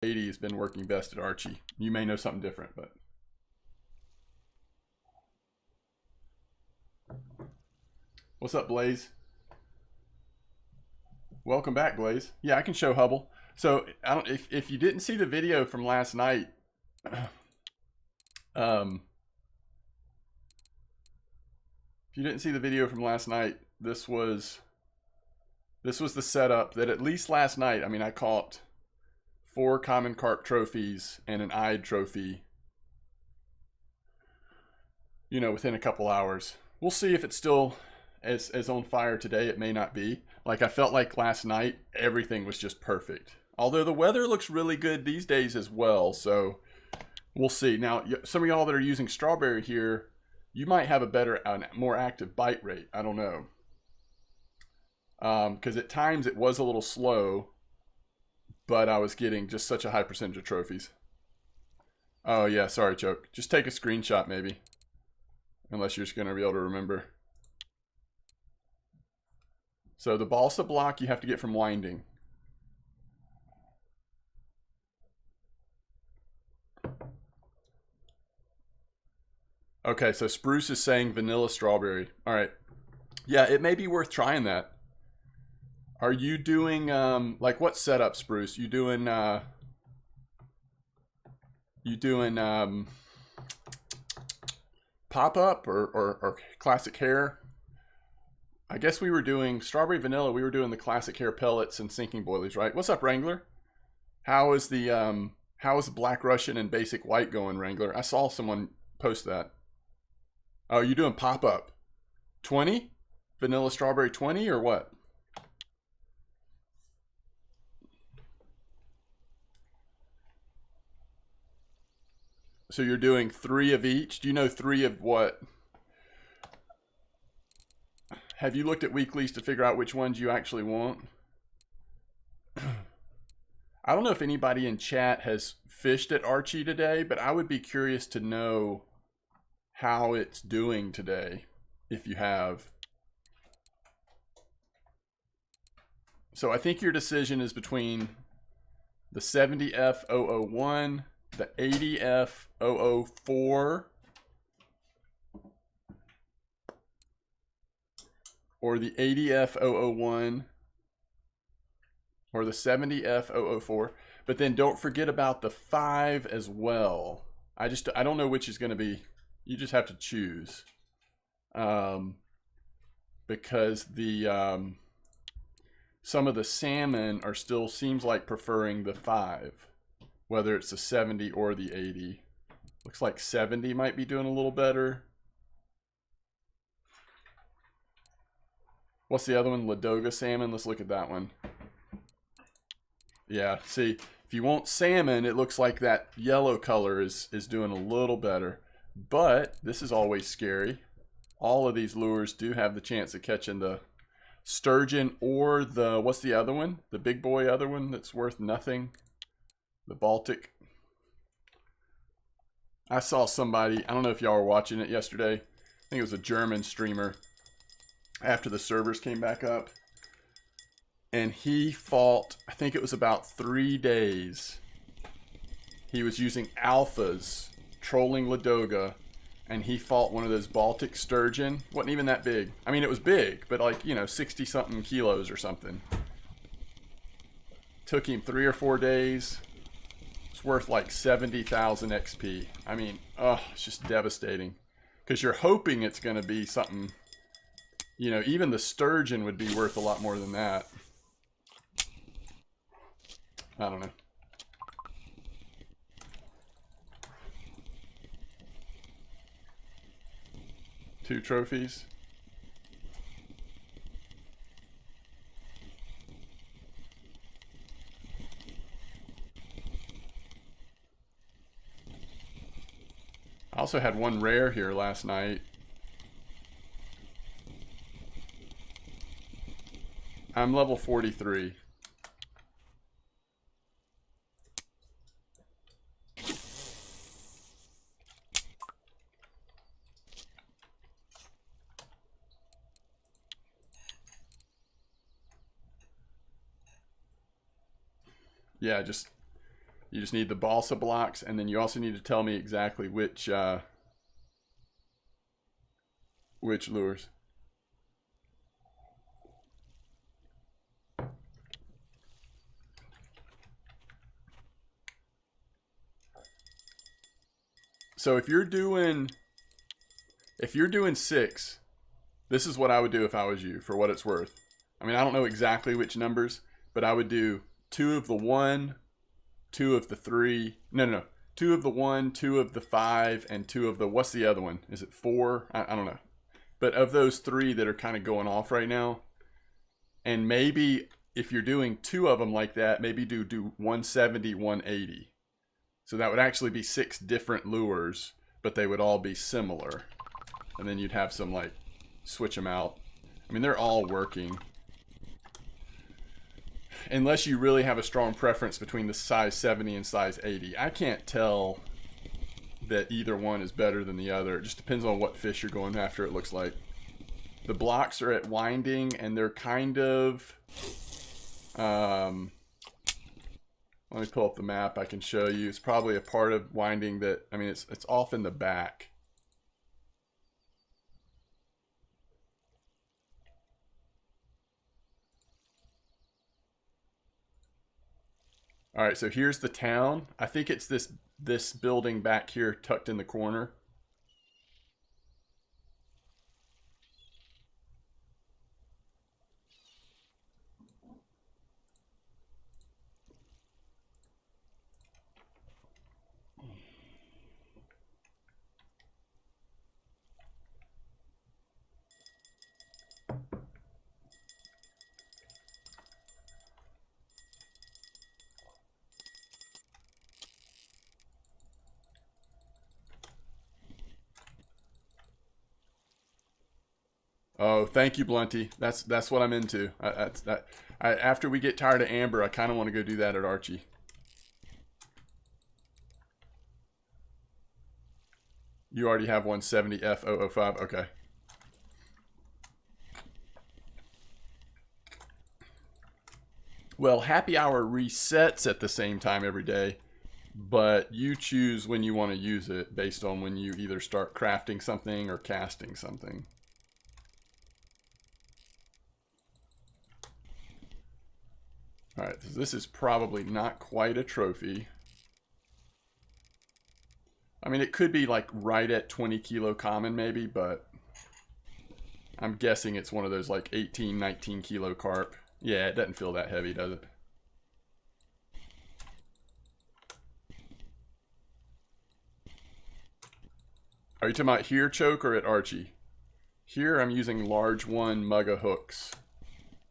80 has been working best at Archie. You may know something different, but. What's up, Blaze? Welcome back, Blaze. Yeah, I can show Hubble. So I don't if you didn't see the video from last night, if you didn't see the video from last night, this was the setup that at least last night, I mean, I caught 4 common carp trophies and an eyed trophy, you know, within a couple hours. We'll see if it's still as on fire today. It may not be. Like, I felt like last night everything was just perfect. Although the weather looks really good these days as well, so we'll see. Now, some of y'all that are using strawberry here, you might have a more active bite rate. I don't know. Because at times it was a little slow, but I was getting just such a high percentage of trophies. Oh yeah, sorry, Choke. Just take a screenshot maybe. Unless you're just going to be able to remember. So the balsa block you have to get from winding. Okay, so Spruce is saying vanilla strawberry. All right. Yeah, it may be worth trying that. Are you doing, like, what setup, Spruce? You doing pop-up or classic hair? I guess we were doing strawberry vanilla. We were doing the classic hair pellets and sinking boilies, right? What's up, Wrangler? How is Black Russian and basic white going, Wrangler? I saw someone post that. Oh, you doing pop-up 20 vanilla strawberry 20 or what? So you're doing 3 of each. Do you know 3 of what? Have you looked at weeklies to figure out which ones you actually want? I don't know if anybody in chat has fished at Archie today, but I would be curious to know how it's doing today, if you have. So I think your decision is between the 70F001, the 80F004, or the 80F001, or the 70F004. But then don't forget about the 5 as well. I don't know which is going to be. You just have to choose. Because the some of the salmon are still, seems like, preferring the 5. Whether it's the 70 or the 80. Looks like 70 might be doing a little better. What's the other one? Ladoga salmon. Let's look at that one. Yeah, see, if you want salmon, it looks like that yellow color is doing a little better. But this is always scary. All of these lures do have the chance of catching the sturgeon or the, what's the other one? The big boy other one that's worth nothing. The Baltic. I saw somebody, I don't know if y'all were watching it yesterday. I think it was a German streamer after the servers came back up. And he fought, I think it was about 3 days. He was using alphas, trolling Ladoga, and he fought one of those Baltic sturgeon. Wasn't even that big. I mean, it was big, but like, you know, 60-something kilos or something. Took him 3 or 4 days. It's worth like 70,000 XP. I mean, oh, it's just devastating. Because you're hoping it's going to be something, you know, even the sturgeon would be worth a lot more than that. I don't know. Two trophies. I also had one rare here last night. I'm level 43. Yeah, just You just need the balsa blocks, and then you also need to tell me exactly which lures. So if you're doing 6, this is what I would do if I was you, for what it's worth. I mean, I don't know exactly which numbers, but I would do 2 of the 1, 2 of the 3. No. 2 of the 1, 2 of the 5, and 2 of the, what's the other one? Is it 4? I don't know. But of those 3 that are kind of going off right now, and maybe if you're doing 2 of them like that, maybe do 170, 180. So that would actually be 6 different lures, but they would all be similar. And then you'd have some, like, switch them out. I mean, they're all working. Unless you really have a strong preference between the size 70 and size 80. I can't tell that either one is better than the other. It just depends on what fish you're going after, it looks like. The blocks are at winding, and they're kind of... let me pull up the map. I can show you. It's probably a part of winding that, I mean, it's off in the back. All right, so here's the town. I think it's this building back here tucked in the corner. Oh, thank you, Blunty. That's what I'm into. After we get tired of Amber, I kind of want to go do that at Archie. You already have 170 F005. Okay. Well, happy hour resets at the same time every day, but you choose when you want to use it based on when you either start crafting something or casting something. All right, so this is probably not quite a trophy. I mean, it could be like right at 20 kilo common maybe, but I'm guessing it's one of those like 18, 19 kilo carp. Yeah, it doesn't feel that heavy, does it? Are you talking about here, Choke, or at Archie? Here I'm using large 1 Mugga hooks.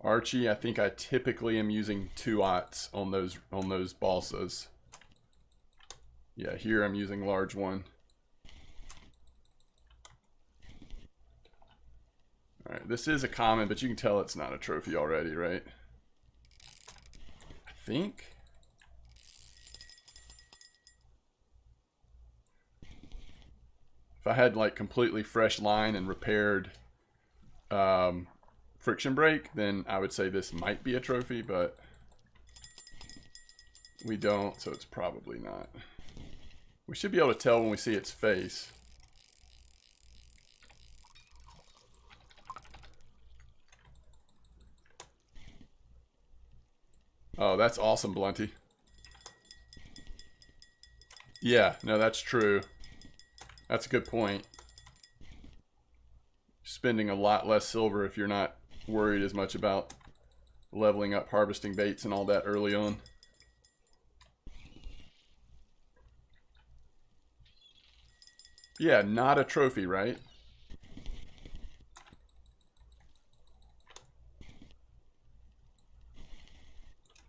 Archie, I think I typically am using 2/0 on those balsas. Yeah, here I'm using large 1. Alright, this is a common, but you can tell it's not a trophy already, right? I think. If I had like completely fresh line and repaired friction brake, then I would say this might be a trophy, but we don't, so it's probably not. We should be able to tell when we see its face. Oh, that's awesome, Blunty. Yeah, no, that's true. That's a good point. Spending a lot less silver if you're not worried as much about leveling up harvesting baits and all that early on. Yeah, not a trophy, right?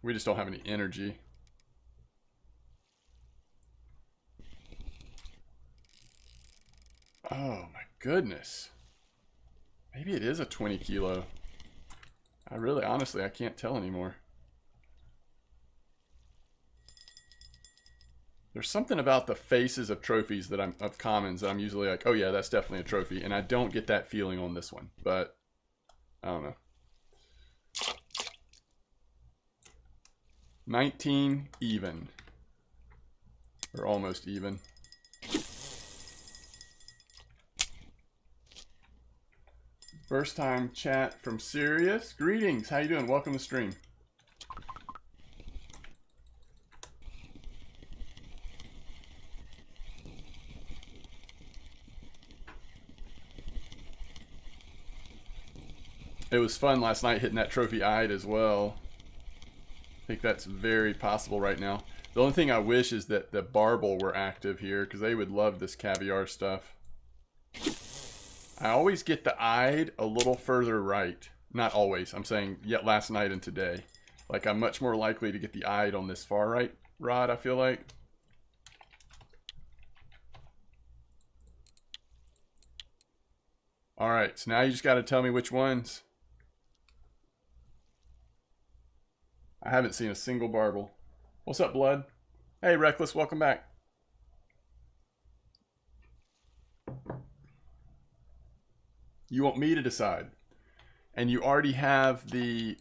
We just don't have any energy. Oh my goodness. Maybe it is a 20 kilo. Honestly, I can't tell anymore. There's something about the faces of trophies that of commons that I'm usually like, oh yeah, that's definitely a trophy. And I don't get that feeling on this one, but I don't know. 19 even. Or almost even. First time chat from Sirius. Greetings. How you doing? Welcome to stream. It was fun last night hitting that trophy eyed as well. I think that's very possible right now. The only thing I wish is that the barbel were active here, because they would love this caviar stuff. I always get the eyed a little further right. Not always. I'm saying yet last night and today. Like, I'm much more likely to get the eyed on this far right rod, I feel like. Alright, so now you just got to tell me which ones. I haven't seen a single barbel. What's up, Blood? Hey, Reckless, welcome back. You want me to decide. And you already have the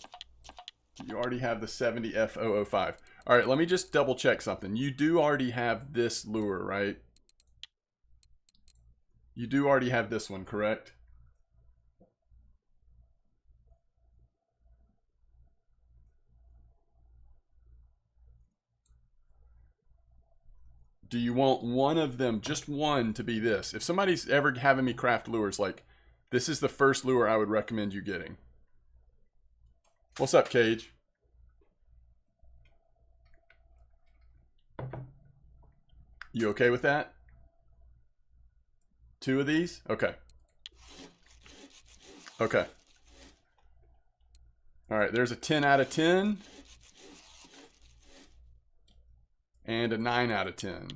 70F005. All right, let me just double check something. You do already have this lure, right? You do already have this one, correct? Do you want one of them, just one, to be this? If somebody's ever having me craft lures, like, this is the first lure I would recommend you getting. What's up, Cage? You okay with that? 2 of these? Okay. Okay. All right, there's a 10 out of 10. And a 9 out of 10.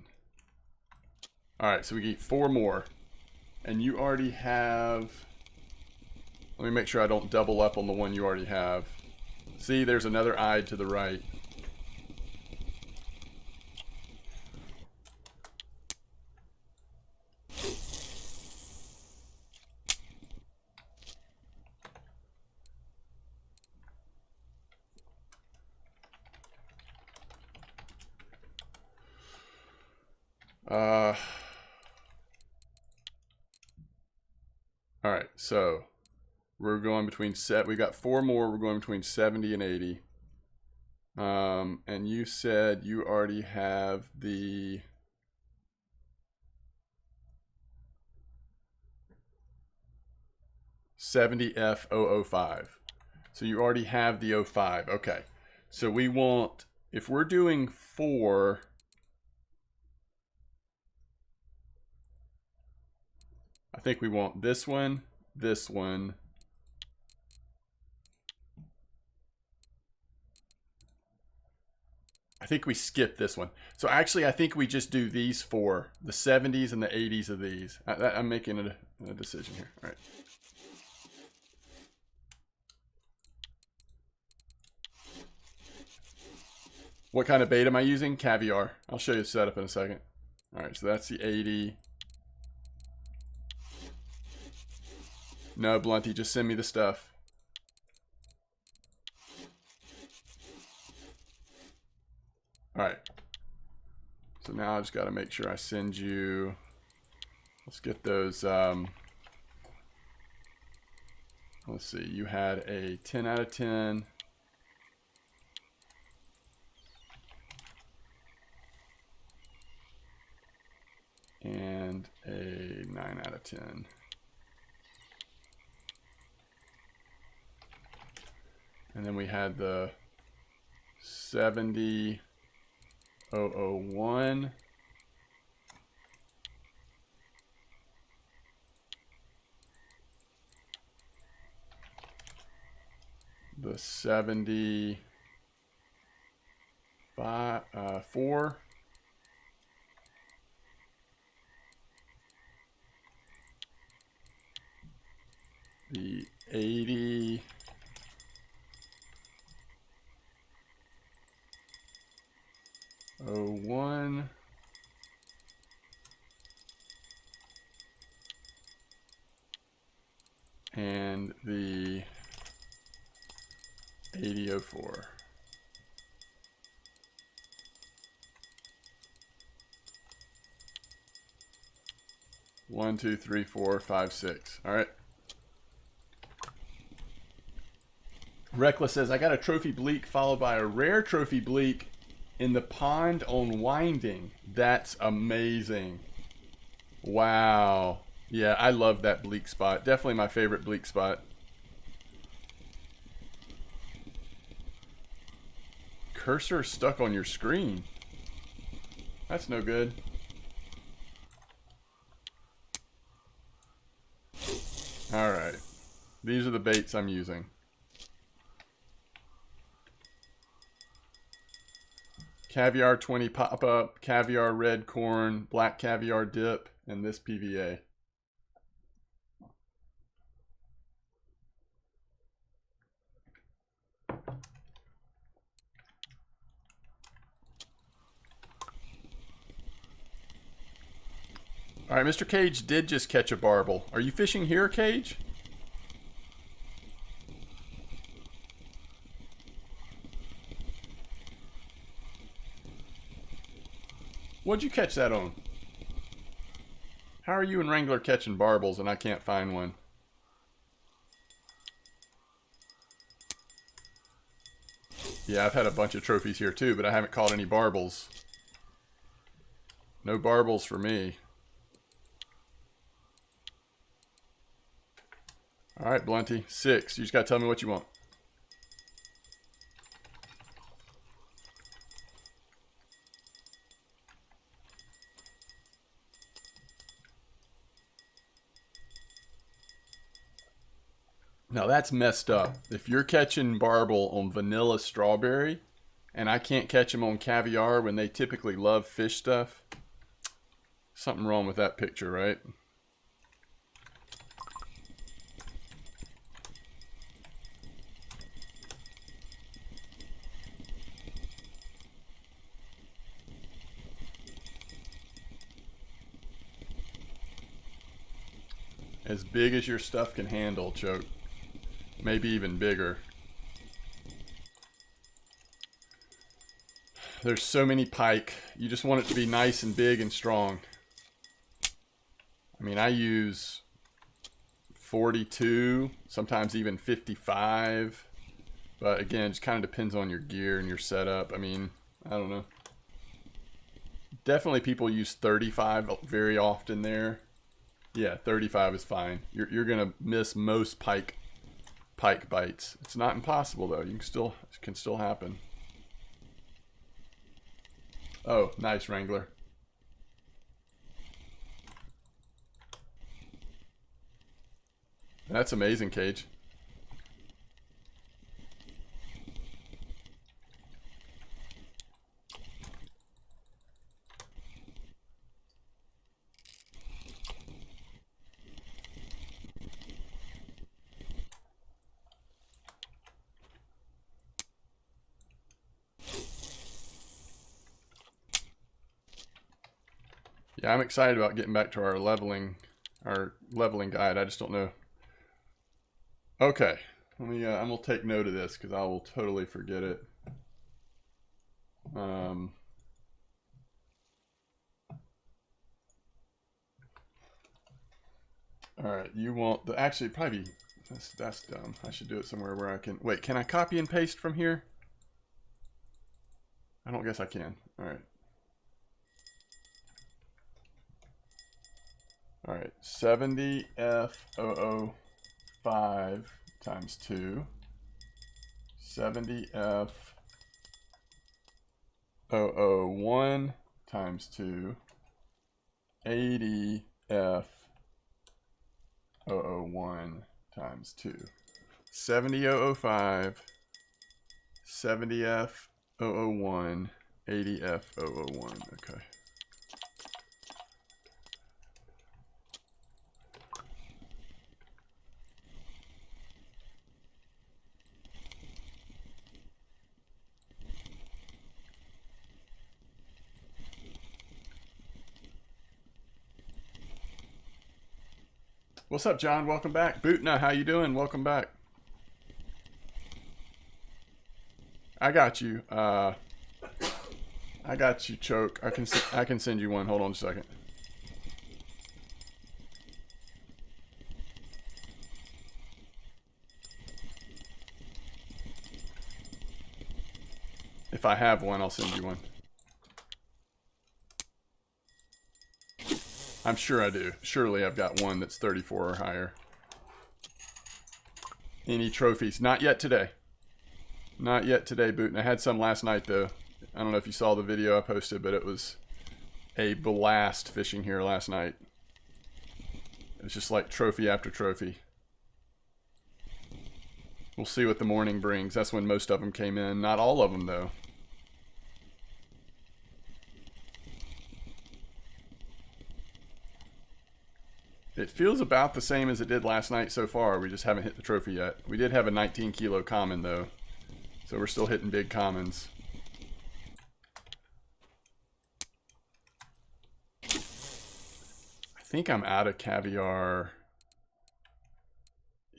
Alright, so we get 4 more. And you already have... Let me make sure I don't double up on the one you already have. See, there's another eye to the right. Alright, so we're going between we got 4 more, we're going between 70 and 80. And you said you already have the $70F005. So you already have the 05. Okay. So we want, if we're doing 4, I think we want this one, this one. I think we skip this one. So actually, I think we just do these 4, the 70s and the 80s of these. I'm making a decision here. All right. What kind of bait am I using? Caviar. I'll show you the setup in a second. All right, so that's the 80. No, Blunty, just send me the stuff. All right. So now I just got to make sure I send you. Let's get those. Let's see. You had a 10 out of 10. And a 9 out of 10. And then we had the 70-001. The 74. The 80. One and the 8004. 1, 2, 3, 4, 5, 6. All right. Reckless says, I got a trophy bleak followed by a rare trophy bleak in the pond on Winding. That's amazing. Wow. Yeah, I love that bleak spot. Definitely my favorite bleak spot. Cursor stuck on your screen. That's no good. Alright. These are the baits I'm using. Caviar 20 pop-up, caviar red corn, black caviar dip, and this PVA. All right, Mr. Cage did just catch a barbel. Are you fishing here, Cage? What'd you catch that on? How are you and Wrangler catching barbels and I can't find one? Yeah, I've had a bunch of trophies here too, but I haven't caught any barbels. No barbels for me. Alright, Blunty. 6. You just gotta tell me what you want. Now that's messed up. If you're catching barbel on vanilla strawberry, and I can't catch them on caviar when they typically love fish stuff, something wrong with that picture, right? As big as your stuff can handle, Choke. Maybe even bigger. There's so many pike. You just want it to be nice and big and strong. I mean, I use 42, sometimes even 55. But again, it just kind of depends on your gear and your setup. I mean, I don't know. Definitely people use 35 very often there. Yeah, 35 is fine. You're gonna miss most pike bites. It's not impossible though. It can still happen. Oh, nice, Wrangler. That's amazing, Cage. Yeah, I'm excited about getting back to our leveling guide. I just don't know. Okay, let me. I'm gonna take note of this because I will totally forget it. All right, you want the actually probably that's dumb. I should do it somewhere where I can wait. Can I copy and paste from here? I don't guess I can. All right. All right, 70 F005 times 2, 70 F001 times 2, 80 F001 times 2, 70 005, 70 F001, 80 F001. Okay. What's up, John? Welcome back. Bootna, how you doing? Welcome back. I got you. I got you, Choke. I can send you one. Hold on a second. If I have one, I'll send you one. I'm sure I do. Surely I've got one that's 34 or higher. Any trophies? Not yet today. Not yet today, Boot. And I had some last night, though. I don't know if you saw the video I posted, but it was a blast fishing here last night. It's just like trophy after trophy. We'll see what the morning brings. That's when most of them came in. Not all of them, though. It feels about the same as it did last night so far. We just haven't hit the trophy yet. We did have a 19 kilo common, though. So we're still hitting big commons. I think I'm out of caviar.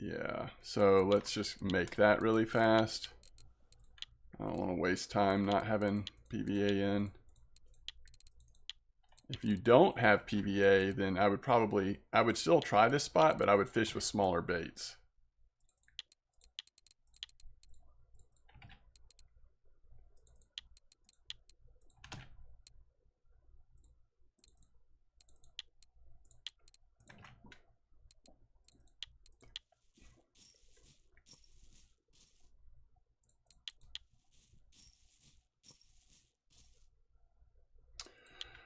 Yeah, so let's just make that really fast. I don't want to waste time not having PVA in. If you don't have PVA, then I would still try this spot, but I would fish with smaller baits.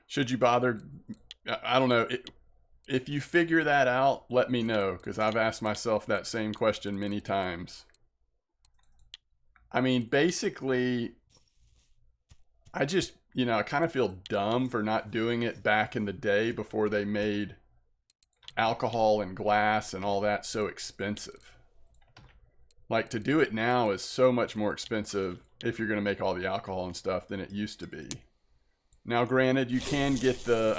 Should you bother? I don't know. If you figure that out, let me know, because I've asked myself that same question many times. I mean, basically, I just, I kind of feel dumb for not doing it back in the day before they made alcohol and glass and all that so expensive. Like, to do it now is so much more expensive if you're going to make all the alcohol and stuff than it used to be. Now, granted, you can get the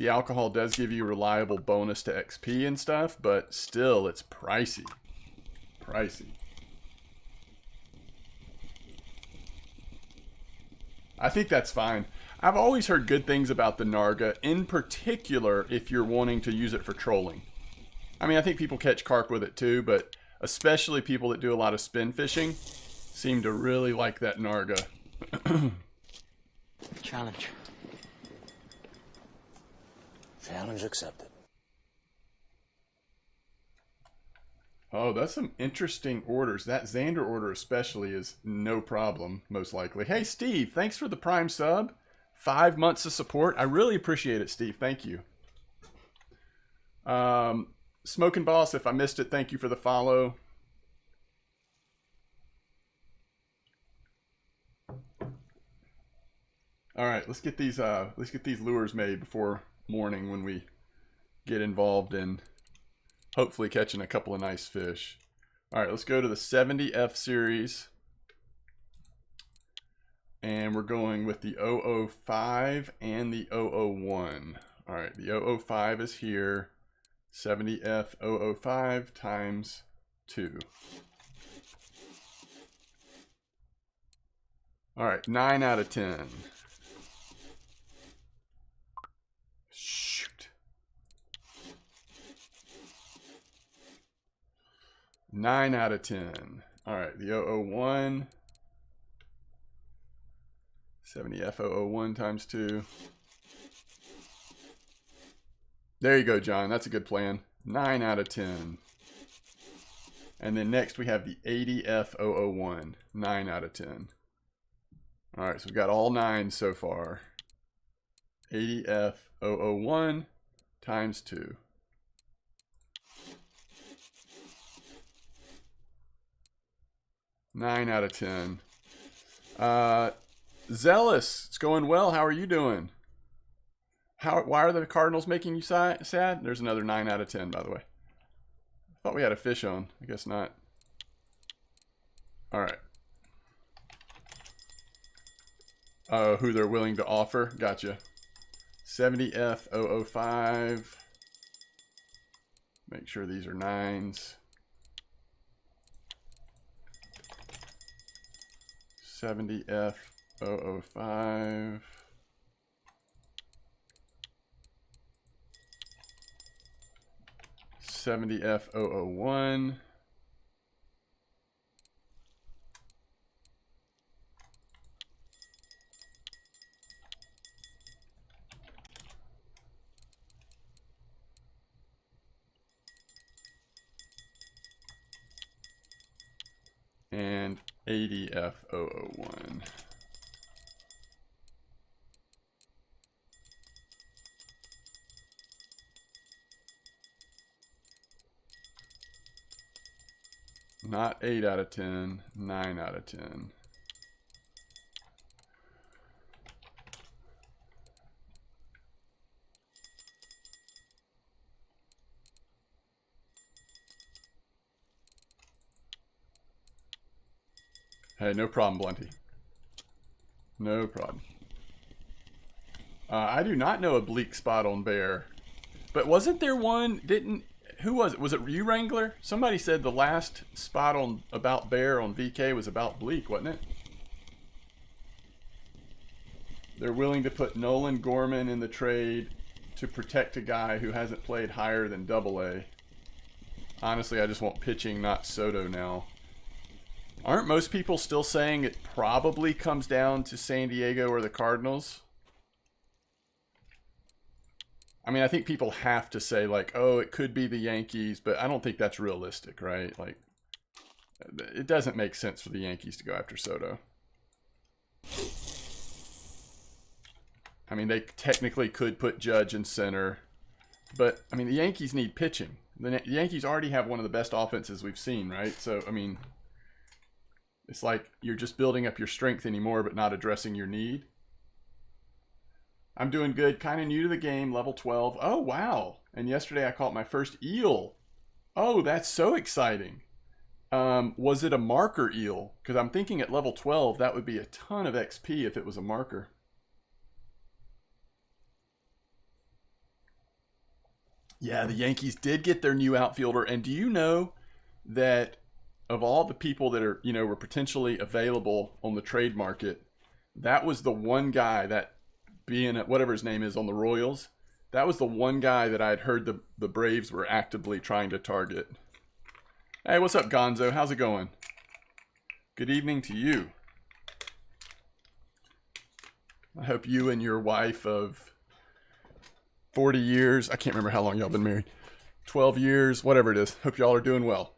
alcohol does give you reliable bonus to XP and stuff, but still, it's pricey. Pricey. I think that's fine. I've always heard good things about the Narga, in particular if you're wanting to use it for trolling. I mean, I think people catch carp with it too, but especially people that do a lot of spin fishing seem to really like that Narga. Challenge. Challenge accepted. Oh, that's some interesting orders. That Xander order especially is no problem, most likely. Hey, Steve, thanks for the Prime sub. 5 months of support. I really appreciate it, Steve. Thank you. Smoking Boss, if I missed it, thank you for the follow. All right, let's get these lures made before morning when we get involved in hopefully catching a couple of nice fish. All right, let's go to the 70F series. And we're going with the 005 and the 001. All right, the 005 is here. 70F 005 times 2. All right, 9 out of 10. Shoot. 9 out of 10. All right, the 001. 70F 001 times 2. There you go, John. That's a good plan. 9 out of 10. And then next we have the 80F 001. 9 out of 10. All right, so we've got all 9 so far. 80F 001 times 2. Nine out of 10. Zealous, it's going well. How are you doing? Why are the Cardinals making you sad? There's another 9 out of 10, by the way. I thought we had a fish on. I guess not. All right. Who they're willing to offer. Gotcha. 70F 005. Make sure these are 9s. 70F 005. $70F001. ADF001. Not 8 out of 10, 9 out of 10. Hey, no problem, Blunty. No problem. I do not know a bleak spot on bear. But wasn't there one, who was it? Was it you, Wrangler? Somebody said the last spot on about bear on VK was about bleak, wasn't it? They're willing to put Nolan Gorman in the trade to protect a guy who hasn't played higher than AA. Honestly, I just want pitching, not Soto now. Aren't most people still saying it probably comes down to San Diego or the Cardinals? I mean, I think people have to say, like, oh, it could be the Yankees, but I don't think that's realistic, right? Like, it doesn't make sense for the Yankees to go after Soto. I mean, they technically could put Judge in center, but, I mean, the Yankees need pitching. The Yankees already have one of the best offenses we've seen, right? So, I mean, it's like you're just building up your strength anymore, but not addressing your need. I'm doing good. Kind of new to the game. Level 12. Oh, wow. And yesterday I caught my first eel. Oh, that's so exciting. Was it a marker eel? Because I'm thinking at level 12, that would be a ton of XP if it was a marker. Yeah, the Yankees did get their new outfielder. And do you know that of all the people that are, you know, were potentially available on the trade market, that was the one guy that, being at whatever his name is on the Royals, that was the one guy that I'd heard the Braves were actively trying to target. Hey, what's up, Gonzo? How's it going? Good evening to you. I hope you and your wife of 40 years, I can't remember how long y'all been married, 12 years, whatever it is, hope y'all are doing well.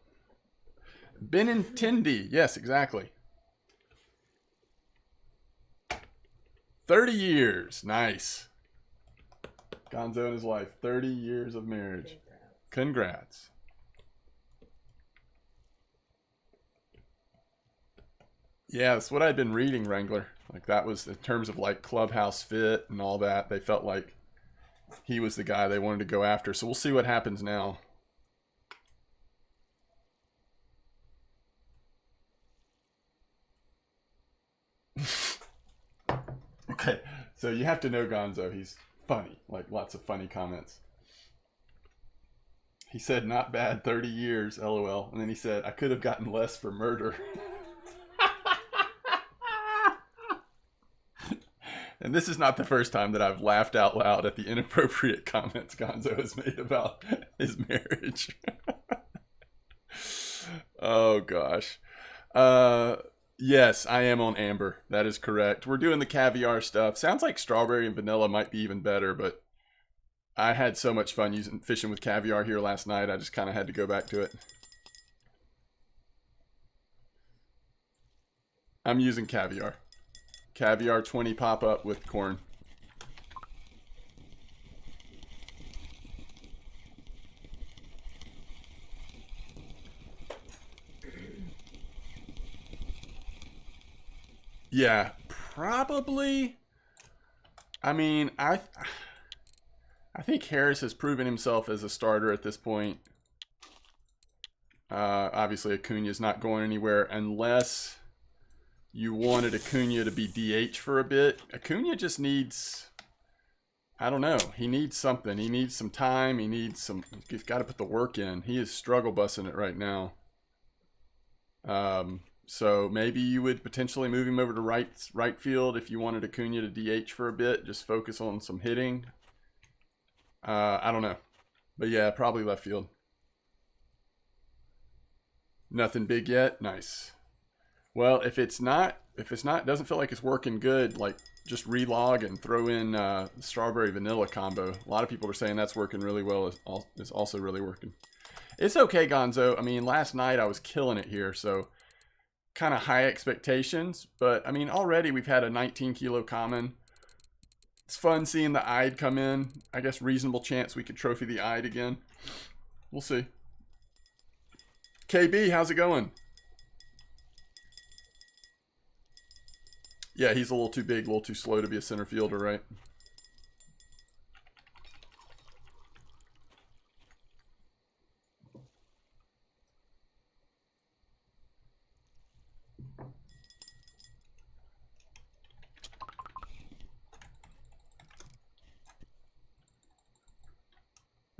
Benintendi, yes, exactly. 30 years, nice. Gonzo and his wife, 30 years of marriage. Congrats. Yeah, that's what I'd been reading, Wrangler. Like, that was in terms of like clubhouse fit and all that. They felt like he was the guy they wanted to go after. So we'll see what happens now. Okay, so you have to know Gonzo. He's funny, like lots of funny comments. He said, not bad, 30 years, LOL. And then he said, I could have gotten less for murder. And this is not the first time that I've laughed out loud at the inappropriate comments Gonzo has made about his marriage. Oh, gosh. Yes, I am on Amber. That is correct. We're doing the caviar stuff. Sounds like strawberry and vanilla might be even better, but I had so much fun fishing with caviar here last night. I just kind of had to go back to it. I'm using caviar. Caviar 20 pop-up with corn. Yeah, probably. I mean, I think Harris has proven himself as a starter at this point. Obviously, Acuna's not going anywhere unless you wanted Acuna to be DH for a bit. Acuna just needs, I don't know, he needs something. He needs some time. He's got to put the work in. He is struggle bussing it right now. So maybe you would potentially move him over to right field if you wanted Acuna to DH for a bit. Just focus on some hitting. I don't know. But yeah, probably left field. Nothing big yet? Nice. Well, if it's not, doesn't feel like it's working good, like just relog and throw in strawberry vanilla combo. A lot of people are saying that's working really well. It's also really working. It's okay, Gonzo. I mean, last night I was killing it here, so kind of high expectations, but I mean, already we've had a 19 kilo common. It's fun seeing the eyed come in. I guess reasonable chance we could trophy the eyed again. We'll see. KB, how's it going? Yeah, he's a little too big, a little too slow to be a center fielder, right?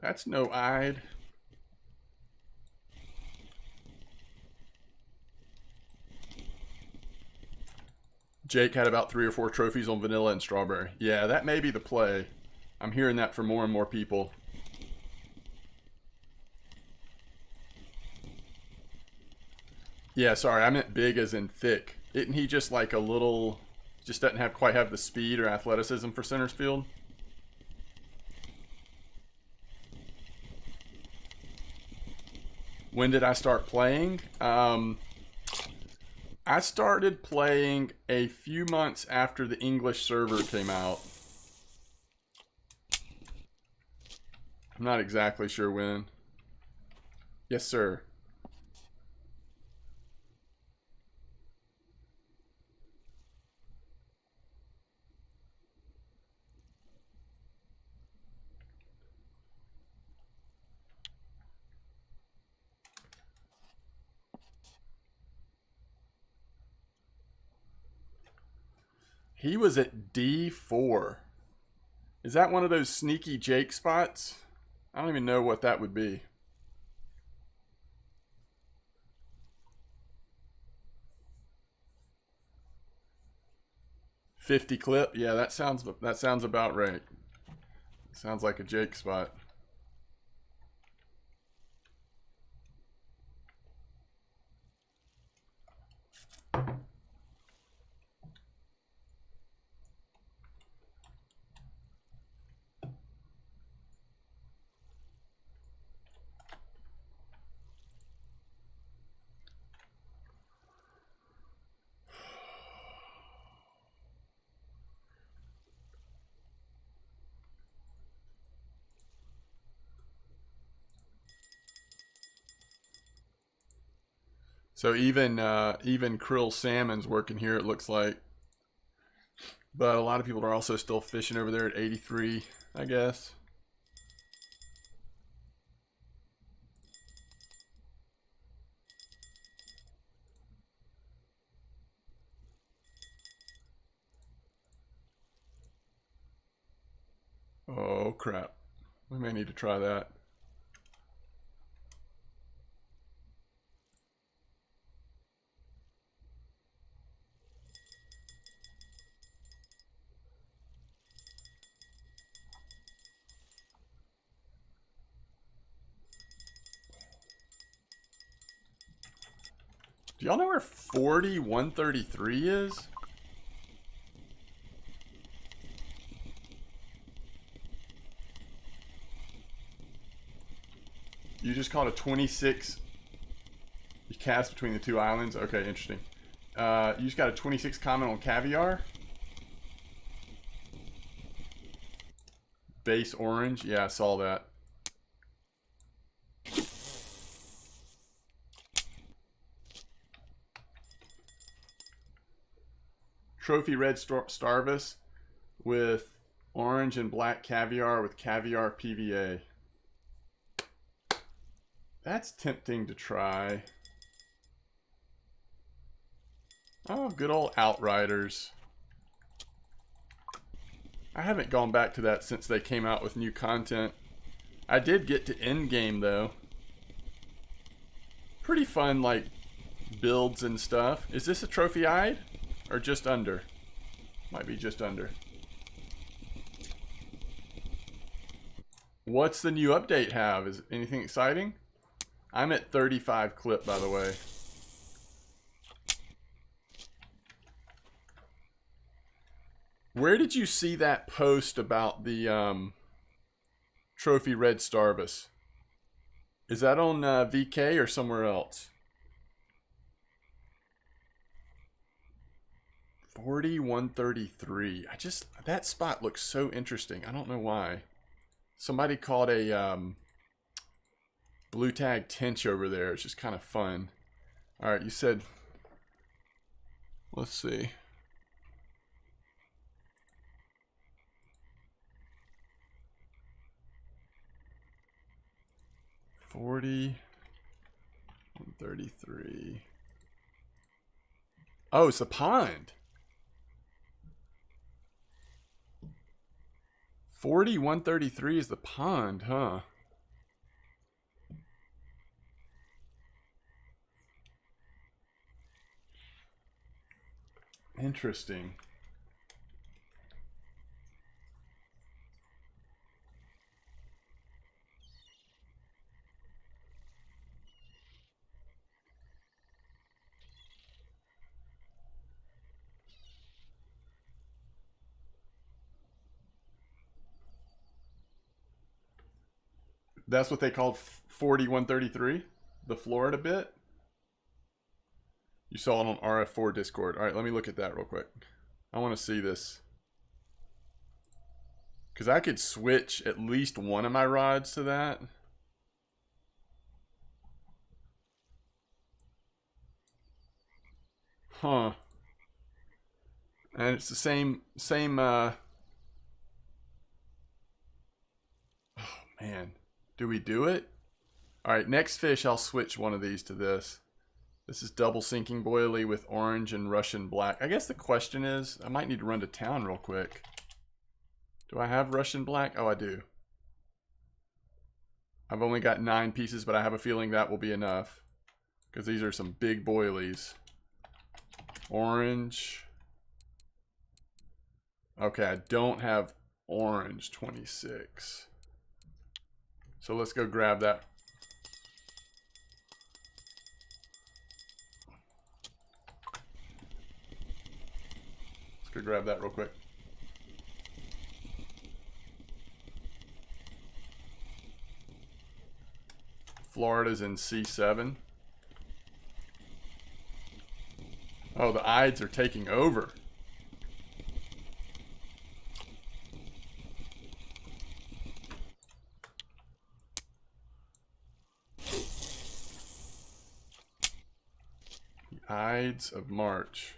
That's no eyed. Jake had about 3 or 4 trophies on vanilla and strawberry. Yeah, that may be the play. I'm hearing that from more and more people. Yeah, sorry, I meant big as in thick. Isn't he just like a little... just doesn't have quite have the speed or athleticism for center field? When did I start playing? I started playing a few months after the English server came out. I'm not exactly sure when. Yes, sir. He was at D4. Is that one of those sneaky Jake spots? I don't even know what that would be. $50 clip? Yeah, that sounds about right. Sounds like a Jake spot. So even krill salmon's working here, it looks like. But a lot of people are also still fishing over there at 83, I guess. Oh crap. We may need to try that. Do y'all know where 4133 is? You just caught a 26. You cast between the two islands? Okay, interesting. You just got a 26 comment on caviar? Base orange? Yeah, I saw that. Trophy red starvis with orange and black caviar with caviar PVA. That's tempting to try. Oh, good old Outriders. I haven't gone back to that since they came out with new content. I did get to endgame though. Pretty fun, like, builds and stuff. Is this a trophy-eyed? Or just under? Might be just under. What's the new update have? Is anything exciting? I'm at 35 clip, by the way. Where did you see that post about the trophy red starvis? Is that on VK or somewhere else? 4133. That spot looks so interesting. I don't know why. Somebody caught a blue tag tench over there. It's just kind of fun. All right, you said, let's see. $40, 133. Oh, it's the pond. 4133 is the pond, huh? Interesting. That's what they called 4133? The Florida bit? You saw it on RF4 Discord. All right, let me look at that real quick. I want to see this. Because I could switch at least one of my rods to that. Huh. And it's the same, oh man. Do we do it? All right, next fish, I'll switch one of these to this. This is double sinking boilie with orange and Russian black. I guess the question is, I might need to run to town real quick. Do I have Russian black? Oh, I do. I've only got 9 pieces, but I have a feeling that will be enough. Because these are some big boilies. Orange. Okay, I don't have orange 26. So let's go grab that. Let's go grab that real quick. Florida's in C7. Oh, the Ides are taking over. The Ides of March.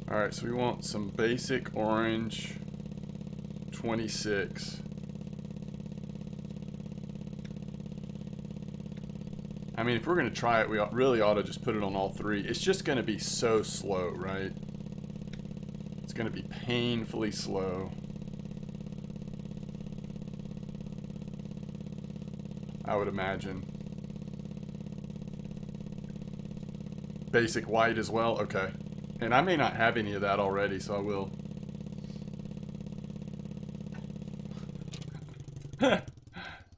Alright, so we want some basic orange 26. I mean, if we're going to try it, we really ought to just put it on all 3. It's just going to be so slow, right? It's going to be painfully slow. I would imagine. Basic white as well? Okay. And I may not have any of that already, so I will.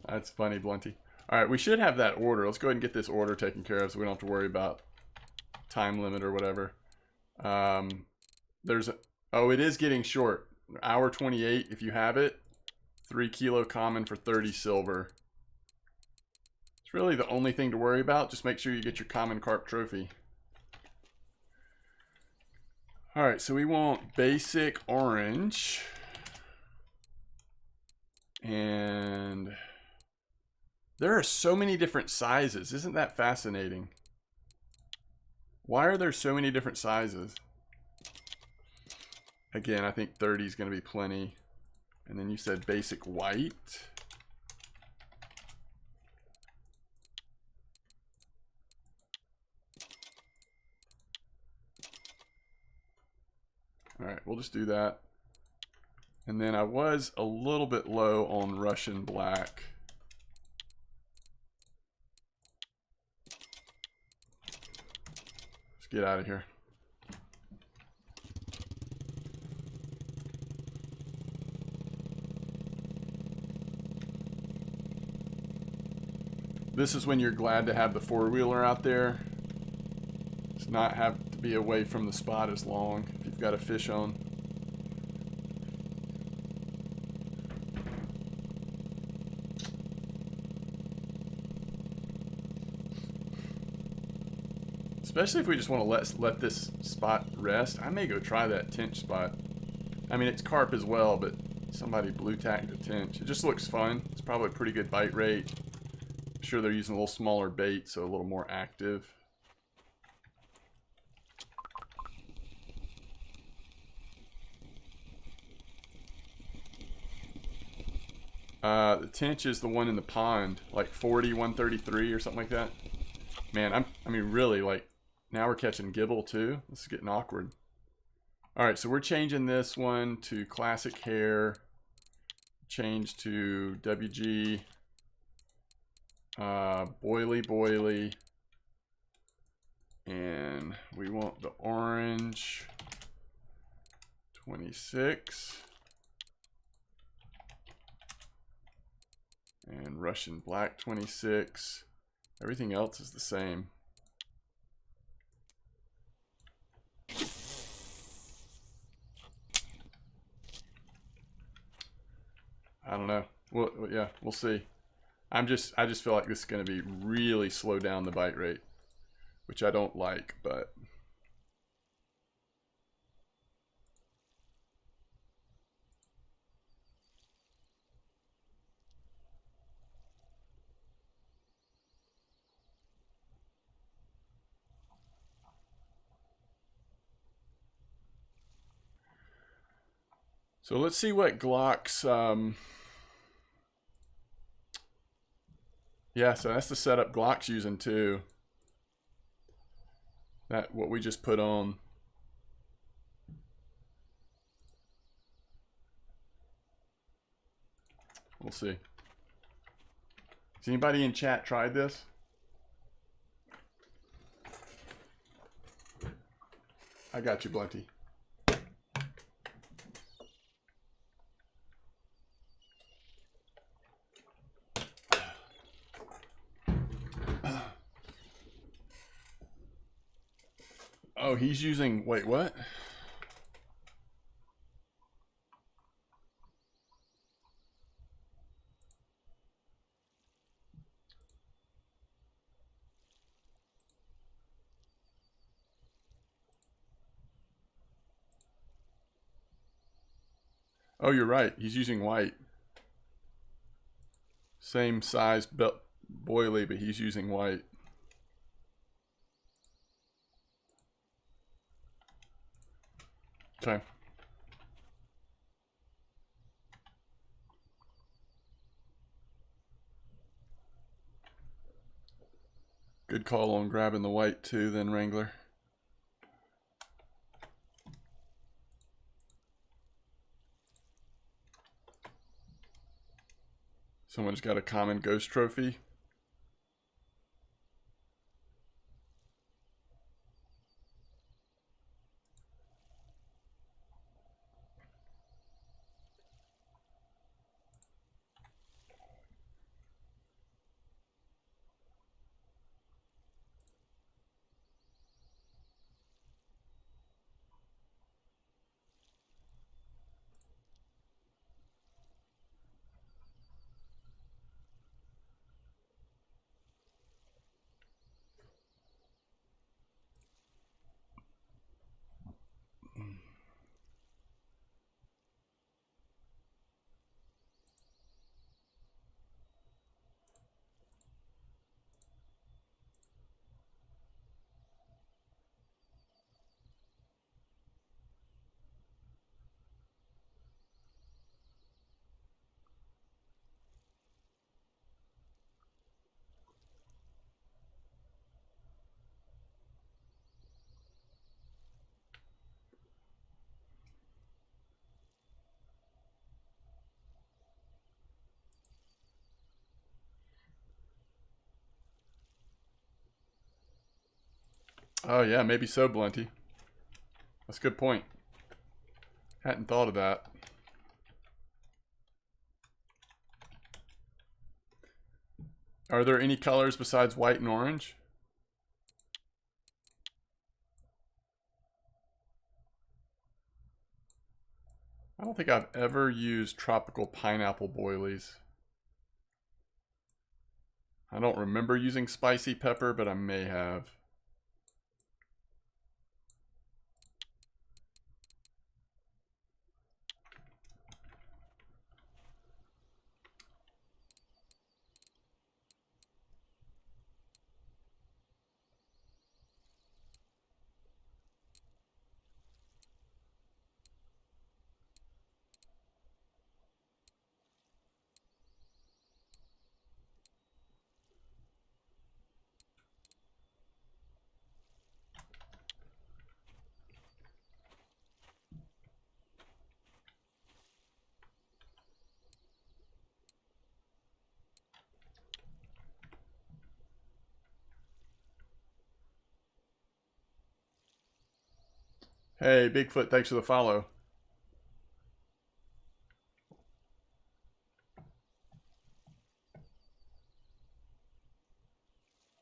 That's funny, Blunty. Alright, we should have that order. Let's go ahead and get this order taken care of so we don't have to worry about time limit or whatever. Oh, it is getting short. Hour 28 if you have it. 3 kilo common for 30 silver. It's really the only thing to worry about. Just make sure you get your common carp trophy. Alright, so we want basic orange. And there are so many different sizes. Isn't that fascinating? Why are there so many different sizes? Again, I think 30 is going to be plenty. And then you said basic white. Alright, we'll just do that. And then I was a little bit low on Russian black. Let's get out of here. This is when you're glad to have the four-wheeler out there. It's not have to be away from the spot as long if you've got a fish on. Especially if we just want to let this spot rest. I may go try that tench spot. I mean, it's carp as well, but somebody blue tacked a tench. It just looks fun. It's probably a pretty good bite rate. I'm sure they're using a little smaller bait, so a little more active. The tench is the one in the pond, like 40, 133 or something like that. Man, I mean, really, like, now we're catching gibble too. This is getting awkward. All right, so we're changing this one to classic hair. Change to WG. Boily. And we want the orange 26. And Russian black 26. Everything else is the same. I don't know. Well, yeah, we'll see. I just feel like this is going to be really slow down the bite rate, which I don't like, but so let's see what Glock's yeah, so that's the setup Glock's using too. That what we just put on. We'll see. Has anybody in chat tried this? I got you, Blunty. Oh, he's using, wait, what? Oh, you're right. He's using white. Same size boilie, but he's using white. Okay. Good call on grabbing the white too, then, Wrangler. Someone's got a common ghost trophy. Oh yeah, maybe so, Blunty. That's a good point. Hadn't thought of that. Are there any colors besides white and orange? I don't think I've ever used tropical pineapple boilies. I don't remember using spicy pepper, but I may have. Hey, Bigfoot, thanks for the follow.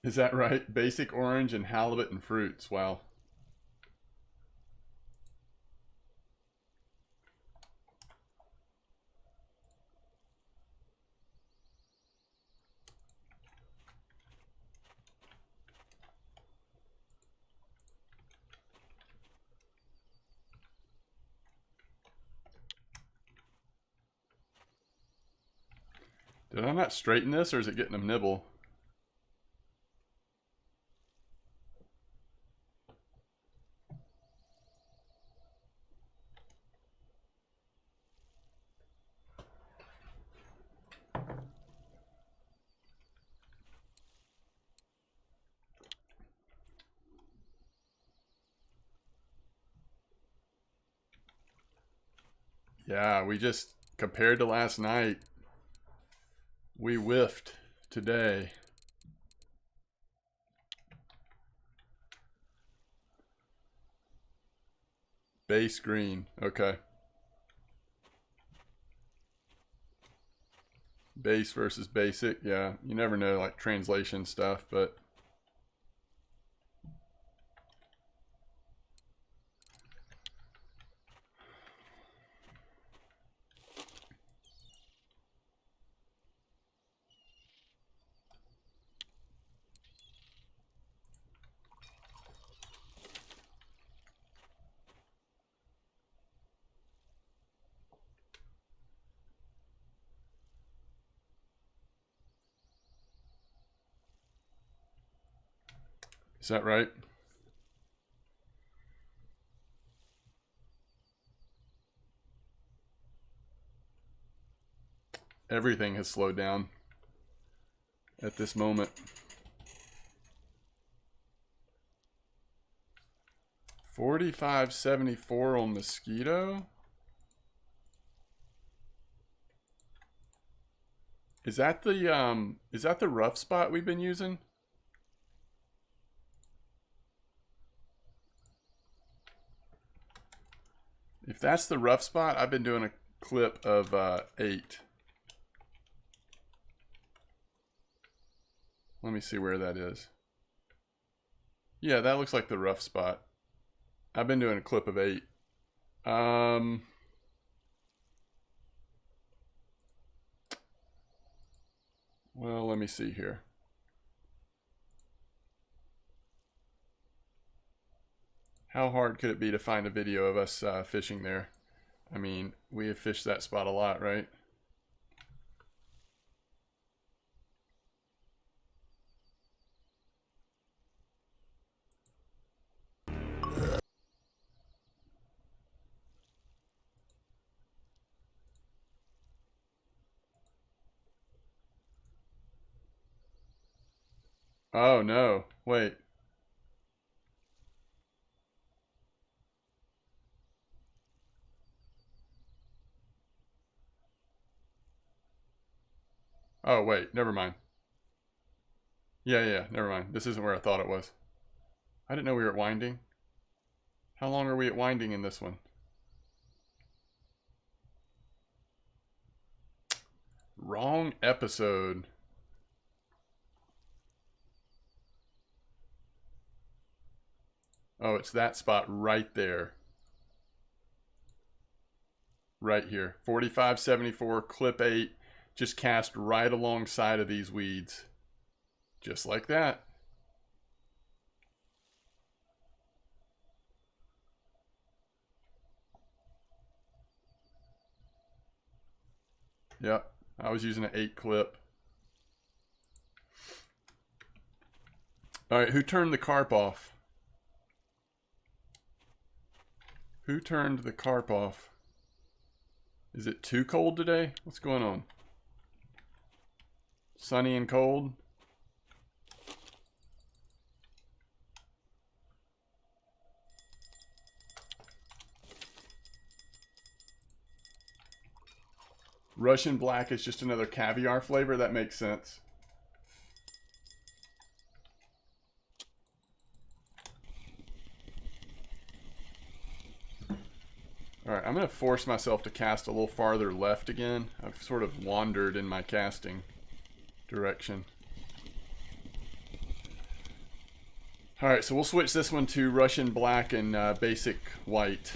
Is that right? Basic orange and halibut and fruits. Wow. Did I not straighten this, or is it getting a nibble? Yeah, we just, compared to last night, we whiffed today. Base green. Okay. Base versus basic. Yeah, you never know, like translation stuff, but is that right? Everything has slowed down at this moment. 45.74 on mosquito. Is that the rough spot we've been using? If that's the rough spot, I've been doing a clip of 8. Let me see where that is. Yeah, that looks like the rough spot. I've been doing a clip of 8. Well, let me see here. How hard could it be to find a video of us fishing there? I mean, we have fished that spot a lot, right? Oh, no. Wait. Oh, wait. Never mind. Yeah, never mind. This isn't where I thought it was. I didn't know we were at winding. How long are we at winding in this one? Wrong episode. Oh, it's that spot right there. Right here. 45.74, clip 8. Just cast right alongside of these weeds. Just like that. Yep. I was using an 8 clip. All right, who turned the carp off? Who turned the carp off? Is it too cold today? What's going on? Sunny and cold? Russian black is just another caviar flavor. That makes sense. Alright, I'm going to force myself to cast a little farther left again. I've sort of wandered in my casting direction. Alright, so we'll switch this one to Russian black and basic white.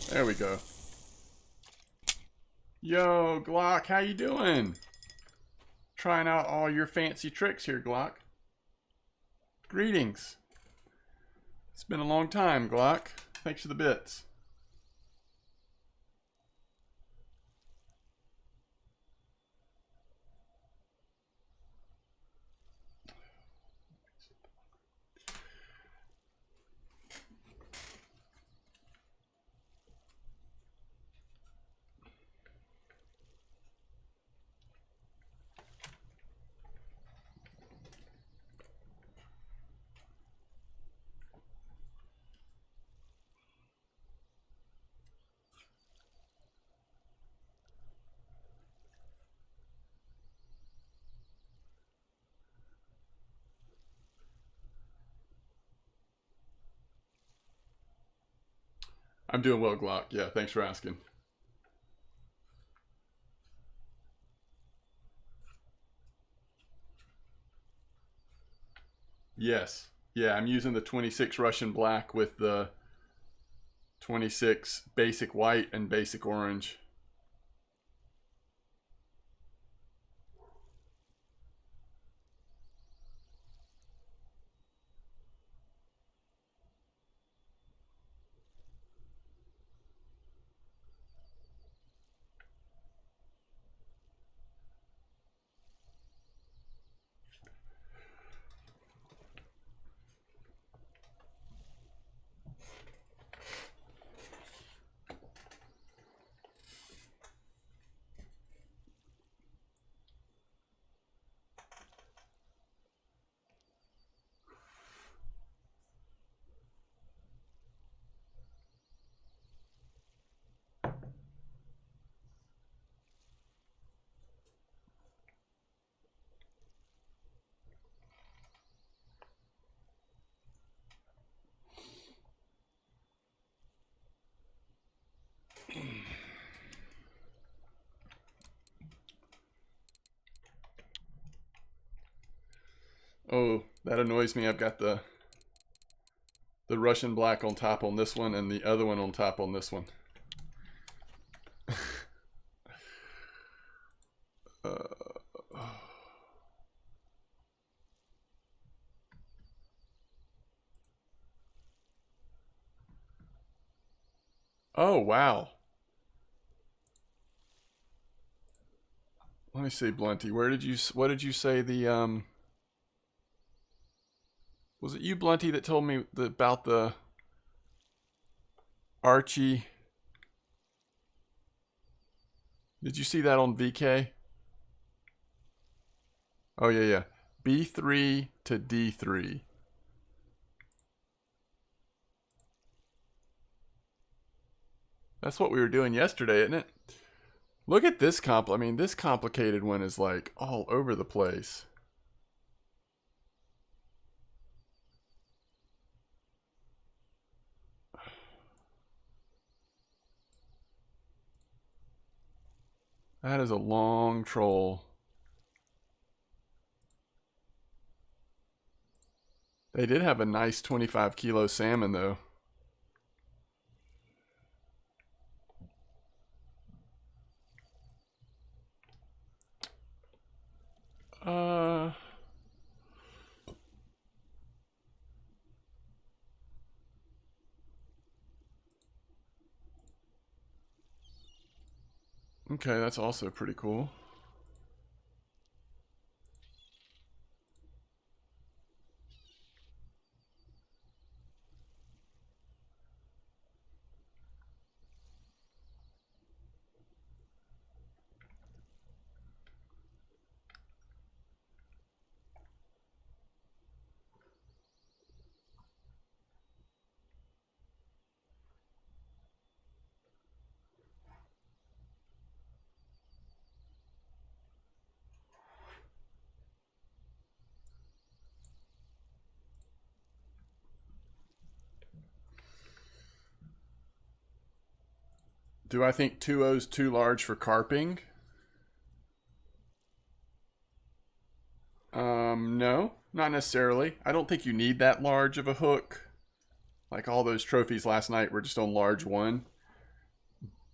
There we go. Yo, Glock, how you doing? Trying out all your fancy tricks here, Glock. Greetings. It's been a long time, Glock. Thanks for the bits. I'm doing well, Glock. Yeah, thanks for asking. Yes. Yeah, I'm using the 26 Russian black with the 26 basic white and basic orange. Oh, that annoys me. I've got the Russian black on top on this one and the other one on top on this one. Oh, wow. Let me see, Blunty. What did you say the, was it you, Blunty, that told me about the Archie? Did you see that on VK? Oh, yeah, yeah. B3 to D3. That's what we were doing yesterday, isn't it? Look at this I mean, this complicated one is like all over the place. That is a long troll. They did have a nice 25 kilo salmon though. Okay, that's also pretty cool. Do I think 2.0's too large for carping? No, not necessarily. I don't think you need that large of a hook. Like all those trophies last night were just on large one.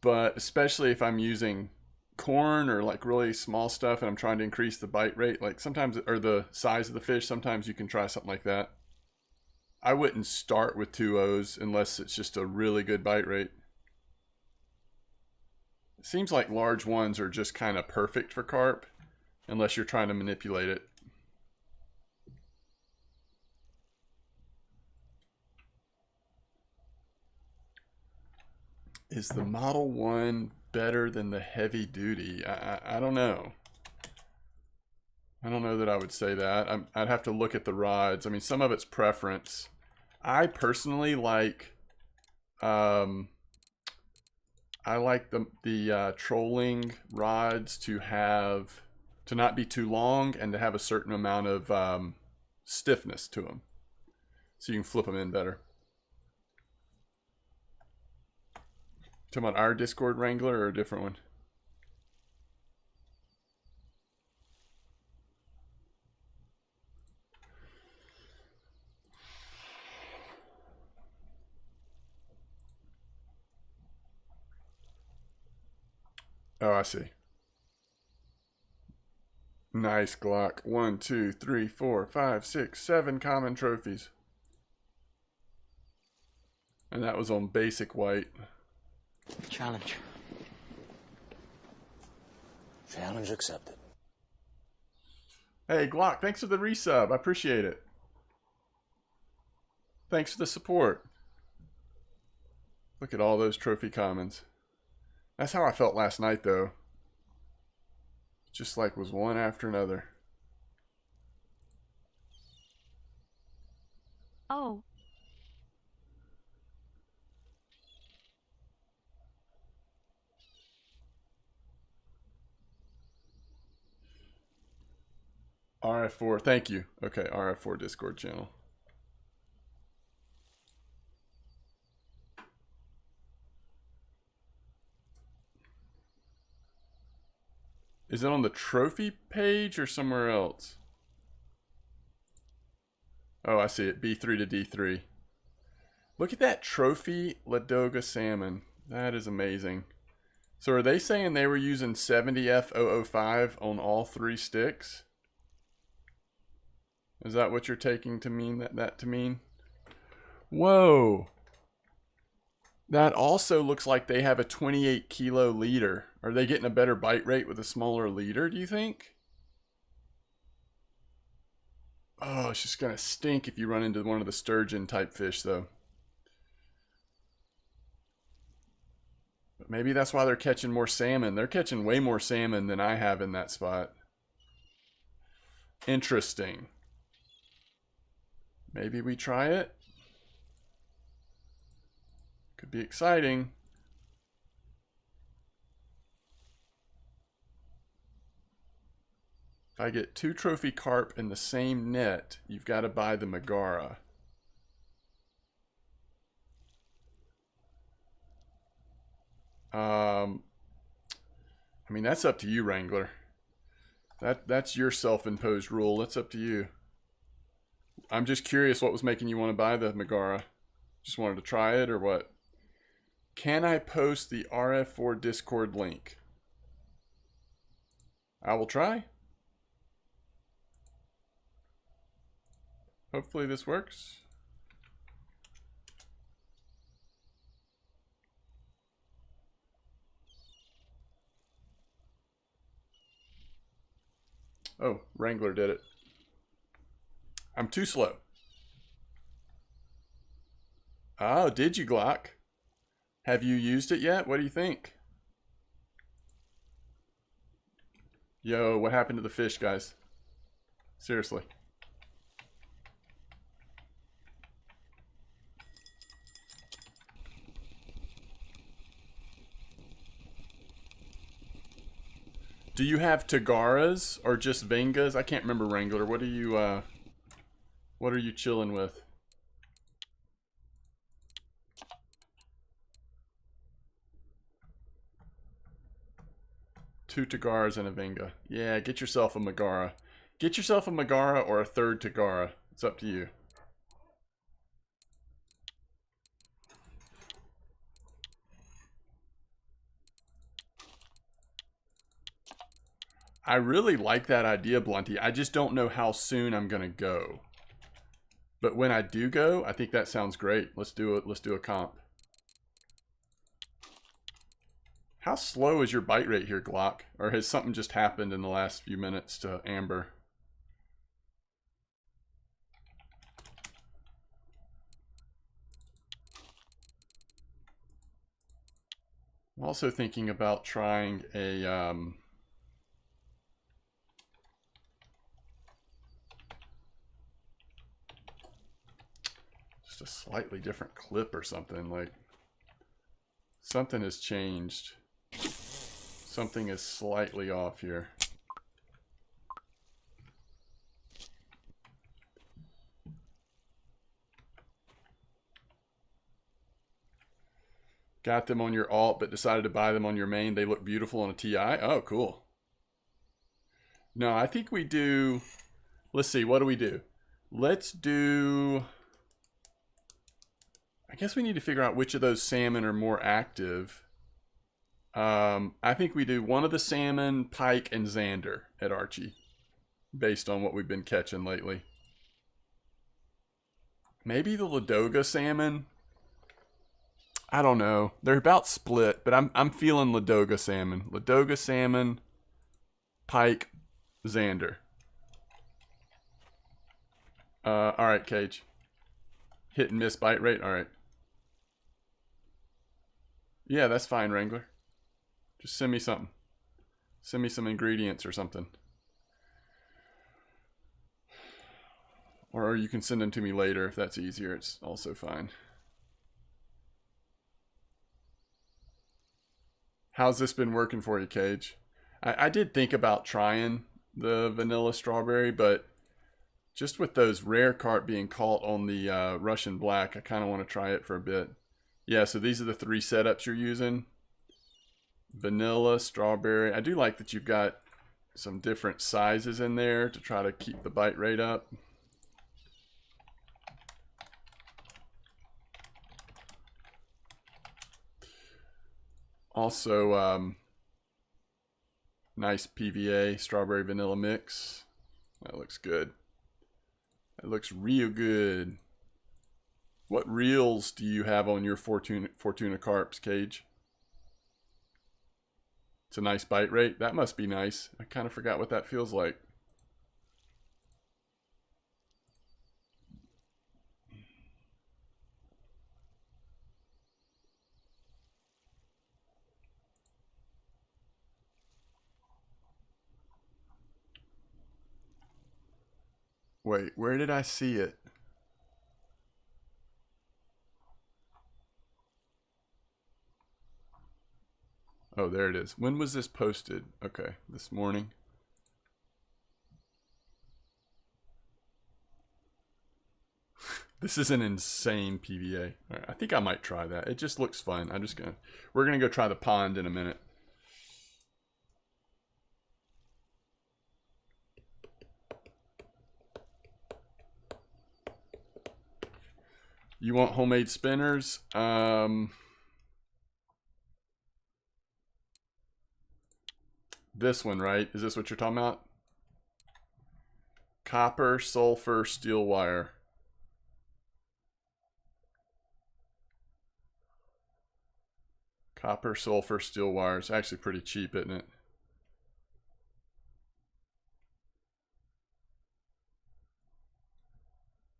But especially if I'm using corn or like really small stuff and I'm trying to increase the bite rate, like sometimes, or the size of the fish, sometimes you can try something like that. I wouldn't start with 2.0's unless it's just a really good bite rate. It seems like large ones are just kind of perfect for carp unless you're trying to manipulate it. Is the Model 1 better than the heavy duty? I don't know. I don't know that I would say that. I'd have to look at the rods. I mean, some of it's preference. I personally like, I like the trolling rods to not be too long and to have a certain amount of stiffness to them, so you can flip them in better. Talking about our Discord Wrangler or a different one? Oh, I see. Nice Glock. 1, 2, 3, 4, 5, 6, 7 common trophies. And that was on basic white. Challenge. Challenge accepted. Hey, Glock, thanks for the resub. I appreciate it. Thanks for the support. Look at all those trophy commons. That's how I felt last night, though. Just like was one after another. Oh. RF4, thank you. Okay, RF4 Discord channel. Is it on the trophy page or somewhere else? Oh, I see it. B3 to D3. Look at that trophy Ladoga salmon. That is amazing. So are they saying they were using 70F005 on all 3 sticks? Is that what you're taking to mean that to mean? Whoa. That also looks like they have a 28 kilo leader. Are they getting a better bite rate with a smaller leader, do you think? Oh, it's just gonna stink if you run into one of the sturgeon type fish though. But maybe that's why they're catching more salmon. They're catching way more salmon than I have in that spot. Interesting. Maybe we try it. Could be exciting. If I get 2 trophy carp in the same net, you've got to buy the Megara. I mean, that's up to you, Wrangler. That's your self-imposed rule. That's up to you. I'm just curious what was making you want to buy the Megara. Just wanted to try it or what? Can I post the RF4 Discord link? I will try. Hopefully this works. Oh, Wrangler did it. I'm too slow. Oh, did you, Glock? Have you used it yet? What do you think? Yo, what happened to the fish, guys? Seriously. Do you have Tagaras or just Vengas? I can't remember, Wrangler. What are you chilling with? 2 Tagaras and a Venga. Yeah, get yourself a Megara. Get yourself a Megara or a 3rd Tagara. It's up to you. I really like that idea, Blunty. I just don't know how soon I'm gonna go. But when I do go, I think that sounds great. Let's do it. Let's do a comp. How slow is your bite rate here, Glock? Or has something just happened in the last few minutes to Amber? I'm also thinking about trying a just a slightly different clip or something. Like something has changed. Something is slightly off here. Got them on your alt, but decided to buy them on your main. They look beautiful on a TI. Oh, cool. No, I think we do... Let's see, what do we do? Let's do... I guess we need to figure out which of those salmon are more active. I think we do one of the salmon, pike, and Xander at Archie. Based on what we've been catching lately. Maybe the Ladoga salmon... I don't know. They're about split, but I'm feeling Ladoga salmon. Ladoga salmon, pike, Xander. All right, Cage. Hit and miss bite rate. All right. Yeah, that's fine, Wrangler. Just send me something. Send me some ingredients or something. Or you can send them to me later if that's easier. It's also fine. How's this been working for you, Cage? I did think about trying the vanilla strawberry, but just with those rare carp being caught on the Russian black, I kind of want to try it for a bit. Yeah, so these are the 3 setups you're using. Vanilla, strawberry. I do like that you've got some different sizes in there to try to keep the bite rate up. Also, nice PVA strawberry vanilla mix. That looks good. That looks real good. What reels do you have on your Fortuna carps, Cage? It's a nice bite rate. That must be nice. I kind of forgot what that feels like. Wait, where did I see it? Oh, there it is. When was this posted? Okay, this morning. This is an insane PVA. All right, I think I might try that. It just looks fun. We're gonna go try the pond in a minute. You want homemade spinners? This one, right? Is this what you're talking about? Copper, sulfur, steel wire. Copper, sulfur, steel wire. It's actually pretty cheap, isn't it?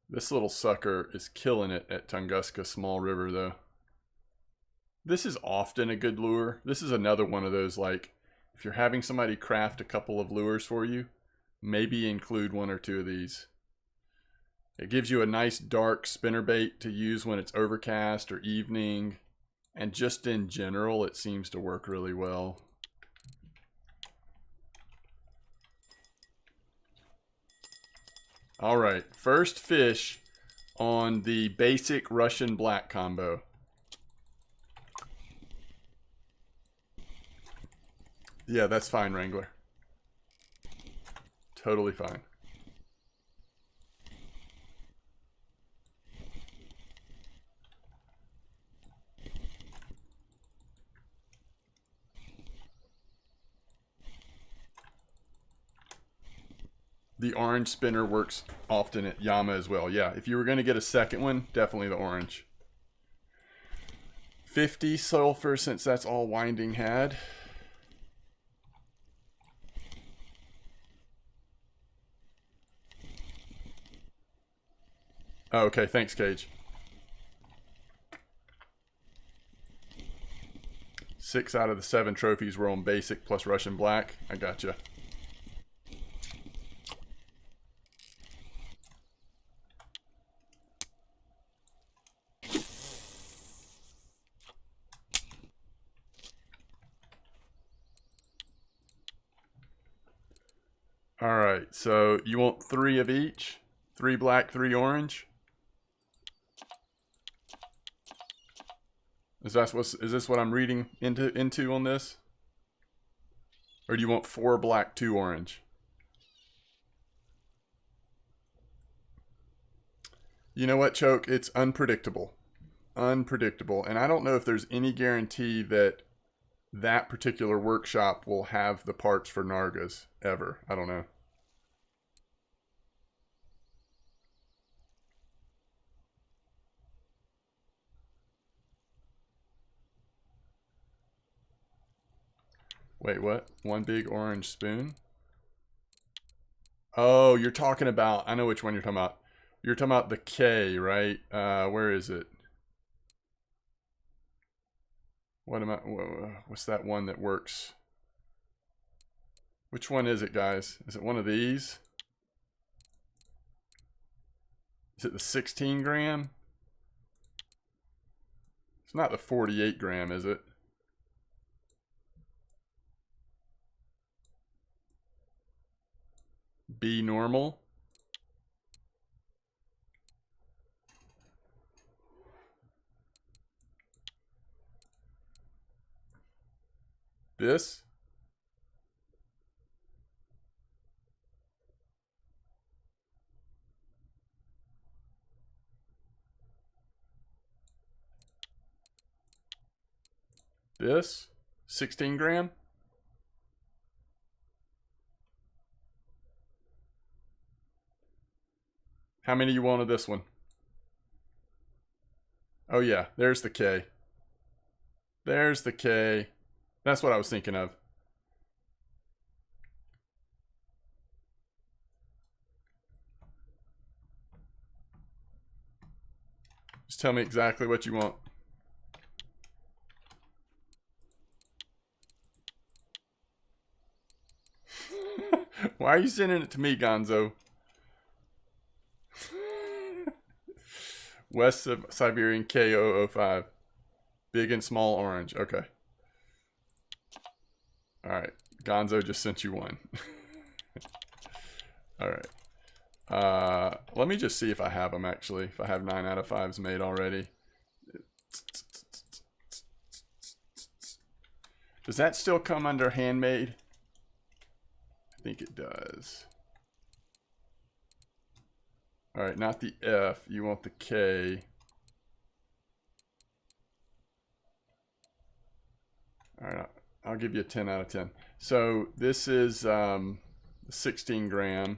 This little sucker is killing it at Tunguska Small River, though. This is often a good lure. This is another one of those, like, if you're having somebody craft a couple of lures for you, maybe include 1 or 2 of these. It gives you a nice dark spinnerbait to use when it's overcast or evening. And just in general, it seems to work really well. All right, first fish on the basic Russian black combo. Yeah, that's fine, Wrangler. Totally fine. The orange spinner works often at Yama as well. Yeah, if you were going to get a second one, definitely the orange. 50 sulfur, since that's all Winding had. Oh, okay, thanks, Cage. 6 out of the 7 trophies were on basic plus Russian black. I gotcha. Alright, so you want 3 of each? 3 black, 3 orange? Is this what I'm reading into on this? Or do you want 4 black, 2 orange? You know what, Choke? It's unpredictable. Unpredictable. And I don't know if there's any guarantee that that particular workshop will have the parts for Nargas ever. I don't know. Wait, what? 1 big orange spoon? Oh, you're talking about, I know which one you're talking about. You're talking about the K, right? Where is it? What's that one that works? Which one is it, guys? Is it one of these? Is it the 16 gram? It's not the 48 gram, is it? B normal. This? This? 16 gram? How many you want of this one? Oh yeah, there's the K. There's the K. That's what I was thinking of. Just tell me exactly what you want. Why are you sending it to me, Gonzo? West of Siberian K005. Big and small orange. Okay. Alright. Gonzo just sent you one. Alright. Let me just see if I have them, actually. If I have 9 out of 5s made already. Does that still come under handmade? I think it does. Alright, not the F. You want the K. Alright, I'll give you a 10 out of 10. So this is 16 gram.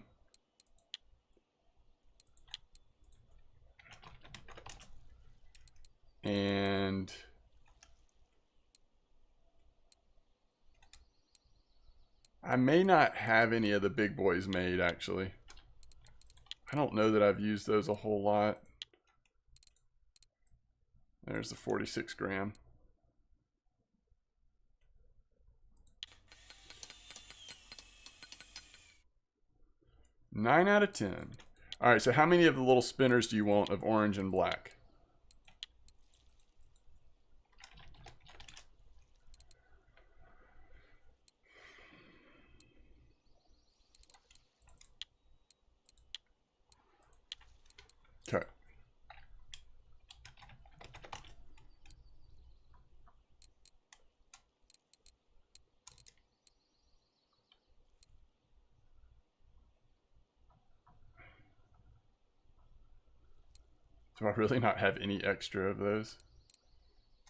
And I may not have any of the big boys made, actually. I don't know that I've used those a whole lot. There's the 46 gram. Nine out of 10. All right, so how many of the little spinners do you want of orange and black? Okay. Do I really not have any extra of those?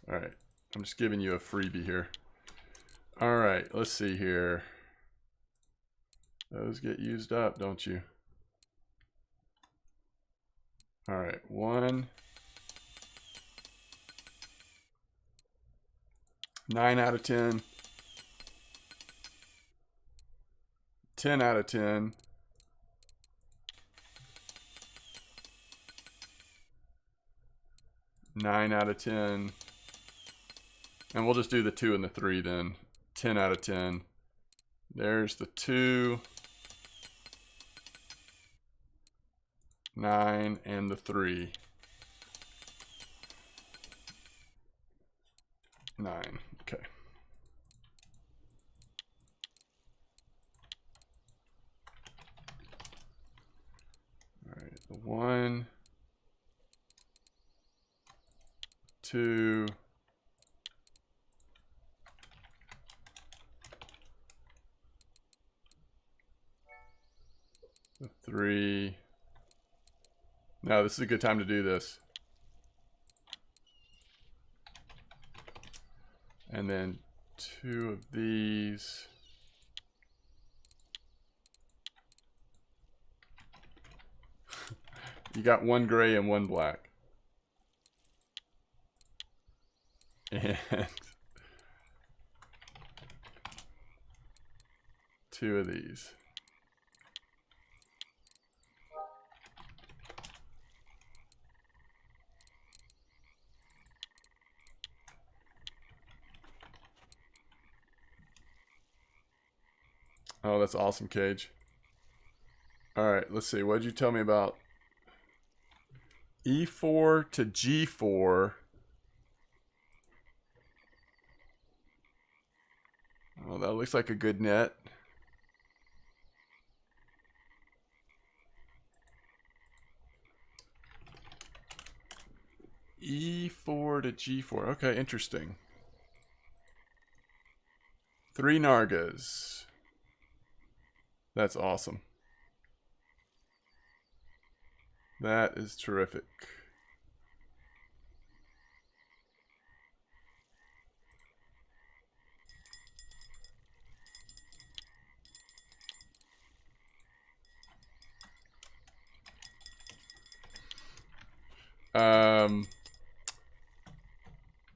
Alright. I'm just giving you a freebie here. Alright, let's see here. Those get used up, don't you? Alright, 1. 9 out of 10. 10 out of 10. 9 out of 10. And we'll just do the 2 and the 3 then. 10 out of 10. There's the 2. 9 and the 3. 9. Okay. Alright, the 1, 2, the 3. No, this is a good time to do this. And then 2 of these. You got 1 gray and 1 black. And 2 of these. Oh, that's awesome, Cage. Alright, let's see. What did you tell me about E4 to G4? Oh, that looks like a good net. E4 to G4. Okay, interesting. 3 Nargas. That's awesome. That is terrific.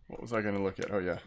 What was I going to look at? Oh, yeah.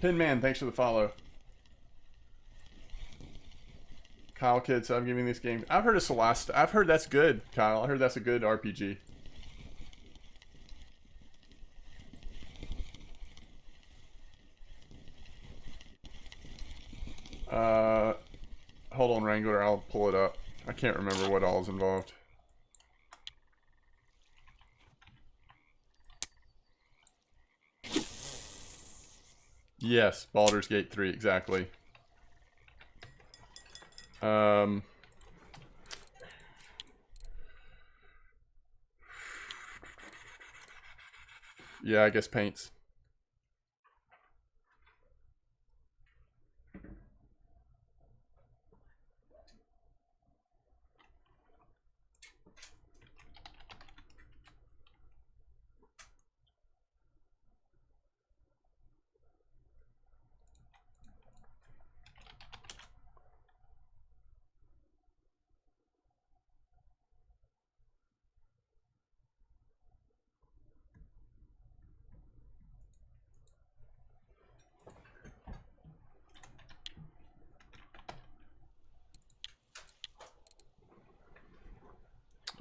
Pinman, thanks for the follow. Kyle Kidd, so I'm giving this game. I've heard of Celeste. I've heard that's good, Kyle. I heard that's a good RPG. Hold on, Wrangler. I'll pull it up. I can't remember what all is involved. Yes, Baldur's Gate 3, exactly. Yeah, I guess paints.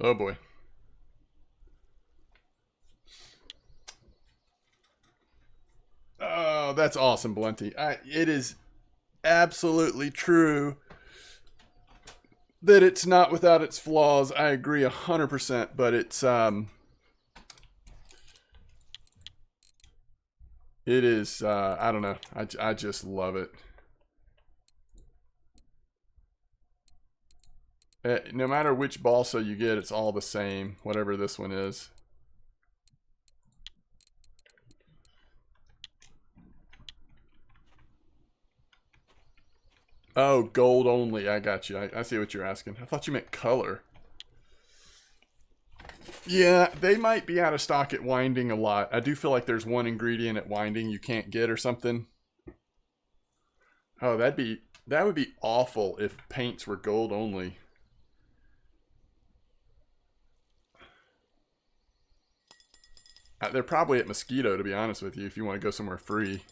Oh boy. that's awesome, Blunty. It is absolutely true that it's not without its flaws. I agree 100%, but it is, I don't know. I just love it. No matter which balsa you get, it's all the same, whatever this one is. Oh, gold only. I got you. I see what you're asking. I thought you meant color. Yeah, they might be out of stock at Winding a lot. I do feel like there's one ingredient at Winding you can't get or something. Oh, that would be awful if paints were gold only. They're probably at Mosquito, to be honest with you, if you want to go somewhere free.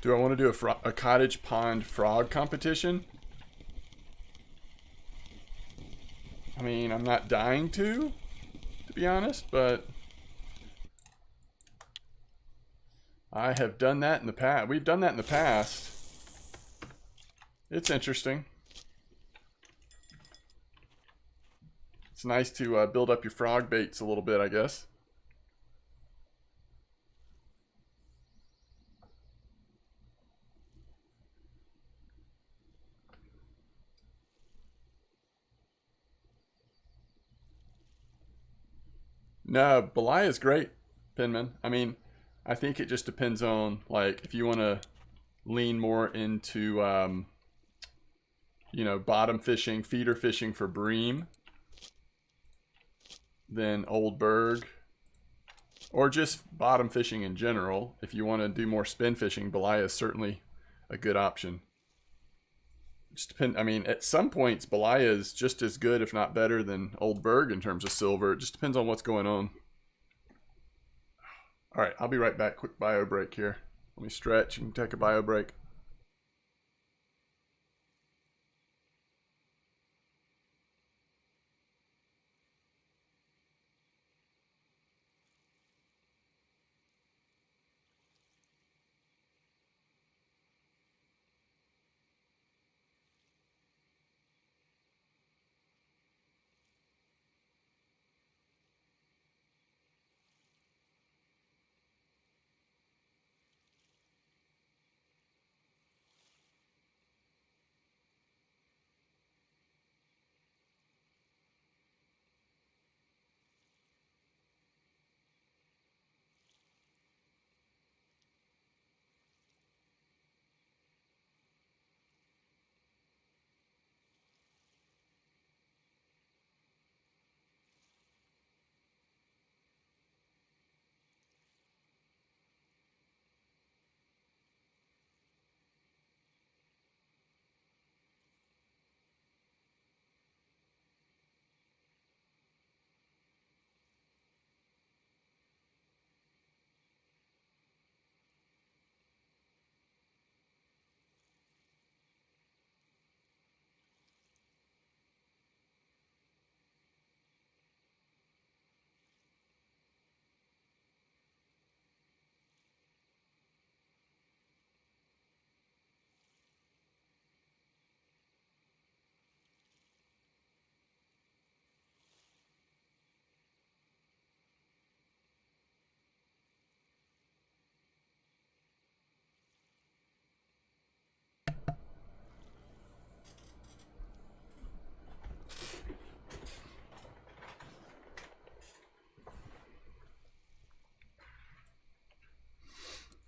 Do I want to do a cottage pond frog competition? I mean, I'm not dying to be honest, but I have done that in the past. We've done that in the past. It's interesting. It's nice to build up your frog baits a little bit, I guess. No, Belay is great, Penman. I mean, I think it just depends on, like, if you want to lean more into, you know, bottom fishing, feeder fishing for bream, then Old Berg, or just bottom fishing in general. If you want to do more spin fishing, Belay is certainly a good option. Just depend. I mean, at some points, Belay is just as good, if not better, than Old Berg in terms of silver. It just depends on what's going on. All right, I'll be right back. Quick bio break here. Let me stretch and take a bio break.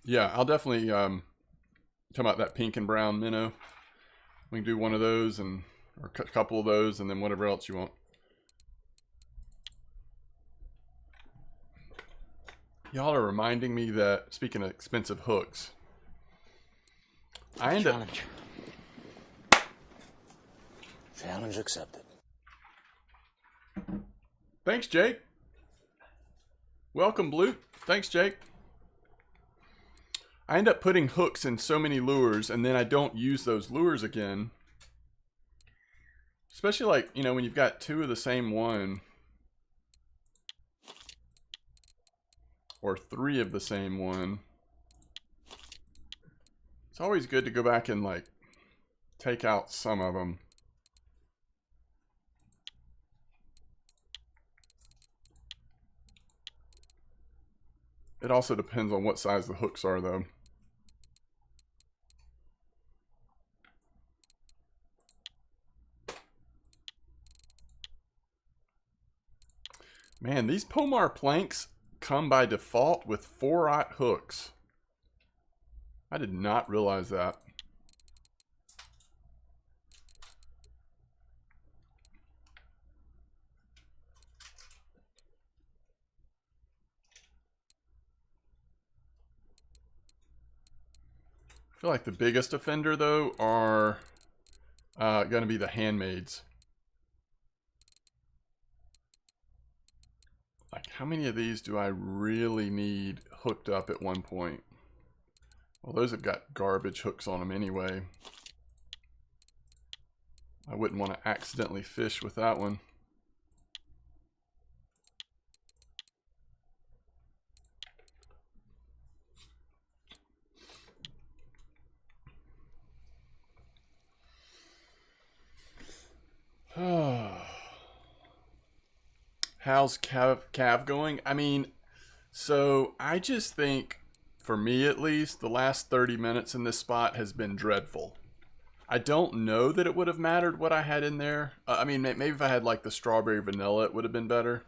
Yeah, I'll definitely talk about that pink and brown minnow. We can do one of those or a couple of those, and then whatever else you want. Y'all are reminding me that, speaking of expensive hooks, I end up... Challenge accepted. Thanks, Jake. Welcome, Blue. Thanks, Jake. I end up putting hooks in so many lures, and then I don't use those lures again. Especially like, you know, when you've got two of the same one. Or three of the same one. It's always good to go back and like take out some of them. It also depends on what size the hooks are, though. Man, these Pomar planks come by default with 4-aught hooks. I did not realize that. I feel like the biggest offender, though, are going to be the handmaids. Like, how many of these do I really need hooked up at one point? Well, those have got garbage hooks on them anyway. I wouldn't want to accidentally fish with that one. How's Cav going? I mean, so I just think, for me at least, the last 30 minutes in this spot has been dreadful. I don't know that it would have mattered what I had in there. I mean, maybe if I had like the strawberry vanilla, it would have been better.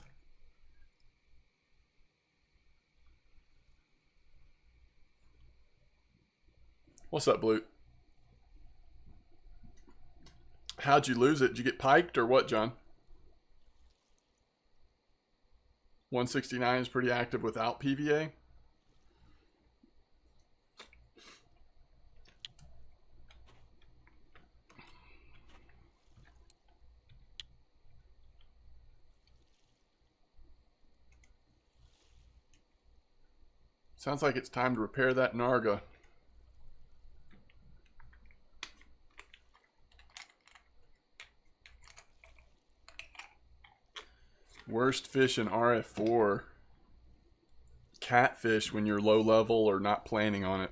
What's up, Blue? How'd you lose it? Did you get piked or what, John? 169 is pretty active without PVA. Sounds like it's time to repair that Narga. Worst fish in RF4. Catfish when you're low level or not planning on it.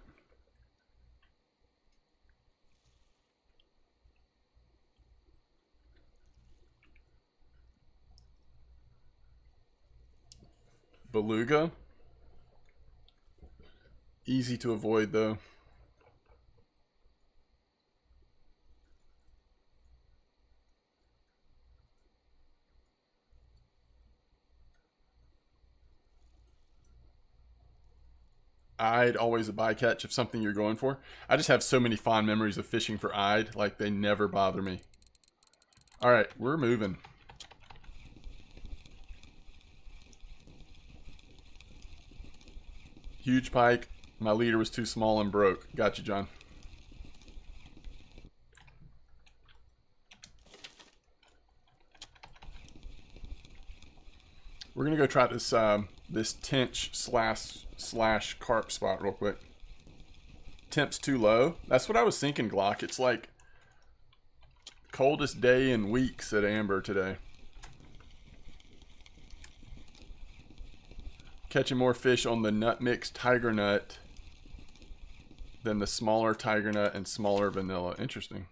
Beluga. Easy to avoid though. I'd always a bycatch if something you're going for. I just have so many fond memories of fishing for I'd, like they never bother me. Alright, we're moving. Huge pike. My leader was too small and broke. Got you, John. We're gonna go try this this tench slash carp spot real quick. Temp's too low. That's what I was thinking, Glock. It's like coldest day in weeks at Amber today. Catching more fish on the nut mix tiger nut than the smaller tiger nut and smaller vanilla. Interesting.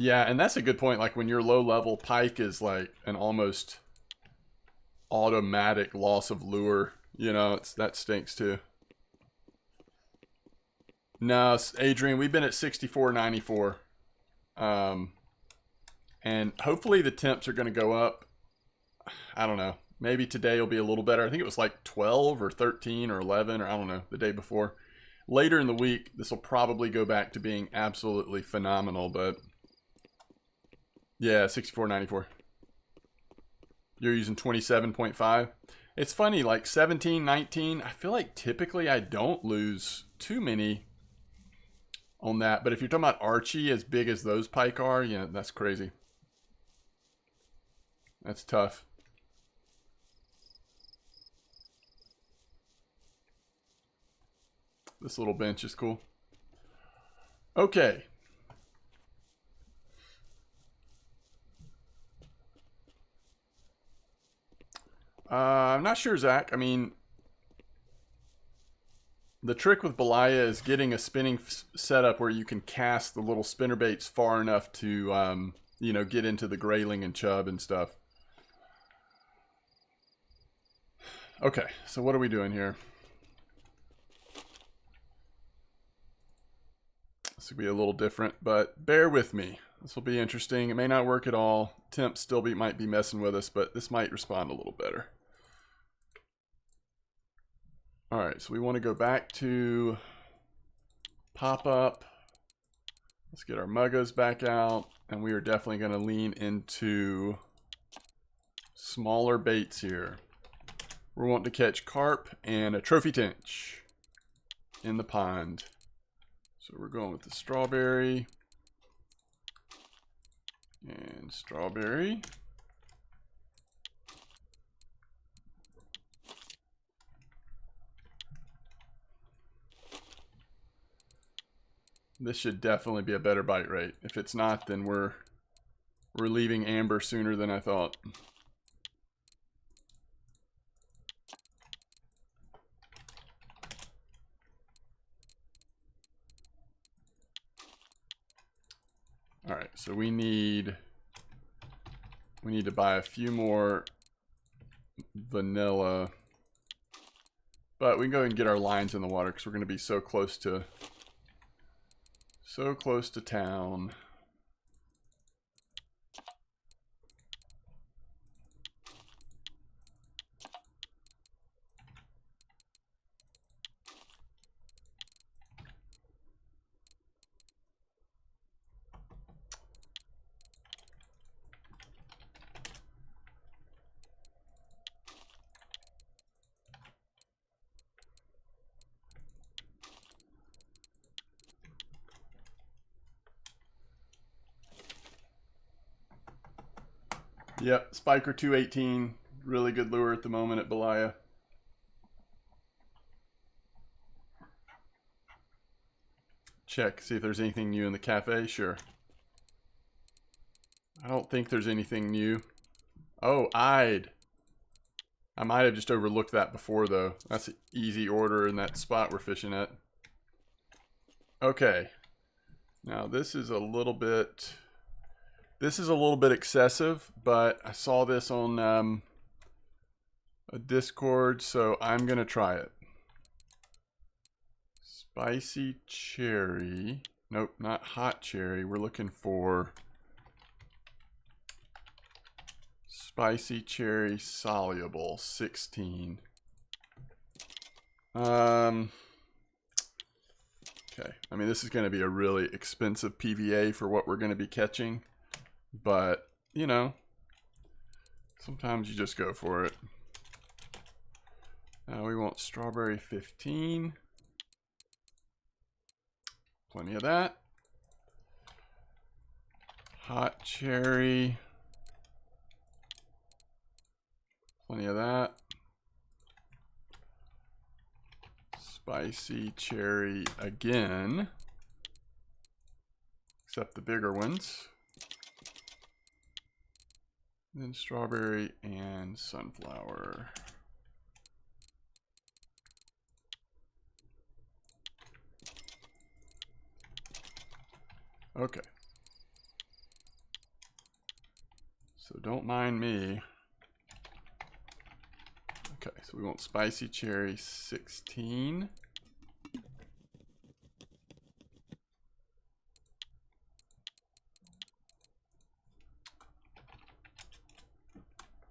Yeah, and that's a good point. Like when you're low level, pike is like an almost automatic loss of lure. You know, that stinks too. No, Adrian, we've been at 64.94. And hopefully the temps are going to go up. I don't know. Maybe today will be a little better. I think it was like 12 or 13 or 11 or I don't know, the day before. Later in the week, this will probably go back to being absolutely phenomenal, but yeah, 64.94. You're using 27.5. It's funny, like 17, 19, I feel like typically I don't lose too many on that. But if you're talking about Archie as big as those pike are, yeah, that's crazy. That's tough. This little bench is cool. Okay. I'm not sure, Zach. I mean, the trick with Belaya is getting a spinning setup where you can cast the little spinner baits far enough to, you know, get into the grayling and chub and stuff. Okay, so what are we doing here? This will be a little different, but bear with me. This will be interesting. It may not work at all. Temp still might be messing with us, but this might respond a little better. All right, so we want to go back to pop-up. Let's get our muggos back out, and we are definitely going to lean into smaller baits here. We're wanting to catch carp and a trophy tench in the pond. So we're going with the strawberry and strawberry. This should definitely be a better bite rate. If it's not, then we're leaving amber sooner than I thought. All right, so we need to buy a few more vanilla, but we can go ahead and get our lines in the water because we're going to be so close to town. Yep, Spiker 218, really good lure at the moment at Belaya. Check, see if there's anything new in the cafe, sure. I don't think there's anything new. Oh, eyed. I might have just overlooked that before though. That's an easy order in that spot we're fishing at. Okay, now this is a little bit excessive, but I saw this on a Discord, so I'm gonna try it. Spicy cherry. Nope, not hot cherry. We're looking for spicy cherry soluble 16. Okay. I mean, this is going to be a really expensive PVA for what we're going to be catching, but you know, sometimes you just go for it. Now we want strawberry 15. Plenty of that. Hot cherry. Plenty of that. Spicy cherry again. Except the bigger ones. Then strawberry and sunflower. Okay. So don't mind me. Okay, so we want spicy cherry 16.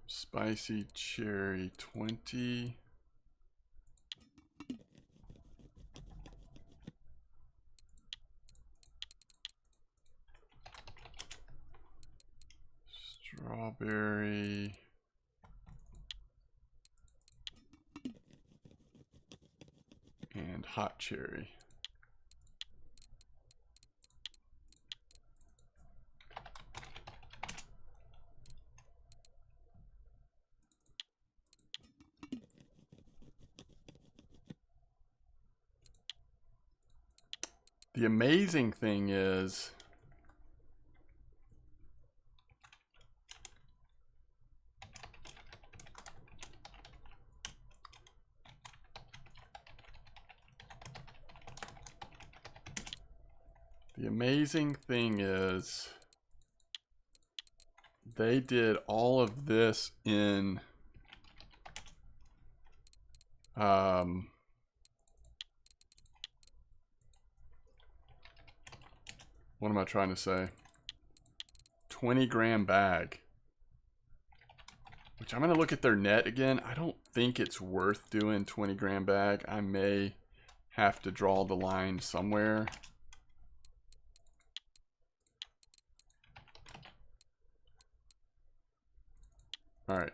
Spicy cherry 20. Strawberry. And hot cherry. The amazing thing is, they did all of this in what am I trying to say? 20-gram bag. Which I'm going to look at their net again. I don't think it's worth doing 20-gram bag. I may have to draw the line somewhere. Alright.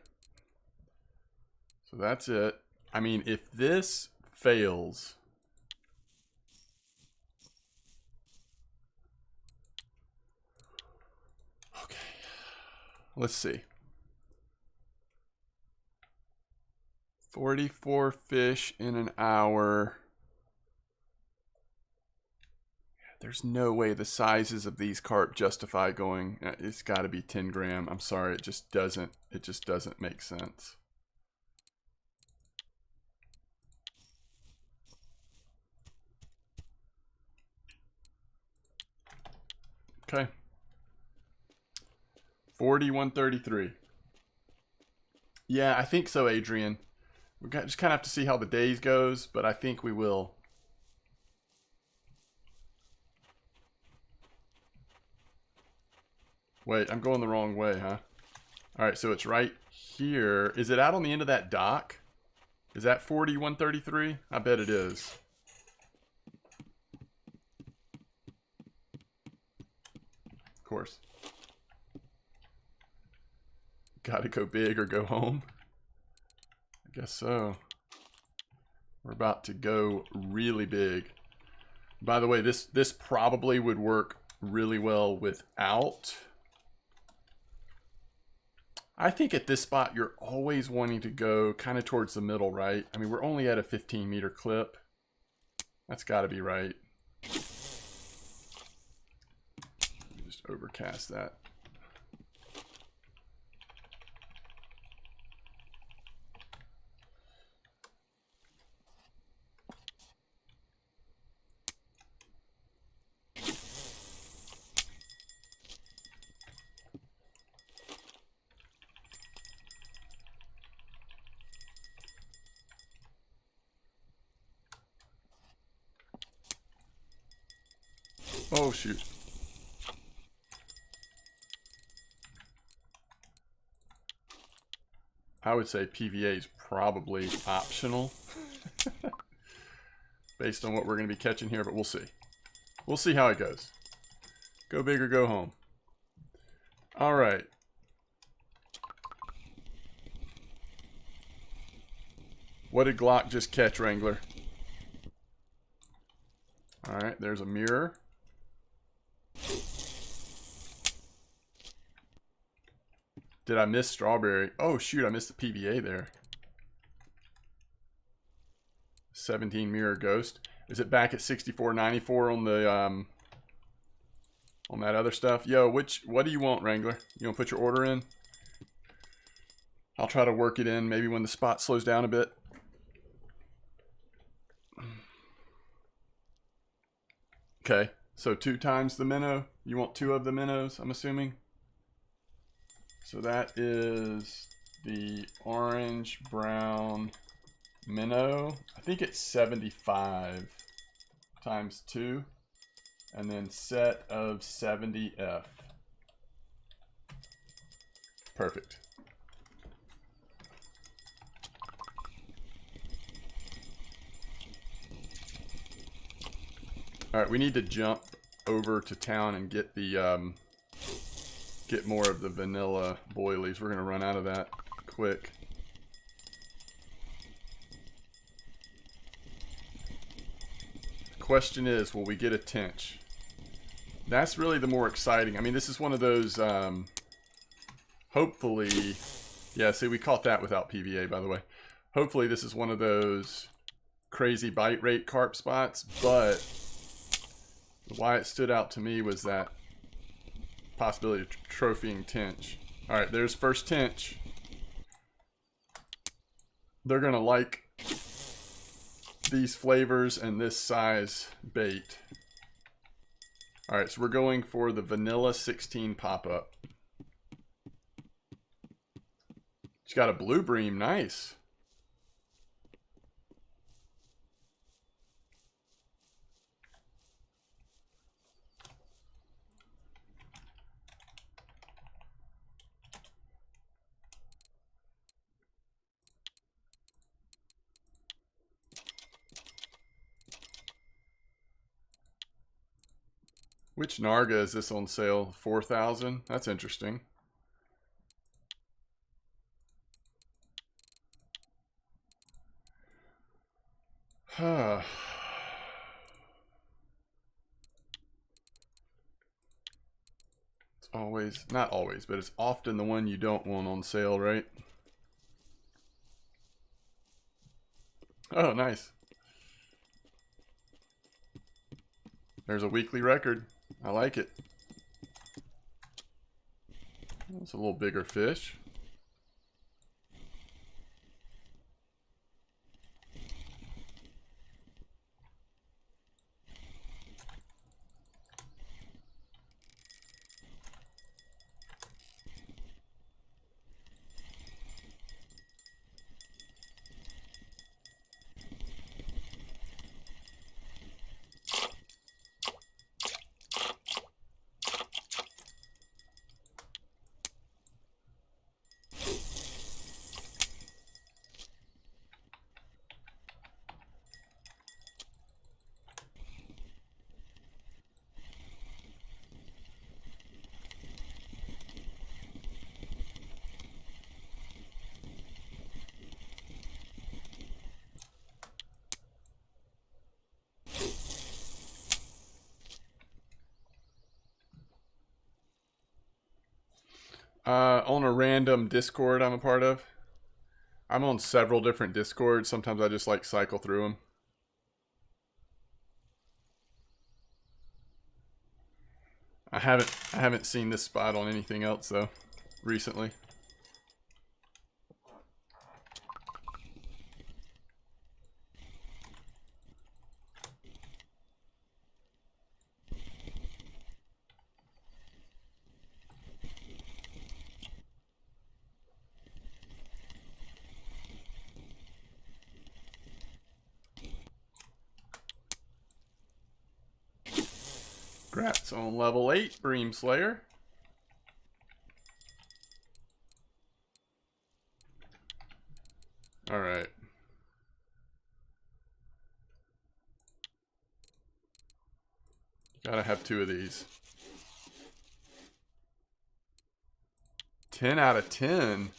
So that's it. I mean, if this fails... Okay. Let's see. 44 fish in an hour. There's no way the sizes of these carp justify going. It's got to be 10 gram. I'm sorry, it just doesn't make sense. Okay. 41.33. Yeah, I think so, Adrian. We just kind of have to see how the days goes, but I think we will. Wait, I'm going the wrong way, huh? Alright, so it's right here. Is it out on the end of that dock? Is that 41.33? I bet it is. Of course. Gotta go big or go home. I guess so. We're about to go really big. By the way, this probably would work really well without. I think at this spot you're always wanting to go kind of towards the middle, right? I mean, we're only at a 15-meter clip. That's got to be right. Just overcast that. Oh, shoot. I would say PVA is probably optional based on what we're going to be catching here, but we'll see. We'll see how it goes. Go big or go home. All right. What did Glock just catch, Wrangler? All right, there's a mirror. Did I miss strawberry? Oh, shoot, I missed the PVA there. 17 mirror ghost. Is it back at 64.94 on the on that other stuff? Yo, what do you want, Wrangler? You want to put your order in? I'll try to work it in maybe when the spot slows down a bit. Okay, so 2 times the minnow. You want 2 of the minnows, I'm assuming. So that is the orange brown minnow. I think it's 75 times 2. And then set of 70F. Perfect. All right, we need to jump over to town and get the get more of the vanilla boilies. We're gonna run out of that quick. The question is, will we get a tench? That's really the more exciting. I mean, this is one of those, hopefully, yeah, see, we caught that without PVA, by the way. Hopefully this is one of those crazy bite rate carp spots, but Why it stood out to me was that possibility of trophying tench. Alright, there's first tench. They're gonna like these flavors and this size bait. Alright, so we're going for the vanilla 16 pop-up. She's got a blue bream, nice. Which Narga is this on sale? 4,000? That's interesting. It's always, not always, but it's often the one you don't want on sale, right? Oh, nice. There's a weekly record. I like it. It's a little bigger fish. On a random Discord I'm a part of. I'm on several different Discords. Sometimes I just like cycle through them. I haven't seen this spot on anything else though recently. Congrats on level 8, Bream Slayer. Alright. Gotta have 2 of these. 10 out of 10.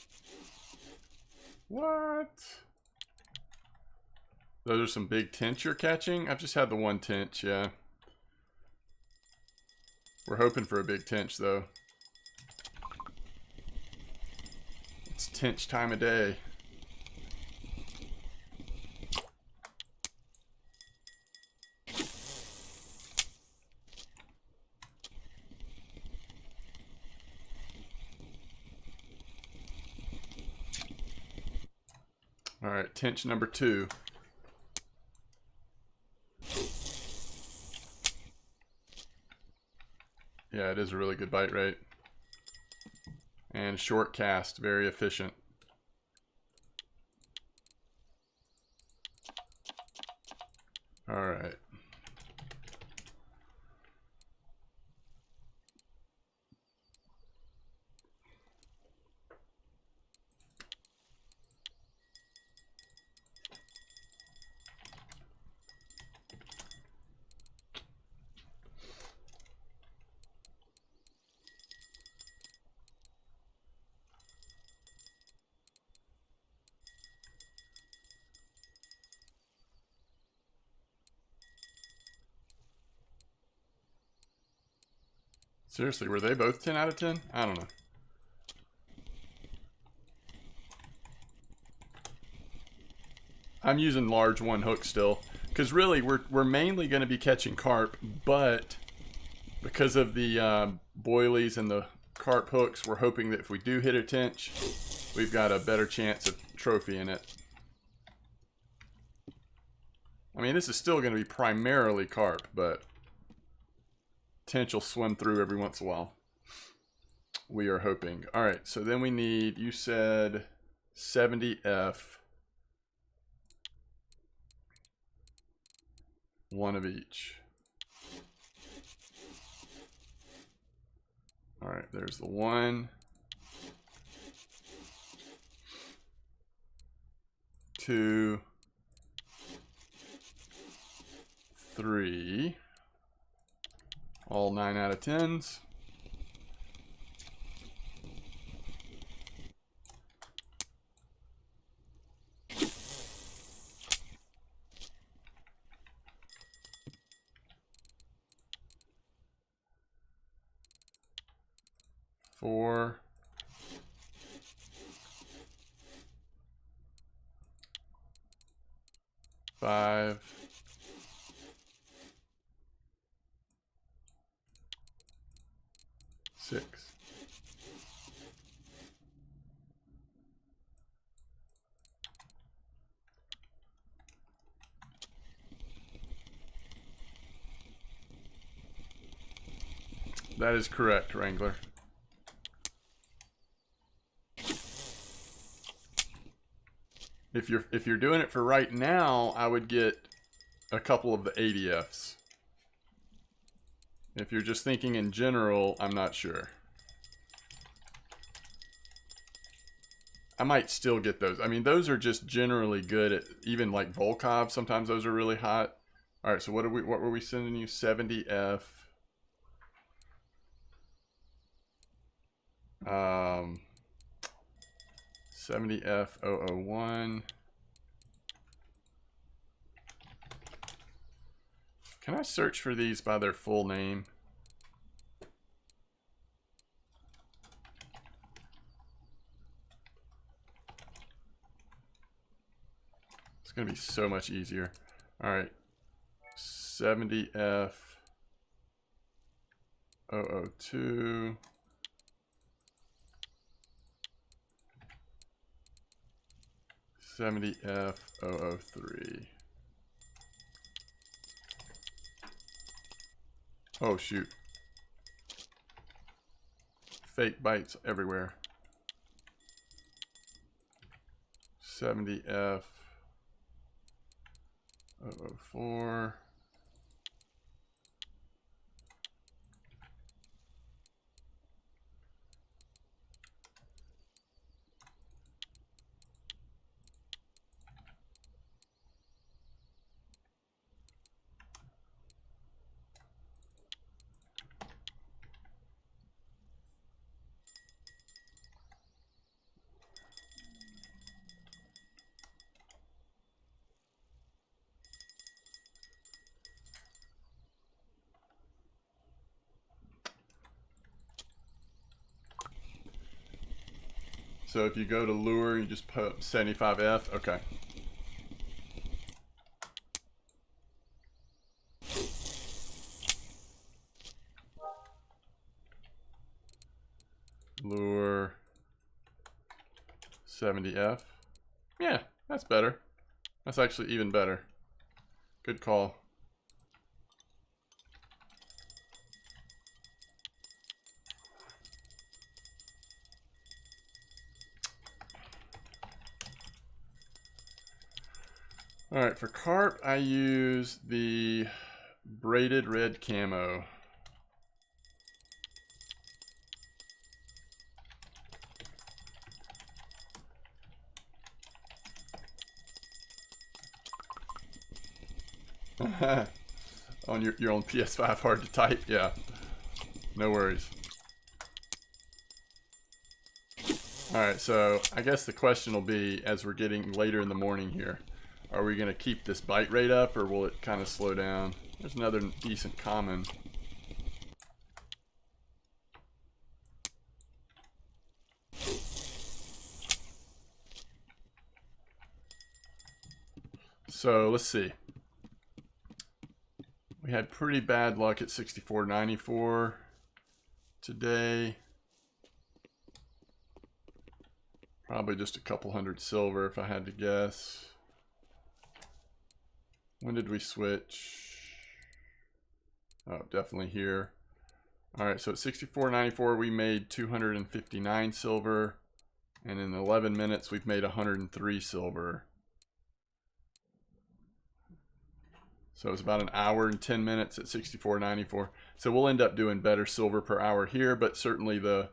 What? Those are some big tench you're catching? I've just had the 1 tench, yeah. We're hoping for a big tench, though. It's tench time of day. Alright, tench number 2. Yeah, it is a really good bite rate. And short cast, very efficient. Alright. Seriously, were they both 10 out of 10? I don't know. I'm using large 1 hook still. Because really, we're mainly going to be catching carp, but because of the boilies and the carp hooks, we're hoping that if we do hit a tench, we've got a better chance of trophying it. I mean, this is still going to be primarily carp, but tench will swim through every once in a while. We are hoping. All right, so then we need, you said 70F. One of each. All right, there's the one. 2, 3. All 9 out of 10s. Four. 5. 6. That is correct, Wrangler. If you're doing it for right now, I would get a couple of the 80Fs. If you're just thinking in general, I'm not sure. I might still get those. I mean, those are just generally good at, even like Volkov, sometimes those are really hot. All right, so what were we sending you? 70F. 70F001. Can I search for these by their full name? It's going to be so much easier. All right. 70F002. 70F003. Oh, shoot. Fake bites everywhere. 70F004. So if you go to lure, you just put 75F. Okay. Lure 70F. Yeah, that's better. That's actually even better. Good call. All right, for carp, I use the braided red camo. On your own PS5, hard to type. Yeah, no worries. All right, so I guess the question will be, as we're getting later in the morning here, are we going to keep this bite rate up, or will it kind of slow down? There's another decent common. So let's see. We had pretty bad luck at 64.94 today. Probably just a couple hundred silver if I had to guess. When did we switch? Oh, definitely here. All right, so at 64.94 we made 259 silver, and in 11 minutes we've made 103 silver. So it's about an hour and 10 minutes at 64.94. So we'll end up doing better silver per hour here, but certainly the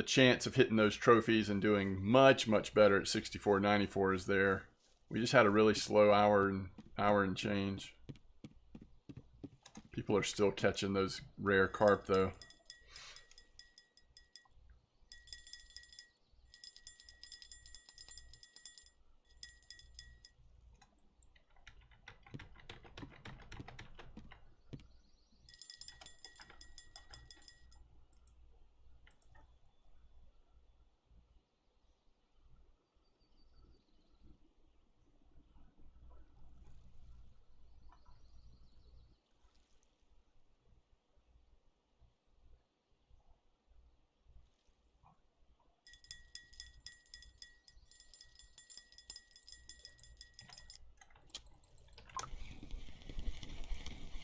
chance of hitting those trophies and doing much, much better at 64.94 is there. We just had a really slow hour and change. People are still catching those rare carp though.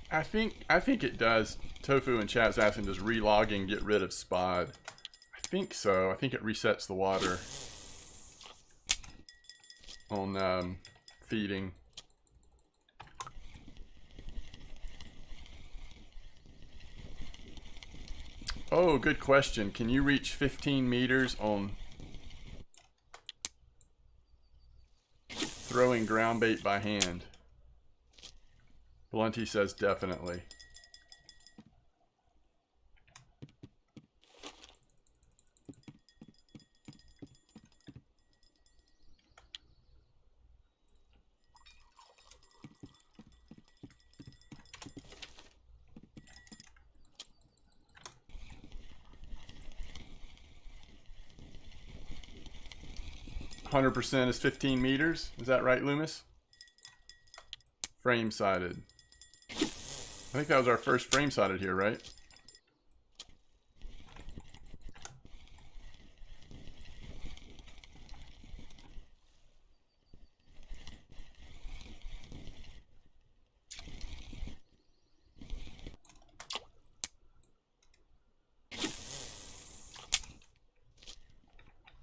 I think it does. Tofu and chat's asking, does relogging get rid of spod? I think so. I think it resets the water on feeding. Oh, good question. Can you reach 15 meters on throwing ground bait by hand? Blunty says definitely. %, is 15 meters. Is that right, Loomis? Frame sided. I think that was our first frame sided here, right?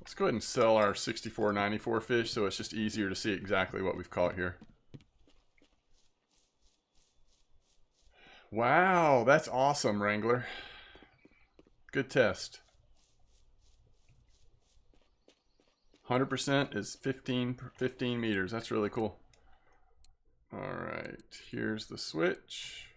Let's go ahead and sell our 64.94 fish so it's just easier to see exactly what we've caught here. Wow, that's awesome, Wrangler. Good test. 100% is 15 meters. That's really cool. All right, here's the switch.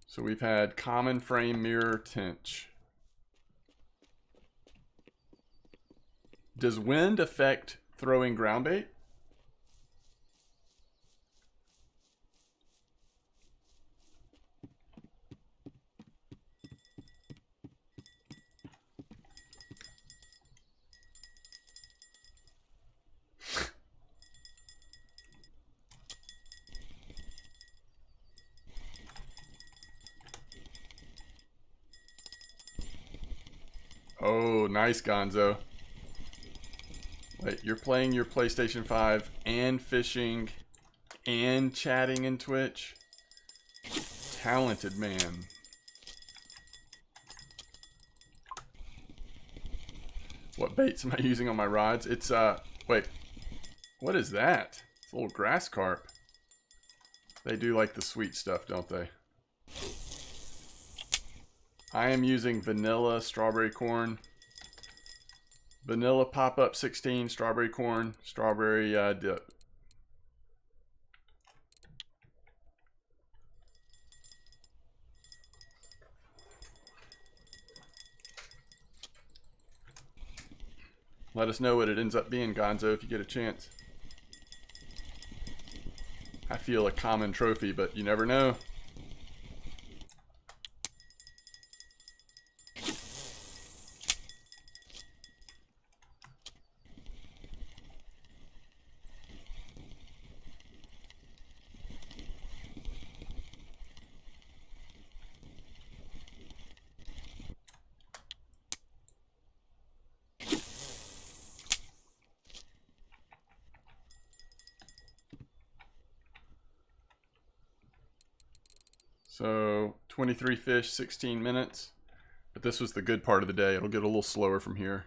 So we've had common frame mirror tench. Does wind affect throwing ground bait? Oh, nice, Gonzo. Wait, you're playing your PlayStation 5 and fishing and chatting in Twitch? Talented man. What baits am I using on my rods? It's, wait. What is that? It's a little grass carp. They do like the sweet stuff, don't they? I am using vanilla strawberry corn. Vanilla pop-up 16, strawberry corn, strawberry dip. Let us know what it ends up being, Gonzo, if you get a chance. I feel a common trophy, but you never know. So 23 fish, 16 minutes. But this was the good part of the day. It'll get a little slower from here.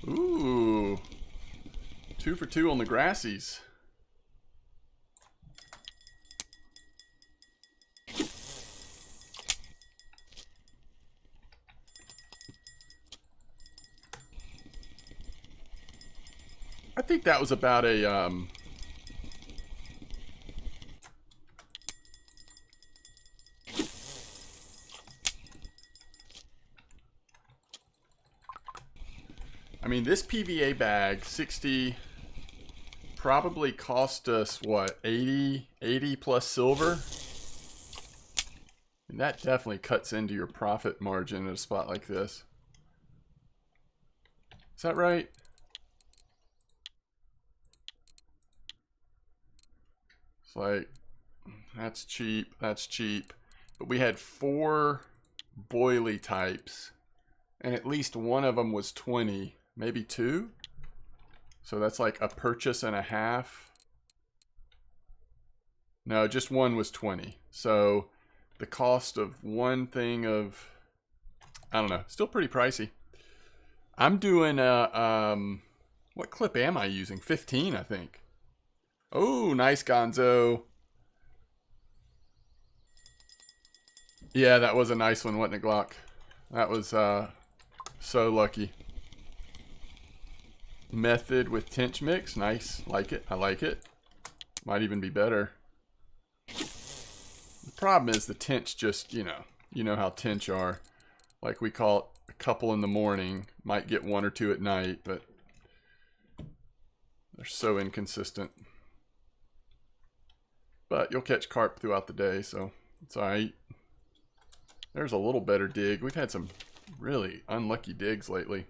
Ooh. 2 for 2 on the grassies. I think that was about a I mean, this PVA bag, 60, probably cost us, what, 80 plus silver? And that definitely cuts into your profit margin at a spot like this. Is that right? It's like, that's cheap, that's cheap. But we had 4 boilie types, and at least one of them was 20. Maybe 2. So that's like a purchase and a half. No, just one was 20. So the cost of one thing of, I don't know, still pretty pricey. I'm doing a, what clip am I using? 15, I think. Oh, nice, Gonzo. Yeah, that was a nice one, wasn't it, Glock? That was so lucky. Method with tench mix. Nice. Like it. I like it. Might even be better. The problem is the tench just, you know how tench are. Like we call it a couple in the morning. Might get 1 or 2 at night, but they're so inconsistent. But you'll catch carp throughout the day, so it's alright. There's a little better dig. We've had some really unlucky digs lately.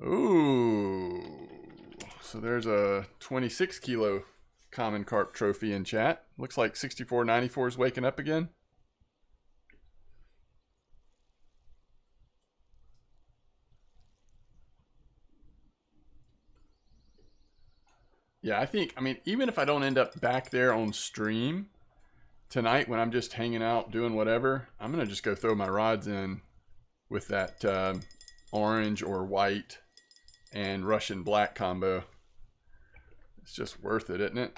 Ooh, so there's a 26 kilo common carp trophy in chat. Looks like 6494 is waking up again. Yeah, I mean, even if I don't end up back there on stream tonight when I'm just hanging out doing whatever, I'm going to just go throw my rods in with that orange or white and Russian black combo. It's just worth it, isn't it?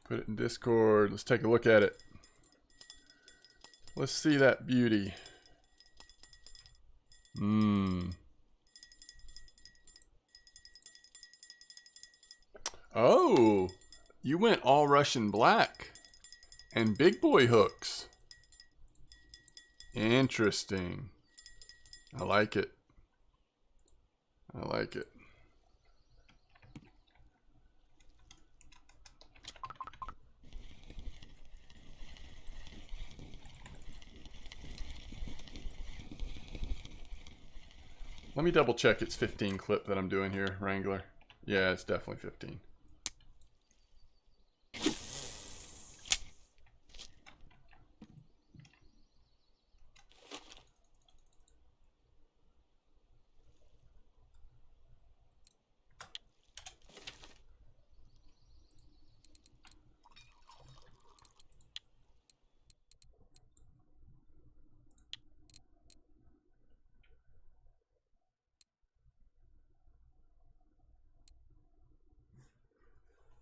Put it in Discord. Let's take a look at it. Let's see that beauty. Oh, you went all Russian black and big boy hooks. Interesting. I like it. I like it. Let me double check it's 15 clip that I'm doing here, Wrangler. Yeah, it's definitely 15.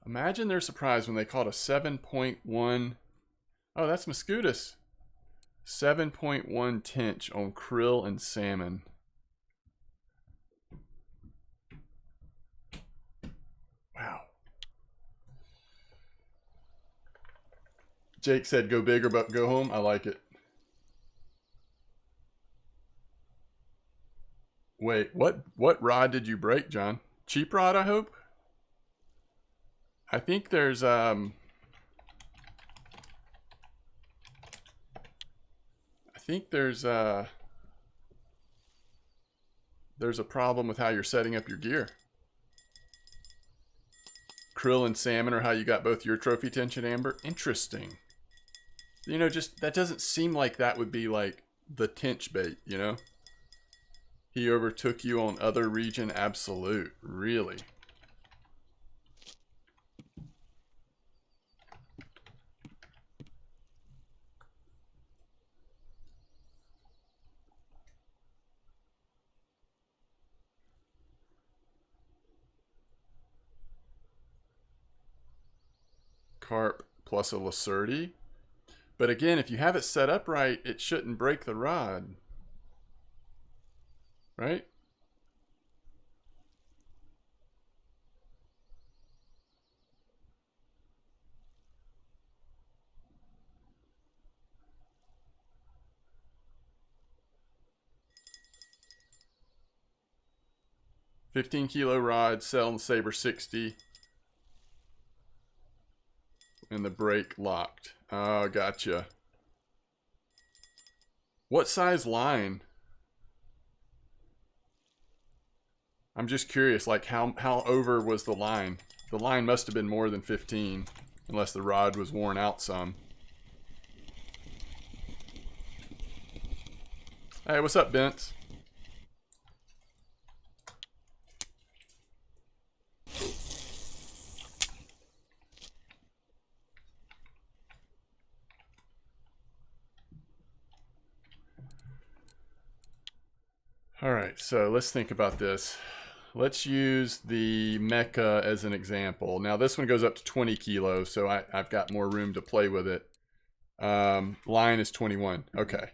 Imagine their surprise when they caught a 7.1. Oh, that's Muscutus. 7.1 tench on krill and salmon. Wow. Jake said go big or go home. I like it. Wait, what rod did you break, John? Cheap rod, I hope? I think there's there's a problem with how you're setting up your gear. Krill and salmon are how you got both your trophy tension, Amber. Interesting. You know, just that doesn't seem like that would be like the tench bait, you know? He overtook you on other region absolute. Really? Carp plus a Lacerti. But again, if you have it set up right, it shouldn't break the rod. Right? $15 kilo rod, selling Saber 60. And the brake locked. Oh, gotcha. What size line? I'm just curious, like how over was the line? The line must have been more than 15, unless the rod was worn out some. Hey, what's up, Bence? All right, so let's think about this. Let's use the Mecha as an example. Now this one goes up to 20 kilos, so I've got more room to play with it. Line is 21. Okay,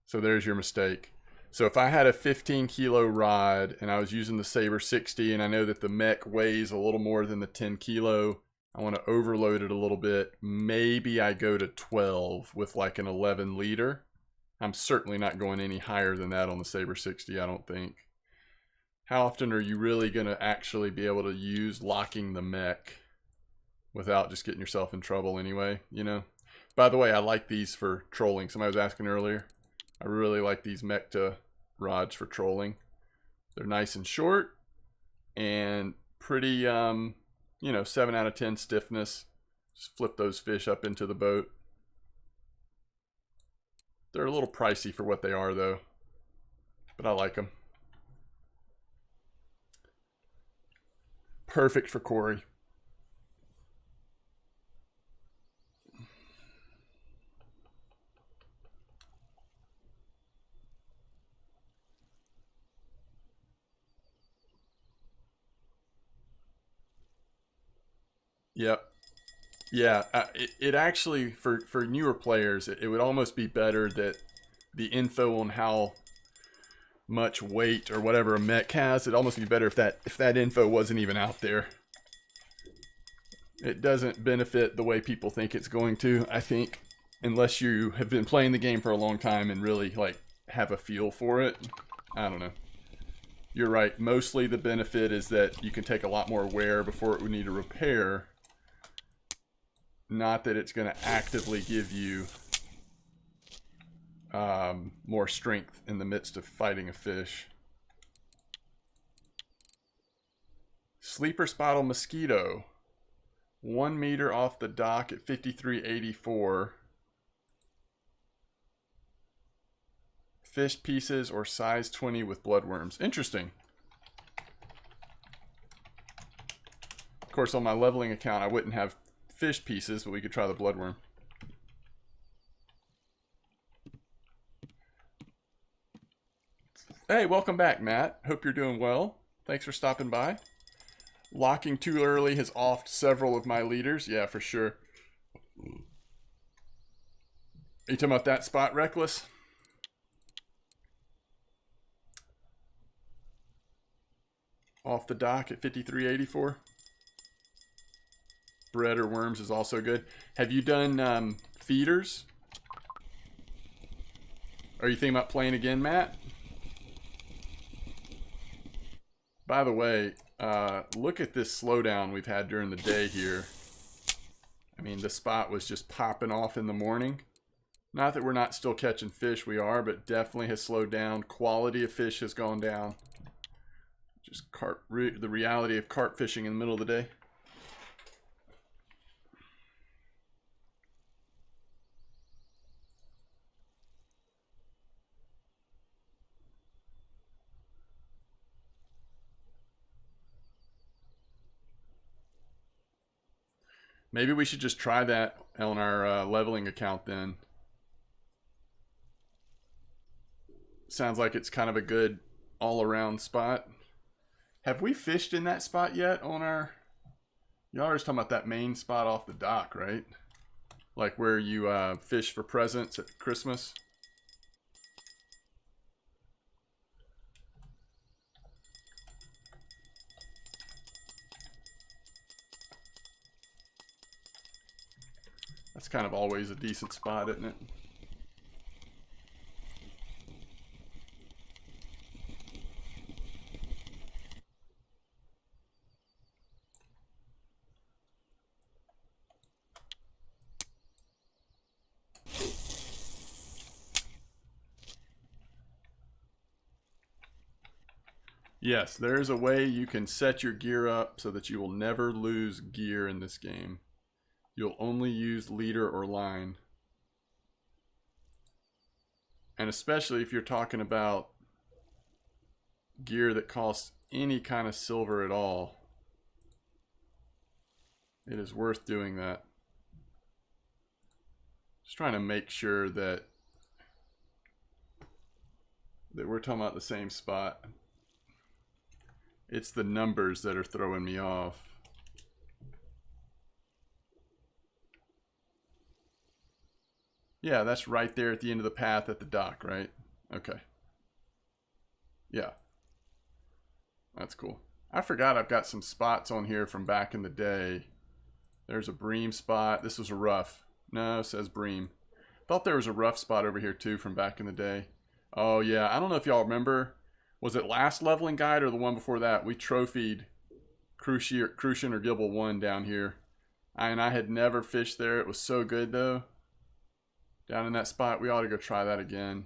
so there's your mistake. So if I had a 15 kilo rod and I was using the Saber 60 and I know that the mech weighs a little more than the 10 kilo, I want to overload it a little bit. Maybe I go to 12 with like an 11 liter. I'm certainly not going any higher than that on the Saber 60, I don't think. How often are you really going to actually be able to use locking the mech without just getting yourself in trouble anyway, you know? By the way, I like these for trolling. Somebody was asking earlier. I really like these Mecta rods for trolling. They're nice and short and pretty, you know, 7 out of 10 stiffness. Just flip those fish up into the boat. They're a little pricey for what they are, though, but I like them. Perfect for Corey. Yep. Yeah, it actually, for newer players, it would almost be better that the info on how much weight or whatever a mech has, it'd almost be better if that info wasn't even out there. It doesn't benefit the way people think it's going to, I think, unless you have been playing the game for a long time and really like have a feel for it. I don't know. You're right. Mostly the benefit is that you can take a lot more wear before it would need a repair. Not that it's going to actively give you more strength in the midst of fighting a fish. Sleeper spottle mosquito. 1 meter off the dock at 53.84. Fish pieces or size 20 with bloodworms. Interesting. Of course, on my leveling account, I wouldn't have fish pieces, but we could try the bloodworm. Hey, welcome back, Matt. Hope you're doing well. Thanks for stopping by. Locking too early has offed several of my leaders. Yeah, for sure. Are you talking about that spot, Reckless? Off the dock at 53.84. Bread or worms is also good. Have you done feeders? Are you thinking about playing again, Matt? By the way, look at this slowdown we've had during the day here. I mean, the spot was just popping off in the morning. Not that we're not still catching fish, we are, but definitely has slowed down. Quality of fish has gone down. Just the reality of carp fishing in the middle of the day. Maybe we should just try that on our leveling account then. Sounds like it's kind of a good all-around spot. Have we fished in that spot yet on our... Y'all are just talking about that main spot off the dock, right? Like where you fish for presents at Christmas? That's kind of always a decent spot, isn't it? Yes, there's a way you can set your gear up so that you will never lose gear in this game. You'll only use leader or line. And especially if you're talking about gear that costs any kind of silver at all, it is worth doing that. Just trying to make sure that we're talking about the same spot. It's the numbers that are throwing me off. Yeah, that's right there at the end of the path at the dock, right? Okay. Yeah. That's cool. I forgot I've got some spots on here from back in the day. There's a bream spot. This was a rough. No, it says bream. Thought there was a rough spot over here too from back in the day. Oh yeah, I don't know if y'all remember. Was it last leveling guide or the one before that? We trophied Crucian or Gibble 1 down here. And I had never fished there. It was so good though. Down in that spot. We ought to go try that again.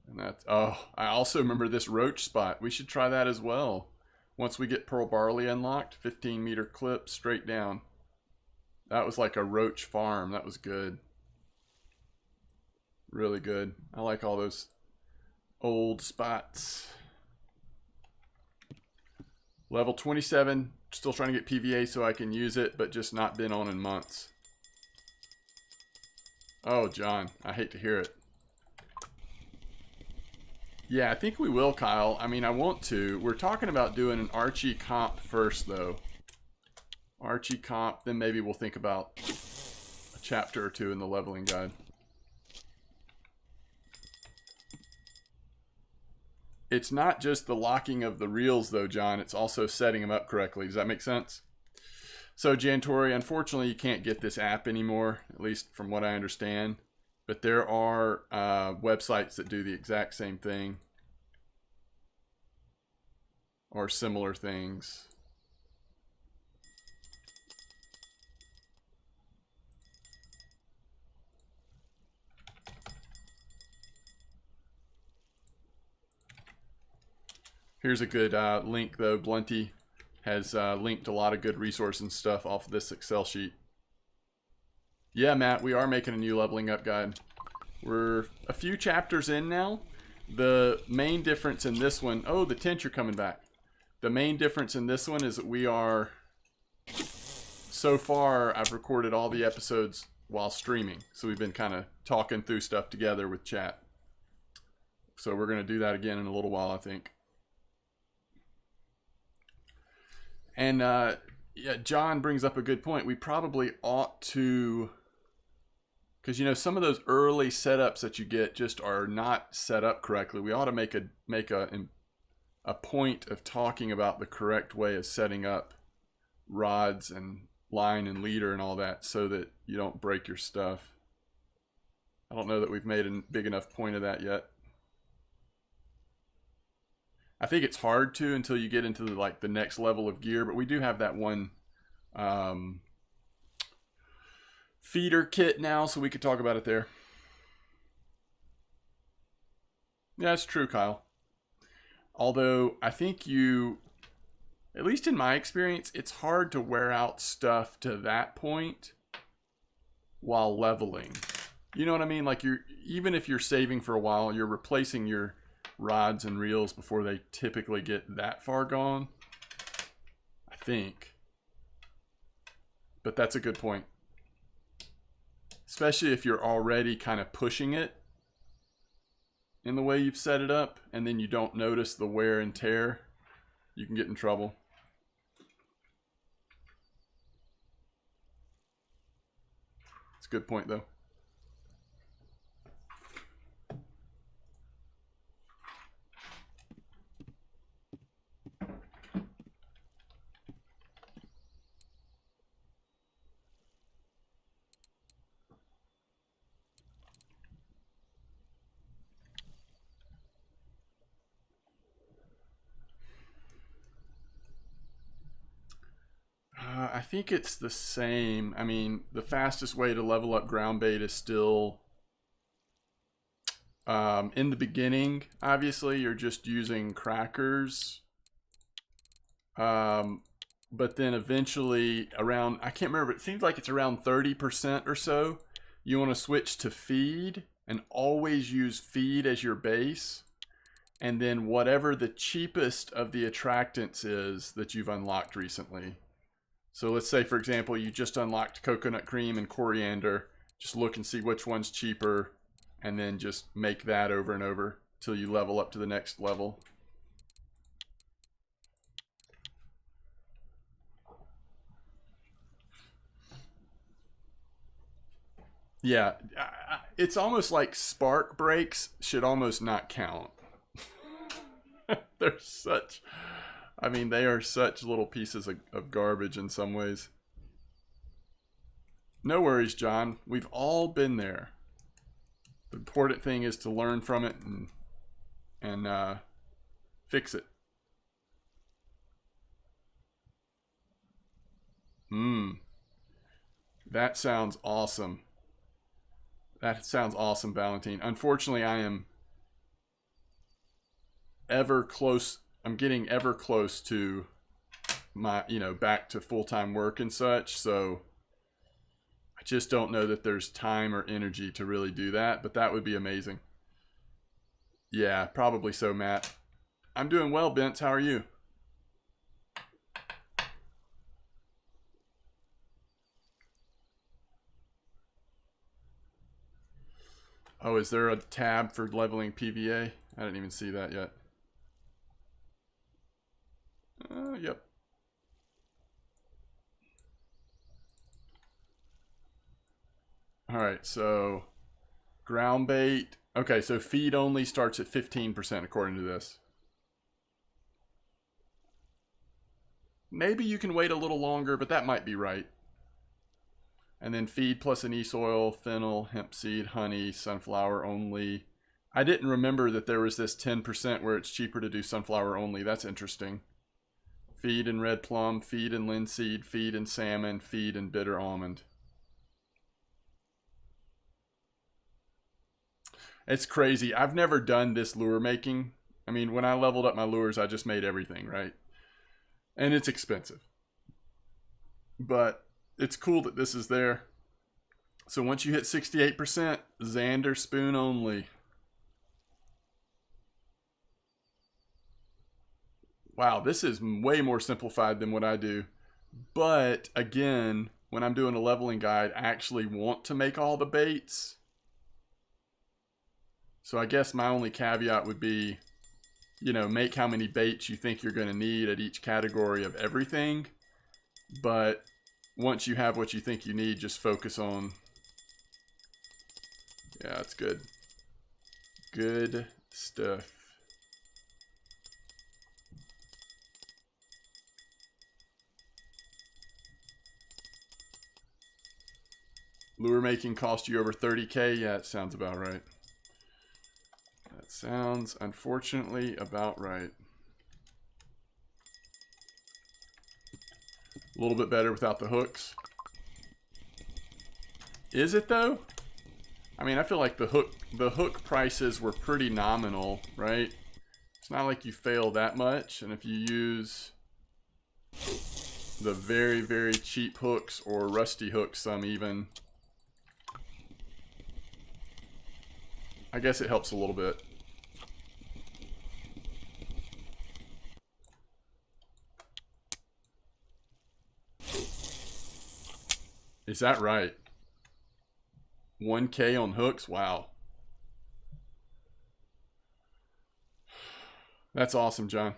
And that's, oh, I also remember this roach spot. We should try that as well. Once we get Pearl Barley unlocked, 15-meter clip straight down. That was like a roach farm. That was good. Really good. I like all those old spots. Level 27. Still trying to get PVA so I can use it, but just not been on in months. Oh, John, I hate to hear it. Yeah, I think we will, Kyle. I mean, I want to. We're talking about doing an Archie comp first, though. Archie comp, then maybe we'll think about a chapter or two in the leveling guide. It's not just the locking of the reels though, John, it's also setting them up correctly. Does that make sense? So Jantori, unfortunately you can't get this app anymore, at least from what I understand. But there are websites that do the exact same thing. Or similar things. Here's a good link though. Blunty has linked a lot of good resources and stuff off of this Excel sheet. Yeah, Matt, we are making a new leveling up guide. We're a few chapters in now. The main difference in this one... Oh, the tent, you're coming back. The main difference in this one is that we are... So far, I've recorded all the episodes while streaming. So we've been kind of talking through stuff together with chat. So we're going to do that again in a little while, I think. And yeah, John brings up a good point. We probably ought to... Because, you know, some of those early setups that you get just are not set up correctly. We ought to make a point of talking about the correct way of setting up rods and line and leader and all that so that you don't break your stuff. I don't know that we've made a big enough point of that yet. I think it's hard to until you get into the next level of gear, but we do have that one feeder kit now, so we could talk about it there. Yeah, it's true, Kyle. Although I think you, at least in my experience, it's hard to wear out stuff to that point while leveling. You know what I mean? Like even if you're saving for a while, you're replacing your rods and reels before they typically get that far gone. I think. But that's a good point. Especially if you're already kind of pushing it in the way you've set it up, and then you don't notice the wear and tear, you can get in trouble. It's a good point, though. I think it's the same. I mean, the fastest way to level up ground bait is still in the beginning. Obviously, you're just using crackers. But then eventually around, I can't remember, it seems like it's around 30% or so. You want to switch to feed and always use feed as your base. And then whatever the cheapest of the attractants is that you've unlocked recently. So let's say, for example, you just unlocked coconut cream and coriander. Just look and see which one's cheaper, and then just make that over and over till you level up to the next level. Yeah, it's almost like spark breaks should almost not count. They're such... I mean, they are such little pieces of garbage in some ways. No worries, John. We've all been there. The important thing is to learn from it and fix it. That sounds awesome. That sounds awesome, Valentine. Unfortunately, I am ever close... I'm getting ever close to my, back to full-time work and such, so I just don't know that there's time or energy to really do that, but that would be amazing. Yeah, probably so, Matt. I'm doing well, Bence. How are you? Oh, is there a tab for leveling PVA? I didn't even see that yet. Yep. All right, so ground bait. Okay, so feed only starts at 15% according to this. Maybe you can wait a little longer, but that might be right. And then feed plus anise oil, fennel, hemp seed, honey, sunflower only. I didn't remember that there was this 10% where it's cheaper to do sunflower only. That's interesting. Feed and red plum, feed and linseed, feed and salmon, feed and bitter almond. It's crazy. I've never done this lure making. I mean, when I leveled up my lures, I just made everything, right? And it's expensive. But it's cool that this is there. So once you hit 68%, Xander spoon only. Wow, this is way more simplified than what I do. But again, when I'm doing a leveling guide, I actually want to make all the baits. So I guess my only caveat would be, you know, make how many baits you think you're going to need at each category of everything. But once you have what you think you need, just focus on... Yeah, that's good. Good stuff. Lure making cost you over 30K? Yeah, it sounds about right. That sounds, unfortunately, about right. A little bit better without the hooks. Is it though? I mean, I feel like the hook prices were pretty nominal, right? It's not like you fail that much, and if you use the very, very cheap hooks or rusty hooks, some even, I guess it helps a little bit. Is that right? 1K on hooks? Wow. That's awesome, John.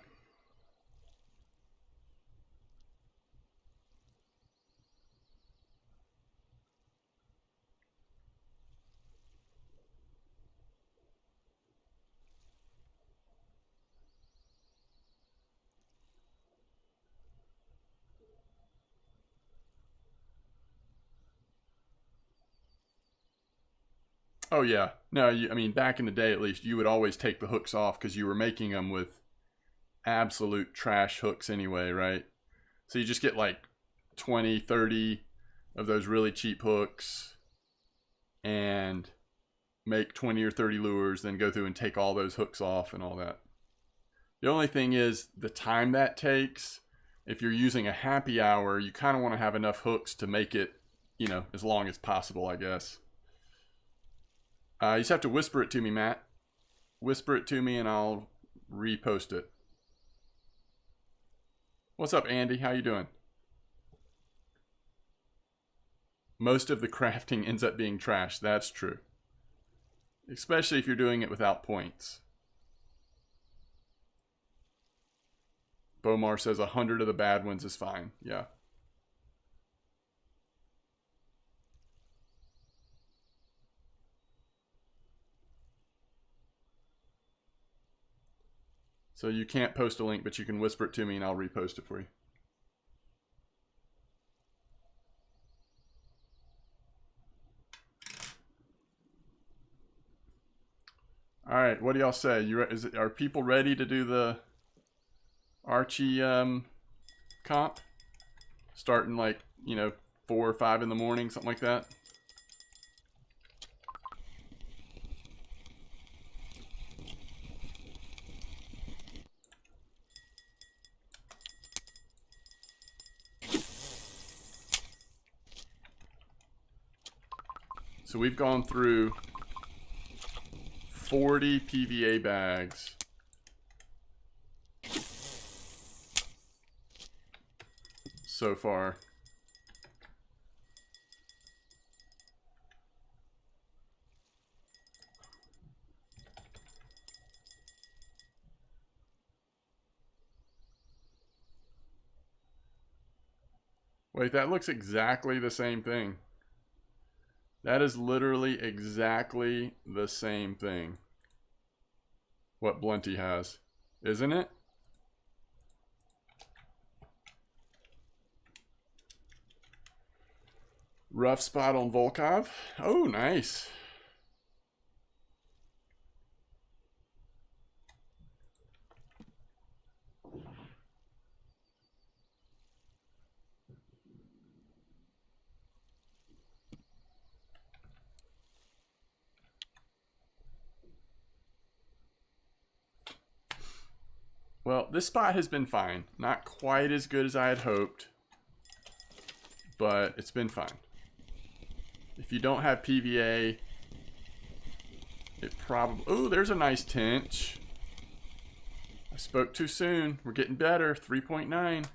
Oh yeah. No, I mean, back in the day at least, you would always take the hooks off because you were making them with absolute trash hooks anyway, right? So you just get like 20, 30 of those really cheap hooks and make 20 or 30 lures, then go through and take all those hooks off and all that. The only thing is the time that takes. If you're using a happy hour, you kind of want to have enough hooks to make it, you know, as long as possible, I guess. You just have to whisper it to me, Matt. Whisper it to me and I'll repost it. What's up, Andy? How you doing? Most of the crafting ends up being trash. That's true. Especially if you're doing it without points. Bomar says 100 of the bad ones is fine. Yeah. So you can't post a link, but you can whisper it to me and I'll repost it for you. All right, what do y'all say? Are people ready to do the Archie comp? Starting like, you know, 4 or 5 in the morning, something like that. So we've gone through 40 PVA bags. So far. Wait, that looks exactly the same thing. That is literally exactly the same thing. What Blunty has, isn't it? Rough spot on Volkov. Oh, nice. Well, this spot has been fine. Not quite as good as I had hoped, but it's been fine. If you don't have PVA, it probably... Oh, there's a nice tench. I spoke too soon. We're getting better. 3.9.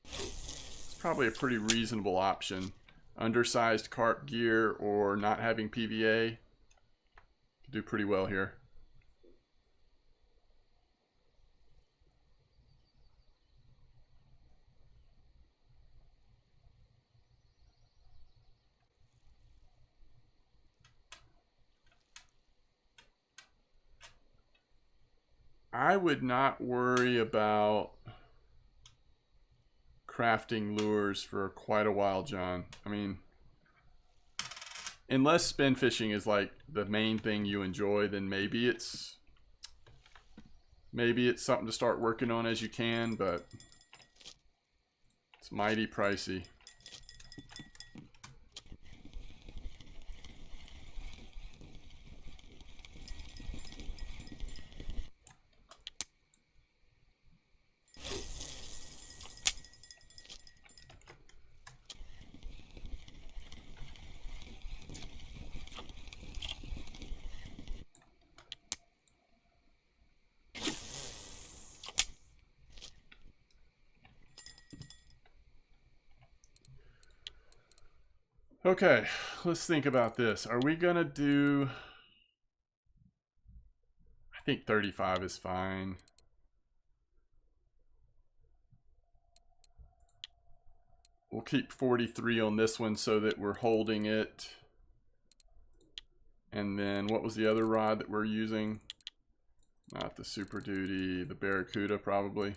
It's probably a pretty reasonable option. Undersized carp gear or not having PVA. Do pretty well here. I would not worry about crafting lures for quite a while, John. I mean, unless spin fishing is like the main thing you enjoy, then maybe it's something to start working on as you can, but it's mighty pricey. Okay, let's think about this. Are we gonna do... I think 35 is fine. We'll keep 43 on this one so that we're holding it. And then what was the other rod that we're using? Not the Super Duty, the Barracuda probably.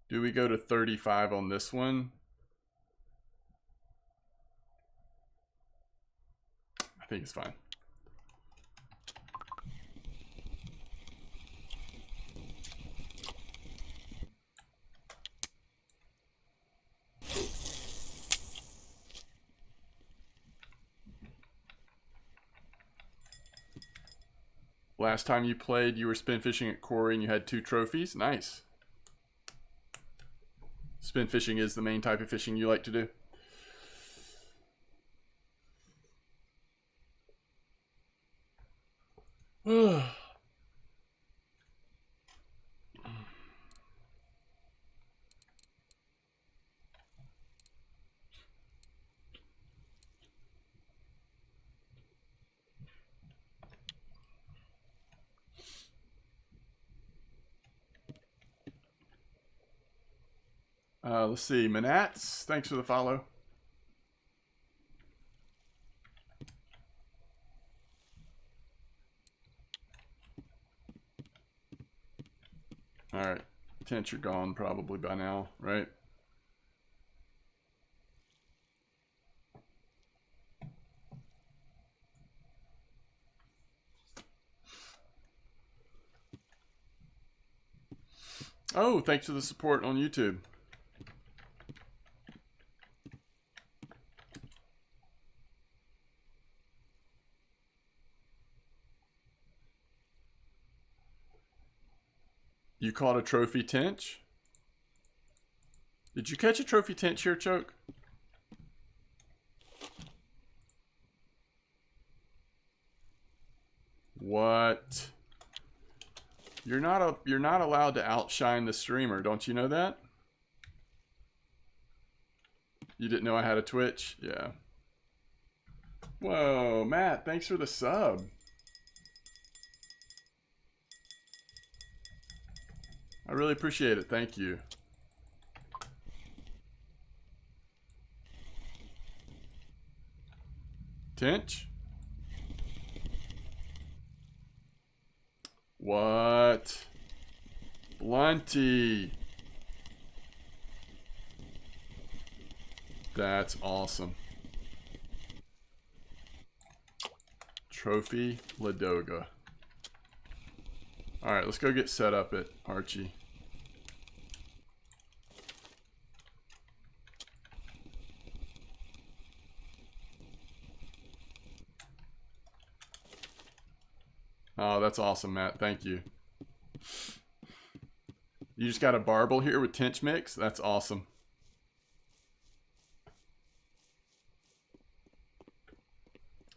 Do we go to 35 on this one? I think it's fine. Last time you played, you were spin fishing at Quarry and you had 2 trophies. Nice. Spin fishing is the main type of fishing you like to do. Let's see. Manats, thanks for the follow. Alright. Tench, you're gone probably by now, right? Oh, thanks for the support on YouTube. You caught a trophy tench? Did you catch a trophy tench here, Choke? What? You're not allowed to outshine the streamer, don't you know that? You didn't know I had a Twitch? Yeah. Whoa, Matt, thanks for the sub. I really appreciate it. Thank you. Tinch? What? Blunty. That's awesome. Trophy Ladoga. Alright, let's go get set up at Archie. Oh, that's awesome, Matt. Thank you. You just got a barbel here with Tinch Mix? That's awesome.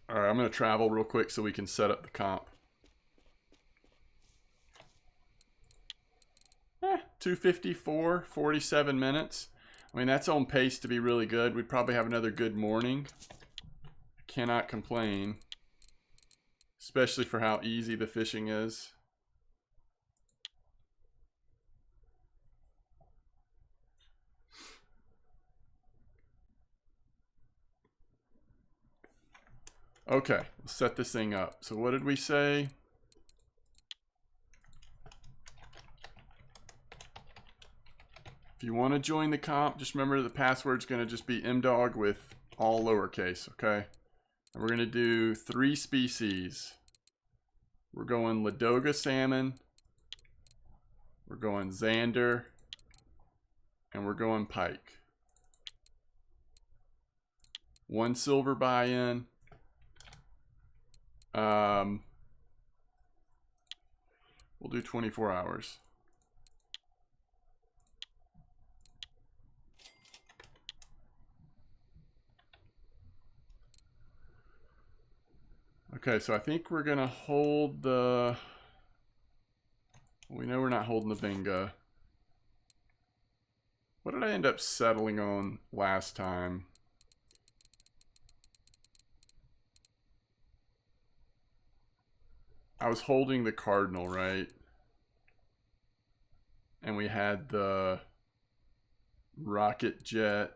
Alright, I'm going to travel real quick so we can set up the comp. 254, 47 minutes. I mean, that's on pace to be really good. We'd probably have another good morning. Cannot complain. Especially for how easy the fishing is. Okay, let's set this thing up. So what did we say? If you want to join the comp, just remember the password's going to just be mdog with all lowercase, okay? And we're going to do 3 species. We're going Ladoga salmon, we're going Zander, and we're going pike. 1 silver buy-in. We'll do 24 hours. Okay, so I think we're gonna hold the... We know we're not holding the Vinga. What did I end up settling on last time? I was holding the Cardinal, right? And we had the Rocket Jet.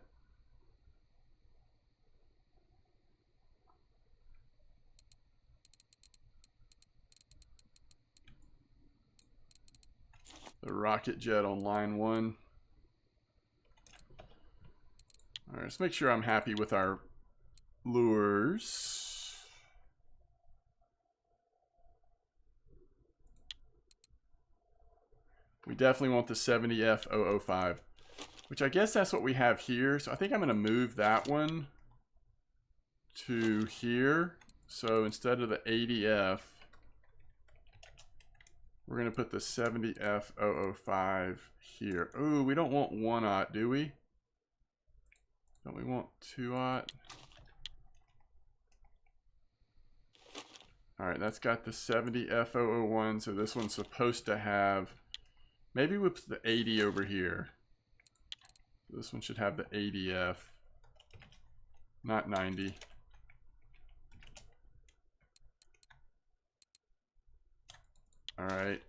The Rocket Jet on line 1. All right, let's make sure I'm happy with our lures. We definitely want the 70F005, which I guess that's what we have here. So I think I'm going to move that one to here. So instead of the 80F, we're going to put the 70F005 here. Ooh, we don't want 1/0, do we? Don't we want 2/0? Alright, that's got the 70F001, so this one's supposed to have... Maybe we'll put the 80 over here. This one should have the 80F, not 90. All right.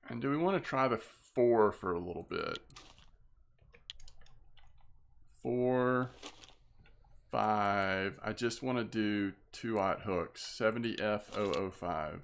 And do we want to try the 4 for a little bit? 4, 5. I just want to do 2/0 hooks. 70F005.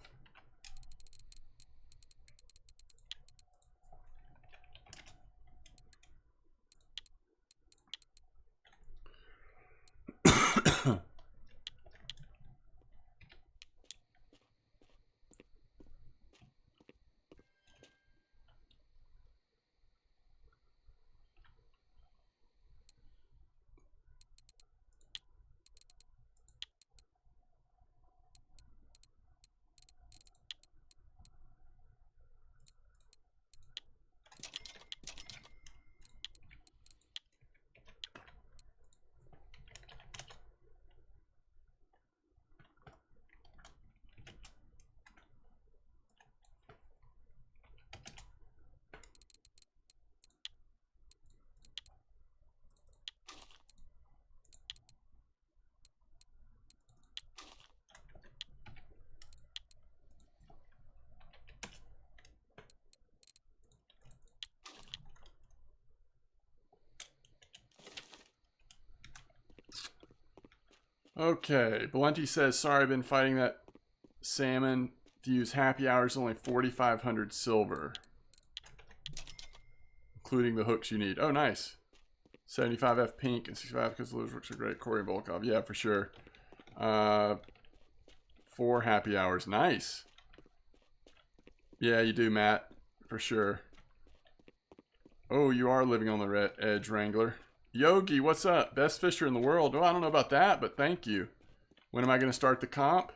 Okay, Valenti says, sorry, I've been fighting that salmon. To use happy hours, only 4,500 silver. Including the hooks you need. Oh, nice. 75F pink and 65 because those hooks are great. Corey Volkov. Yeah, for sure. 4 happy hours. Nice. Yeah, you do, Matt. For sure. Oh, you are living on the edge, Wrangler. Yogi, what's up? Best fisher in the world. Oh, I don't know about that, but thank you. When am I going to start the comp?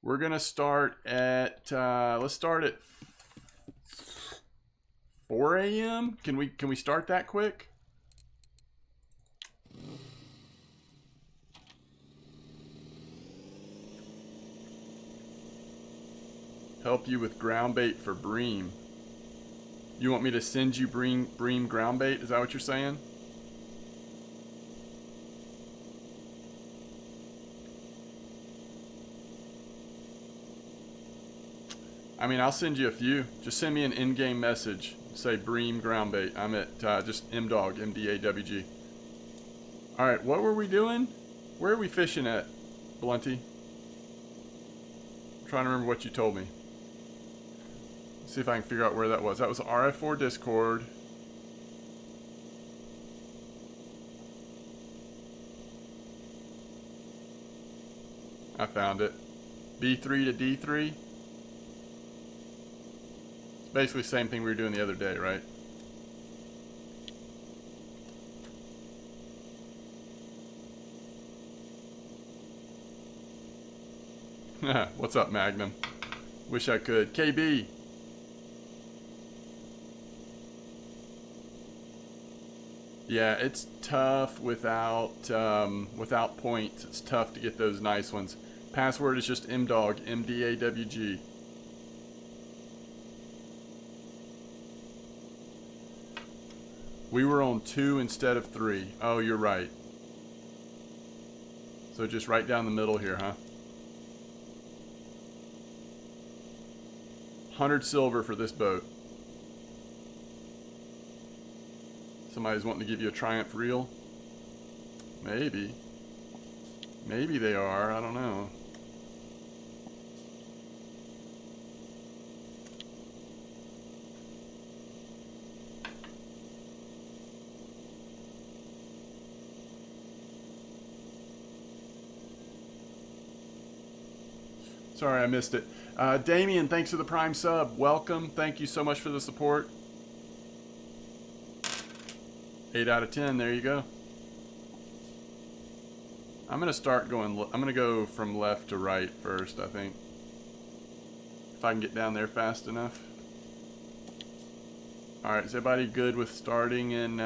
We're going to start at, let's start at 4 a.m. Can we start that quick? Help you with ground bait for bream. You want me to send you bream ground bait? Is that what you're saying? I mean, I'll send you a few. Just send me an in-game message. Say bream ground bait. I'm at just mdog, M-D-A-W-G. Alright, what were we doing? Where are we fishing at, Blunty? I'm trying to remember what you told me. Let's see if I can figure out where that was. That was RF4 Discord. I found it. B3 to D3. It's basically the same thing we were doing the other day, right? What's up, Magnum? Wish I could. KB. Yeah, it's tough without points. It's tough to get those nice ones. Password is just mdog, M-D-A-W-G. We were on 2 instead of 3. Oh, you're right. So just right down the middle here, huh? 100 silver for this boat. Somebody's wanting to give you a Triumph reel? Maybe. Maybe they are. I don't know. Sorry, I missed it. Damien, thanks for the Prime sub. Welcome. Thank you so much for the support. 8 out of 10. There you go. I'm going to start going... I'm going to go from left to right first, I think. If I can get down there fast enough. Alright, is everybody good with starting in...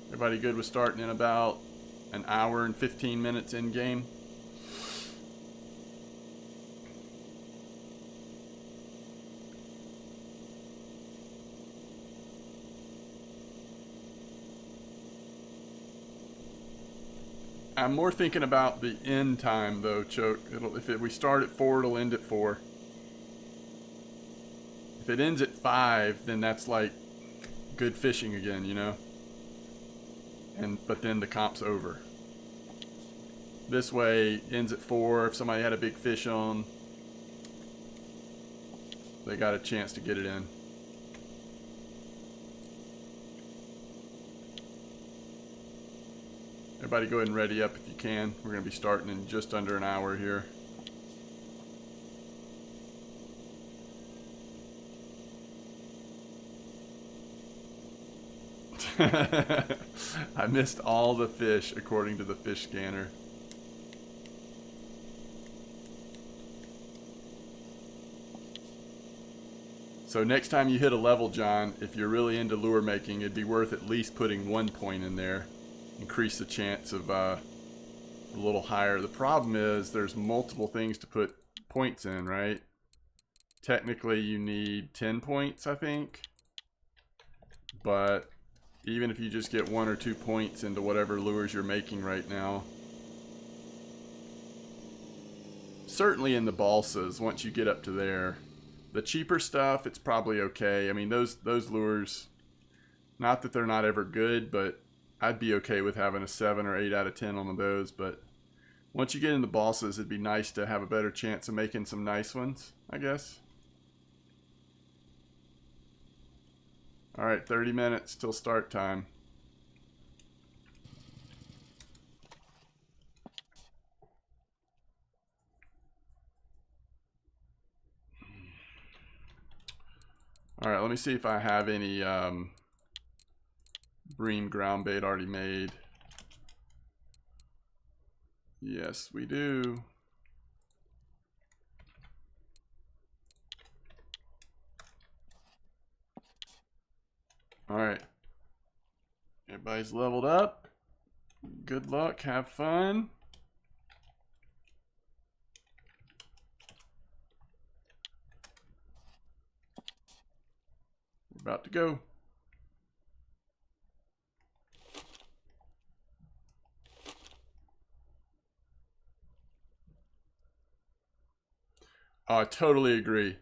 Everybody good with starting in about an hour and 15 minutes in game? I'm more thinking about the end time though, Choke. We start at 4, it'll end at 4. If it ends at 5, then that's like good fishing again, you know? But then the comp's over. This way, ends at 4. If somebody had a big fish on, they got a chance to get it in. Everybody go ahead and ready up if you can. We're going to be starting in just under an hour here. I missed all the fish according to the fish scanner. So next time you hit a level, John, if you're really into lure making, it'd be worth at least putting 1 point in there. Increase the chance of a little higher. The problem is there's multiple things to put points in, right? Technically you need 10 points, I think. But even if you just get 1 or 2 points into whatever lures you're making right now. Certainly in the balsas, once you get up to there. The cheaper stuff, it's probably okay. I mean, those lures, not that they're not ever good, but I'd be okay with having a 7 or 8 out of 10 on those, but once you get into bosses, it'd be nice to have a better chance of making some nice ones, I guess. Alright, 30 minutes till start time. Alright, let me see if I have any bream ground bait already made. Yes, we do. Alright. Everybody's leveled up. Good luck, have fun. We're about to go. Oh, I totally agree.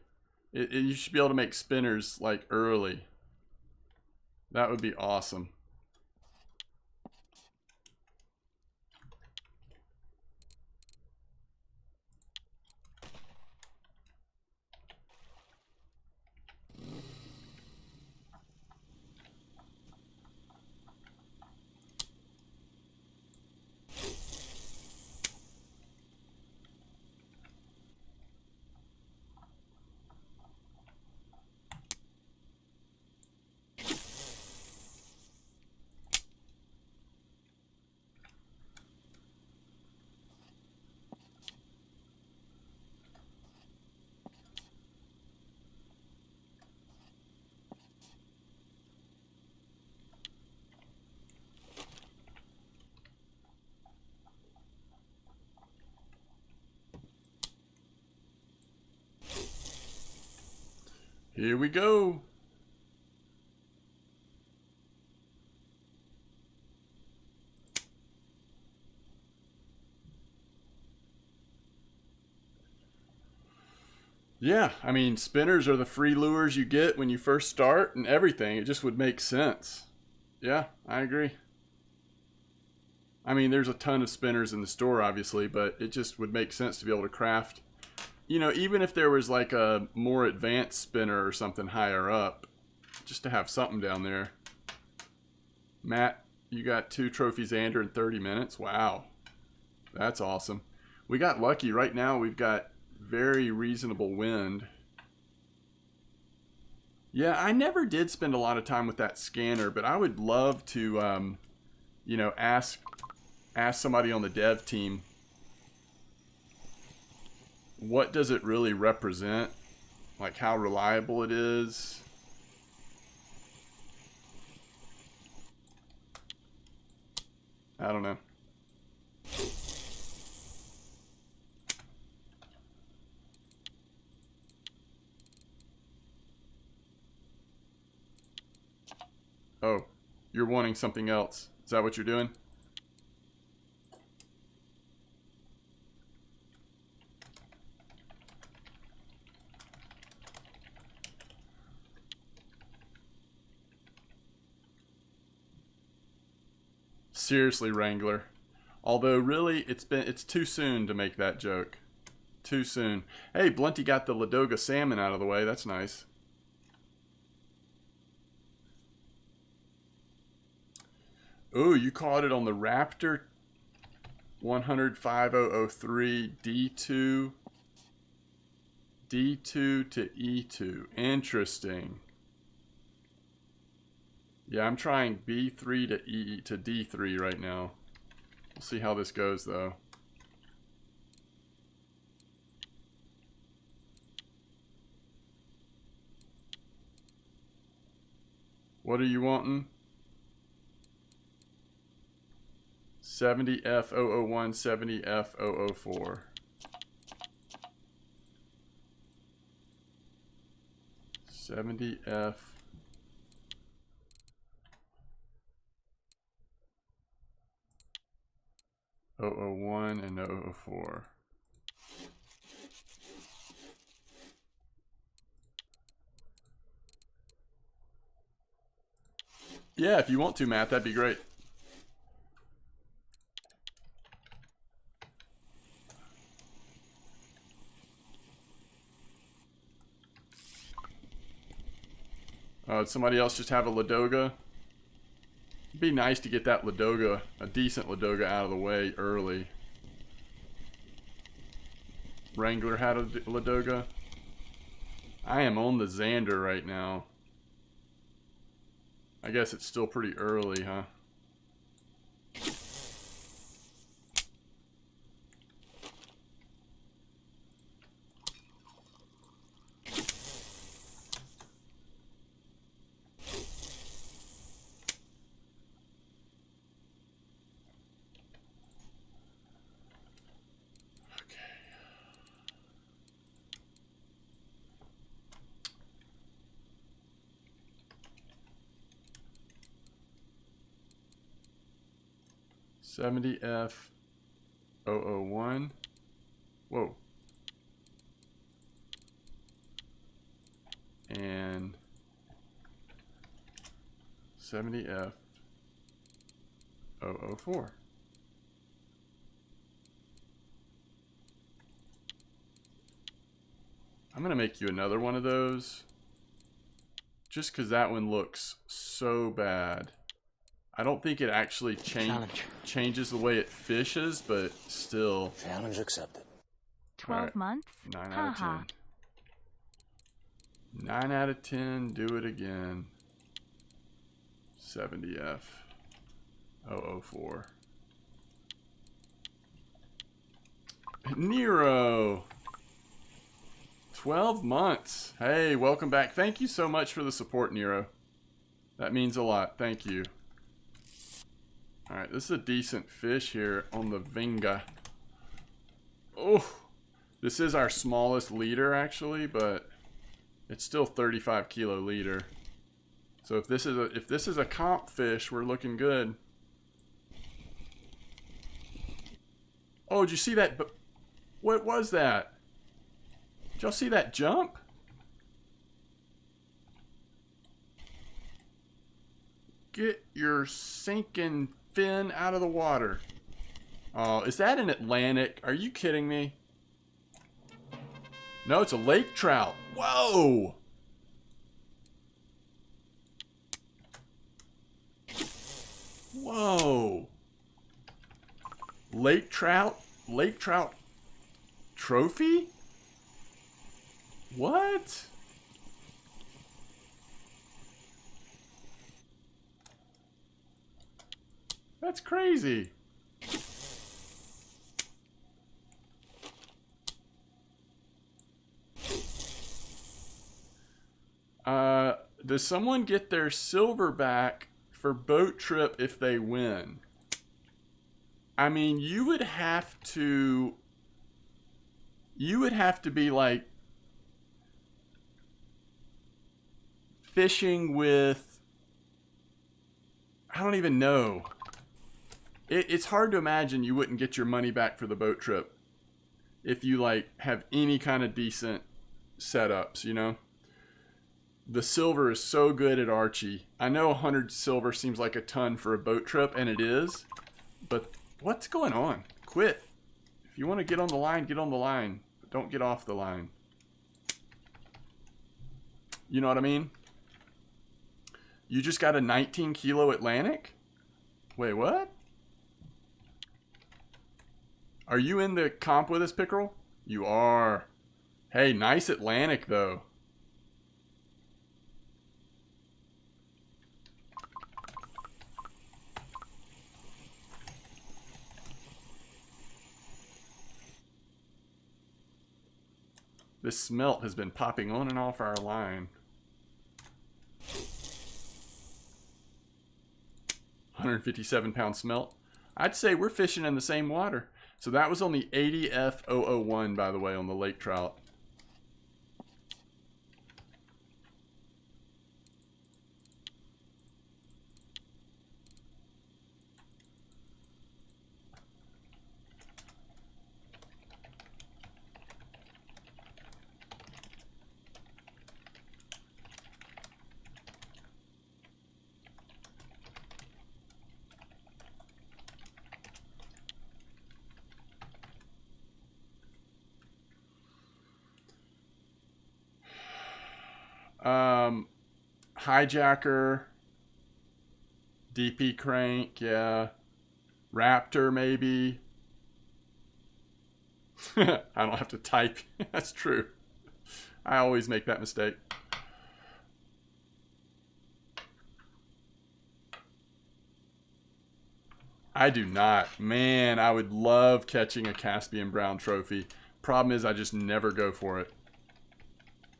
You should be able to make spinners like early. That would be awesome. Here we go. Yeah, I mean, spinners are the free lures you get when you first start and everything. It just would make sense. Yeah, I agree. I mean, there's a ton of spinners in the store, obviously, but it just would make sense to be able to craft. You know, even if there was like a more advanced spinner or something higher up, just to have something down there. Matt, you got 2 trophies under in 30 minutes? Wow. That's awesome. We got lucky. Right now, we've got very reasonable wind. Yeah, I never did spend a lot of time with that scanner, but I would love to, you know, ask somebody on the dev team, what does it really represent? Like how reliable it is? I don't know. Oh, you're wanting something else. Is that what you're doing? Seriously, Wrangler. Although really, it's too soon to make that joke. Too soon. Hey, Blunty got the Ladoga salmon out of the way. That's nice. Ooh, you caught it on the Raptor 1005003 D2 to E2. Interesting. Yeah, I'm trying B3 to D3 right now. We'll see how this goes though. What are you wanting? 70F001, 70F004. $70F 001 and 004. Yeah, if you want to, Matt, that'd be great. Did somebody else just have a Ladoga? It'd be nice to get that Ladoga, a decent Ladoga, out of the way early. Wrangler had a Ladoga. I am on the Xander right now. I guess it's still pretty early, huh? $70F001. Whoa. And $70F004. I'm going to make you another one of those. Just because that one looks so bad. I don't think it actually changes the way it fishes, but still. Challenge accepted. 12 right. months? 9 out of 10. 9 out of 10. Do it again. 70F004. Nero. 12 months. Hey, welcome back. Thank you so much for the support, Nero. That means a lot. Thank you. Alright, this is a decent fish here on the Vinga. Oh, this is our smallest leader actually, but it's still 35 kilo leader. So if this is a comp fish, we're looking good. Oh, did you see that? What was that? Did y'all see that jump? Get your sinking fin out of the water. Oh, is that an Atlantic? Are you kidding me? No, it's a lake trout. Whoa! Whoa! Lake trout? Lake trout trophy? What? That's crazy. Does someone get their silver back for boat trip if they win? I mean, you would have to be like fishing with, I don't even know. It's hard to imagine you wouldn't get your money back for the boat trip if you like have any kind of decent setups, you know? The silver is so good at Archie. I know 100 silver seems like a ton for a boat trip, and it is, but what's going on? Quit. If you want to get on the line, get on the line, but don't get off the line. You know what I mean? You just got a 19 kilo Atlantic? Wait, what? Are you in the comp with us, Pickerel? You are. Hey, nice Atlantic, though. This smelt has been popping on and off our line. 157-pound smelt. I'd say we're fishing in the same water. So that was on the 80F001, by the way, on the lake trout. hijacker, DP crank, yeah. Raptor, maybe. I don't have to type. That's true. I always make that mistake. I do not. Man, I would love catching a Caspian Brown trophy. Problem is, I just never go for it.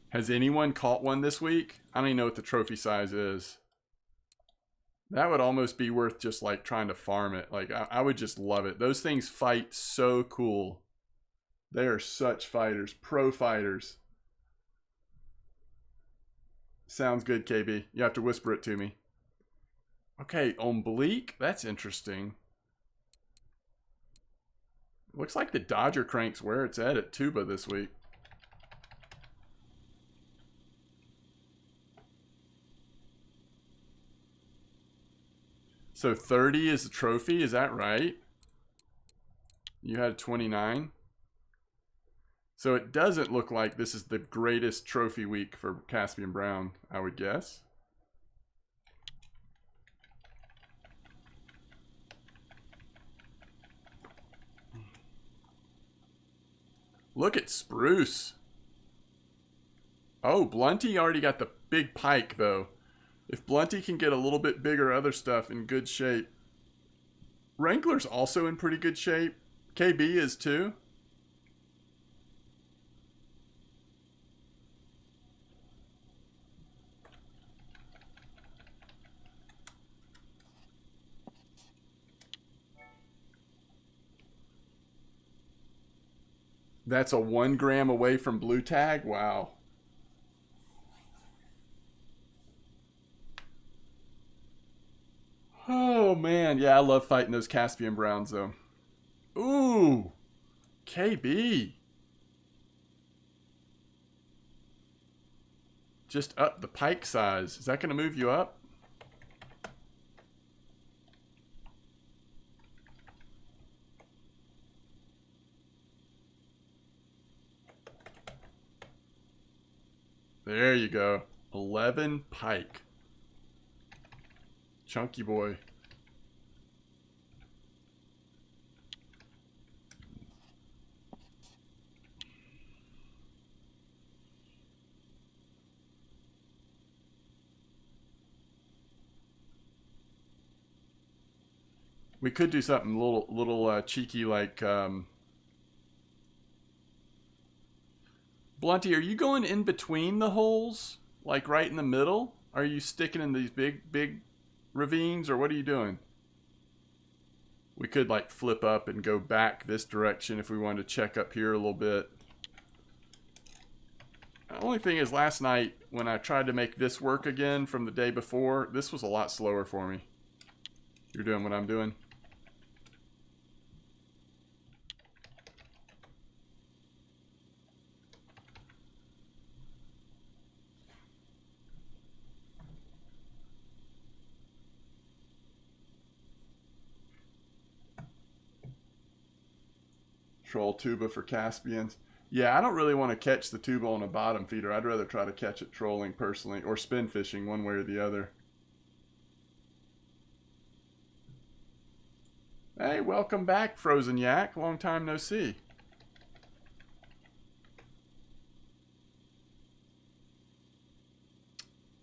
Has anyone caught one this week? I don't even know what the trophy size is. That would almost be worth just like trying to farm it. Like, I would just love it. Those things fight so cool. They are such fighters. Pro fighters. Sounds good, KB. You have to whisper it to me. Okay, oblique. That's interesting. Looks like the Dodger crank's where it's at Tuba this week. So 30 is the trophy, is that right? You had 29. So it doesn't look like this is the greatest trophy week for Caspian Brown, I would guess. Look at Spruce. Oh, Blunty already got the big pike, though. If Blunty can get a little bit bigger other stuff in good shape. Wrangler's also in pretty good shape. KB is too. That's a 1 gram away from blue tag? Wow. Oh, man. Yeah, I love fighting those Caspian Browns, though. Ooh. KB. Just up the pike size. Is that going to move you up? There you go. 11 pike. Chunky boy. We could do something little cheeky like Blunty, are you going in between the holes? Like right in the middle? Are you sticking in these big ravines, or what are you doing? We could like flip up and go back this direction if we wanted to check up here a little bit. The only thing is, last night when I tried to make this work again from the day before, this was a lot slower for me. You're doing what I'm doing. Troll tuba for Caspians. Yeah, I don't really want to catch the tuba on a bottom feeder. I'd rather try to catch it trolling personally, or spin fishing, one way or the other. Hey, welcome back, Frozen Yak. Long time no see.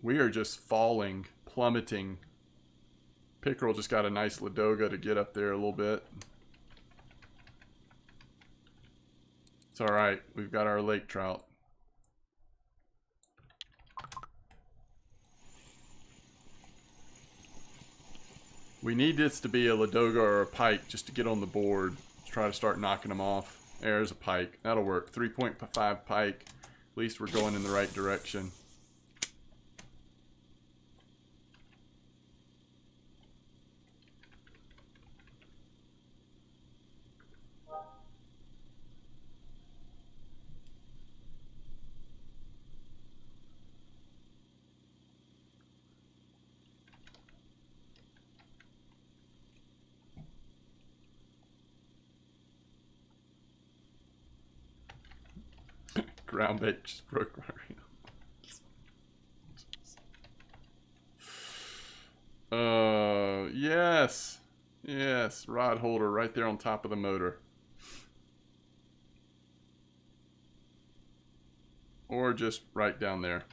We are just falling, plummeting. Pickerel just got a nice Ladoga to get up there a little bit. It's alright, we've got our lake trout. We need this to be a Ladoga or a pike just to get on the board. Let's try to start knocking them off. There's a pike. That'll work. 3.5 pike. At least we're going in the right direction. Ground bait just broke my reel. Yes. Yes, rod holder right there on top of the motor. Or just right down there.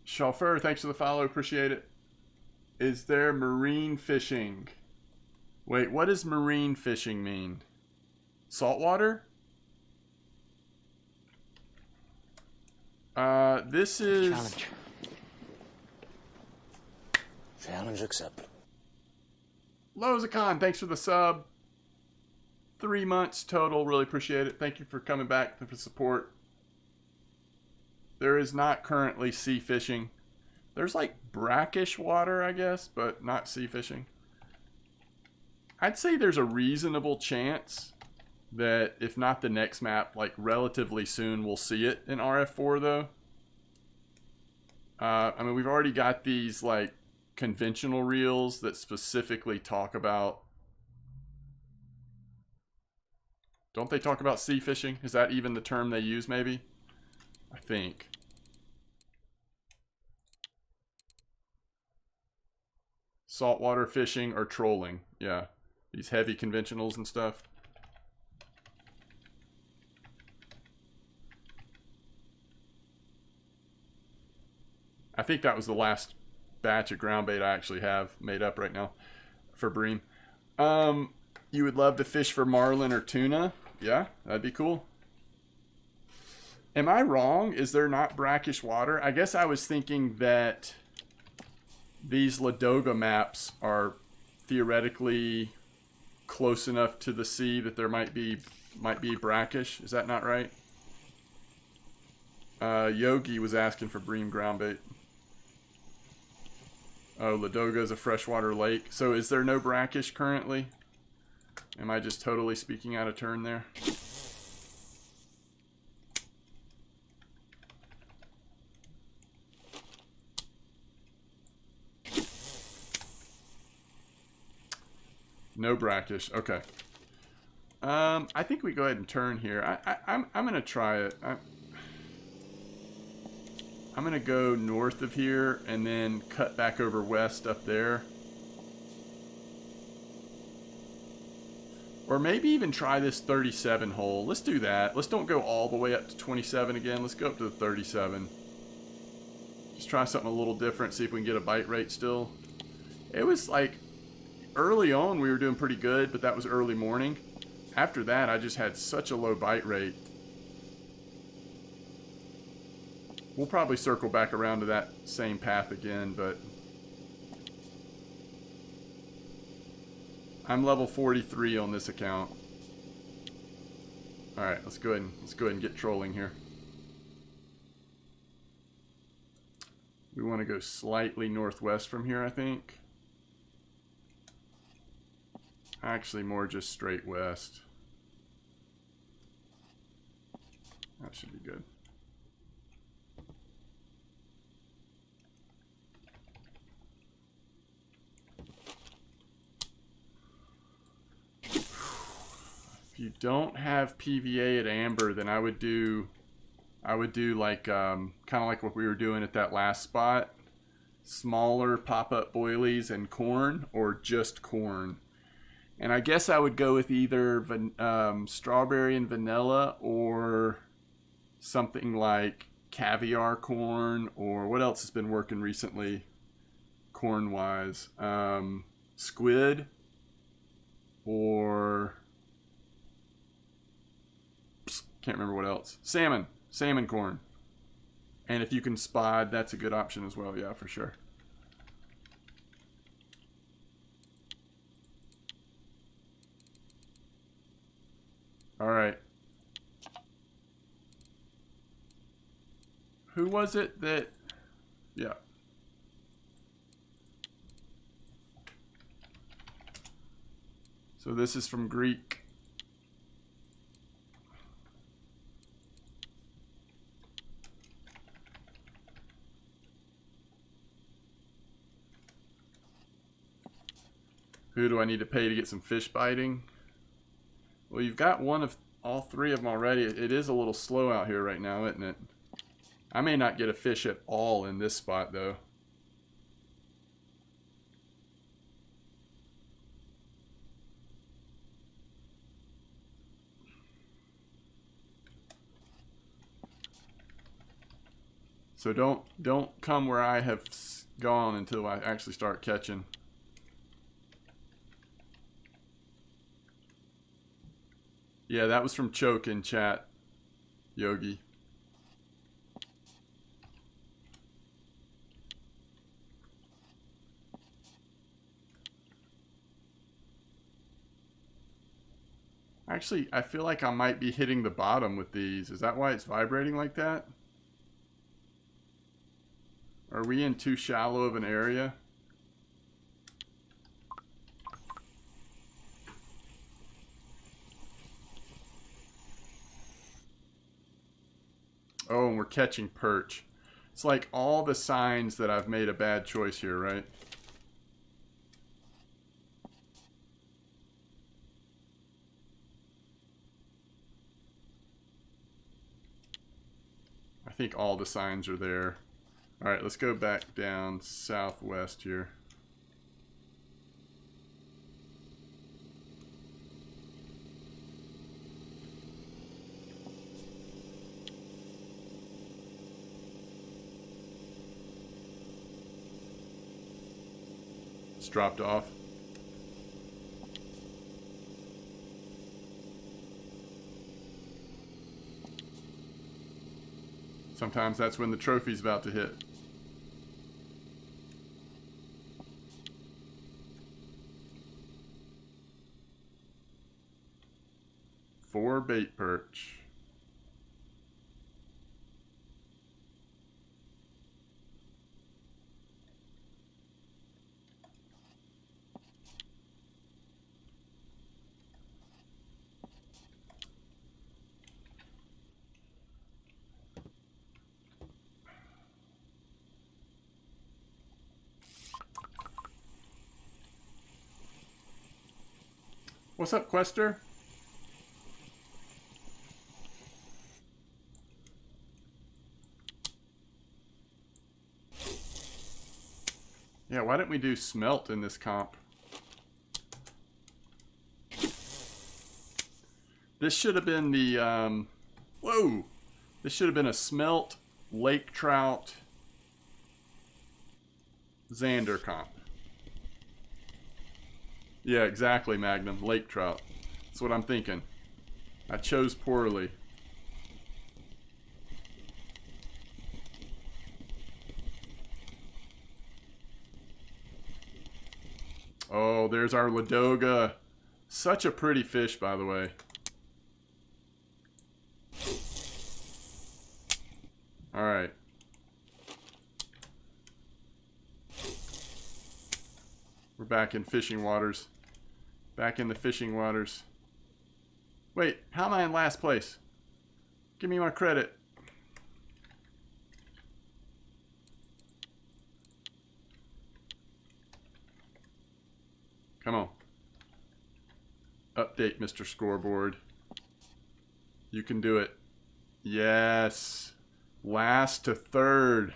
Chauffeur, thanks for the follow. Appreciate it. Is there marine fishing? Wait, what does marine fishing mean? Saltwater? This is... Challenge. Challenge accepted. Lozacon, thanks for the sub. 3 months total. Really appreciate it. Thank you for coming back for the support. There is not currently sea fishing. There's like brackish water, I guess, but not sea fishing. I'd say there's a reasonable chance that if not the next map, like relatively soon we'll see it in RF4 though. I mean, we've already got these like conventional reels that specifically talk about... Don't they talk about sea fishing? Is that even the term they use maybe? I think. Saltwater fishing or trolling. Yeah. These heavy conventionals and stuff. I think that was the last batch of ground bait I actually have made up right now for bream. You would love to fish for marlin or tuna? Yeah, that'd be cool. Am I wrong? Is there not brackish water? I guess I was thinking that these Ladoga maps are theoretically close enough to the sea that there might be brackish. Is that not right? Yogi was asking for bream ground bait. Oh, Ladoga is a freshwater lake. So is there no brackish currently? Am I just totally speaking out of turn there? No brackish. Okay. I think we go ahead and turn here. I'm gonna try it. I'm gonna go north of here and then cut back over west up there. Or maybe even try this 37 hole. Let's do that. Let's don't go all the way up to 27 again. Let's go up to the 37. Just try something a little different. See if we can get a bite rate still. It was like... Early on, we were doing pretty good, but that was early morning. After that, I just had such a low bite rate. We'll probably circle back around to that same path again, but... I'm level 43 on this account. Alright, let's go ahead and get trolling here. We want to go slightly northwest from here, I think. Actually, more just straight west. That should be good. If you don't have PVA at Amber, then I would do like kind of like what we were doing at that last spot. Smaller pop-up boilies and corn, or just corn. And I guess I would go with either strawberry and vanilla, or something like caviar corn, or what else has been working recently corn-wise? Squid, or can't remember what else. Salmon corn. And if you can spod, that's a good option as well. Yeah, for sure. Alright. Who was it that... Yeah. So this is from Greek. Who do I need to pay to get some fish biting? Well, you've got one of all three of them already. It is a little slow out here right now, isn't it? I may not get a fish at all in this spot, though. So don't come where I have gone until I actually start catching. Yeah, that was from Choke in chat, Yogi. Actually, I feel like I might be hitting the bottom with these. Is that why it's vibrating like that? Are we in too shallow of an area? Oh, and we're catching perch. It's like all the signs that I've made a bad choice here, right? I think all the signs are there. All right, let's go back down southwest here. It's dropped off. Sometimes that's when the trophy's about to hit. Four bait perch. What's up, Quester? Yeah, why didn't we do smelt in this comp? This should have been the, whoa! This should have been a smelt, lake trout, Xander comp. Yeah, exactly, Magnum. Lake trout. That's what I'm thinking. I chose poorly. Oh, there's our Ladoga. Such a pretty fish, by the way. All right. We're back in fishing waters. Back in the fishing waters. Wait, how am I in last place? Give me my credit. Come on. Update, Mr. Scoreboard. You can do it. Yes. Last to third.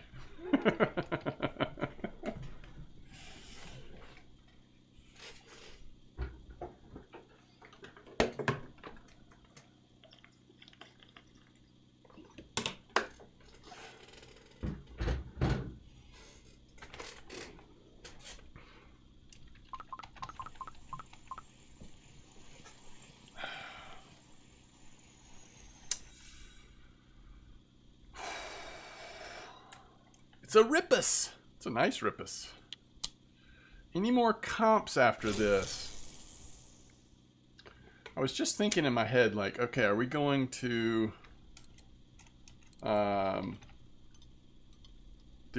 It's a rippus. It's a nice rippus. Any more comps after this? I was just thinking in my head, like, okay, are we going to do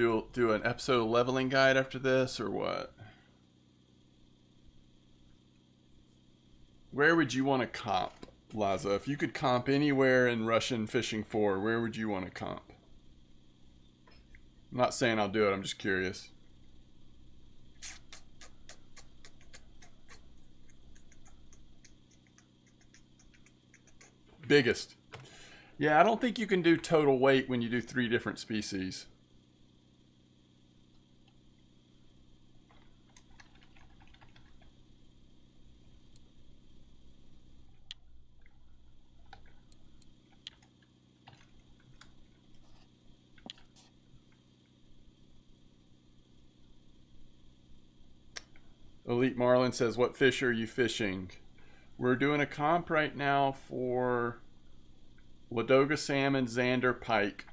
an episode of leveling guide after this, or what? Where would you want to comp, Laza? If you could comp anywhere in Russian Fishing 4, where would you want to comp? I'm not saying I'll do it, I'm just curious. Biggest. Yeah, I don't think you can do total weight when you do 3 different species. Elite Marlin says, what fish are you fishing? We're doing a comp right now for Ladoga salmon, Zander, pike.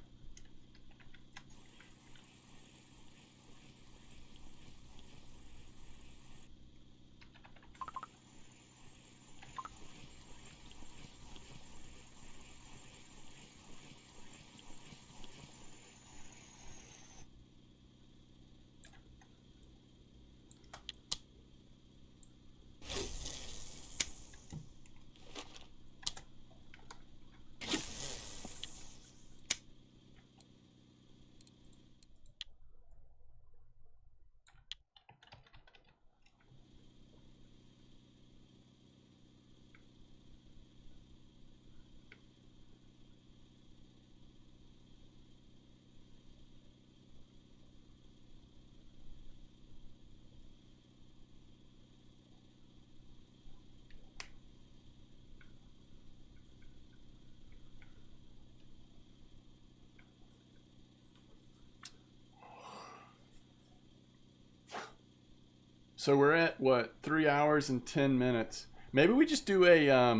So we're at what, 3 hours and 10 minutes. Maybe we just do a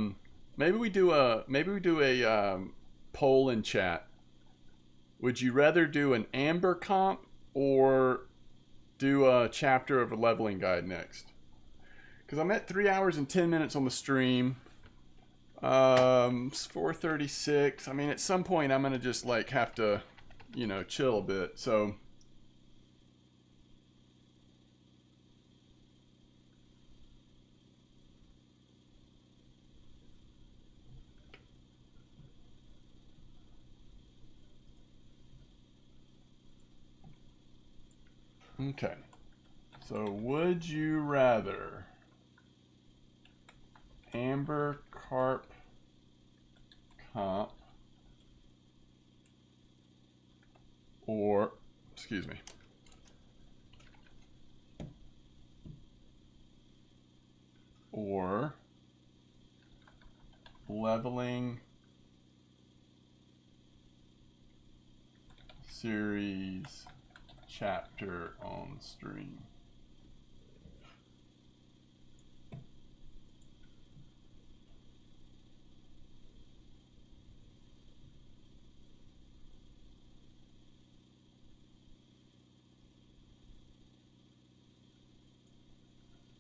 maybe we do a poll in chat. Would you rather do an amber comp or do a chapter of a leveling guide next? Because I'm at 3 hours and 10 minutes on the stream. It's 4:36. I mean, at some point I'm gonna just like have to, you know, chill a bit. So okay. So would you rather amber carp comp or, excuse me, or leveling series chapter on stream?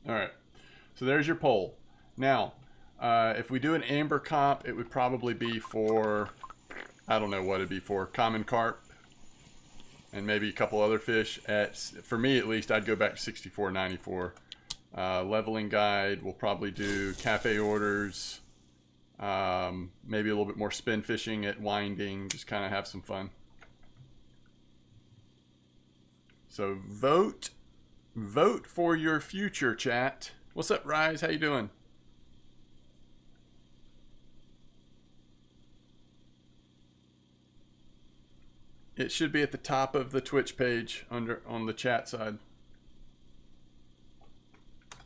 All right, so there's your poll. Now, if we do an amber comp, it would probably be for, I don't know what it'd be for, common carp, and maybe a couple other fish. For me at least, I'd go back to 64.94. Leveling guide, we'll probably do cafe orders, maybe a little bit more spin fishing at winding, just kind of have some fun. So vote for your future, chat. What's up, Rise? How you doing? It should be at the top of the Twitch page on the chat side.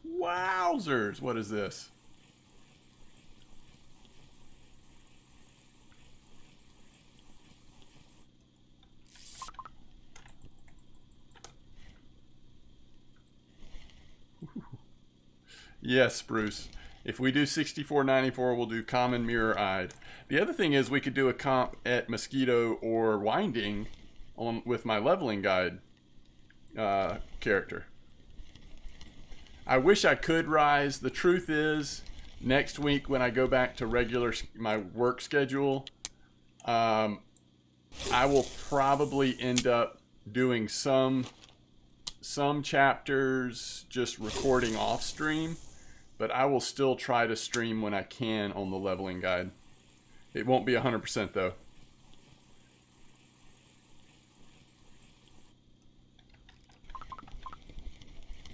Wowzers! What is this? Yes, Bruce. If we do 64.94, we'll do common mirror-eyed. The other thing is we could do a comp at mosquito or winding with my leveling guide character. I wish I could, Rise. The truth is Next week, when I go back to my work schedule, I will probably end up doing some chapters just recording off stream, but I will still try to stream when I can on the leveling guide. It won't be 100% though.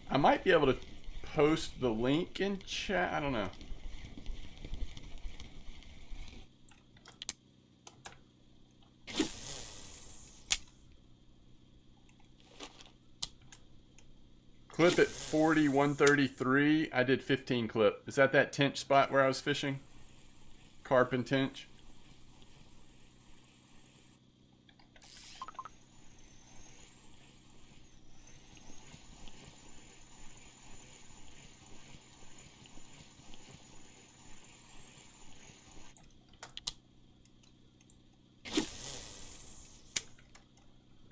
I might be able to post the link in chat. I don't know. Clip at 40, 133. I did 15 clip. Is that tench spot where I was fishing? Carp and tench.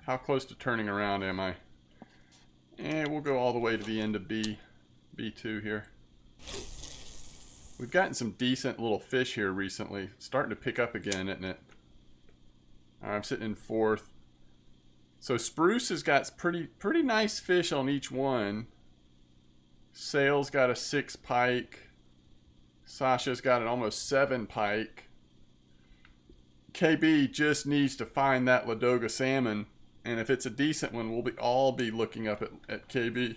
How close to turning around am I? We'll go all the way to the end of B2 here. We've gotten some decent little fish here recently. It's starting to pick up again, isn't it? I'm sitting in 4th. So Spruce has got pretty nice fish on each one. Sail's got a 6 pike. Sasha's got an almost 7 pike. KB just needs to find that Ladoga salmon. And if it's a decent one, we'll all be looking up at KB.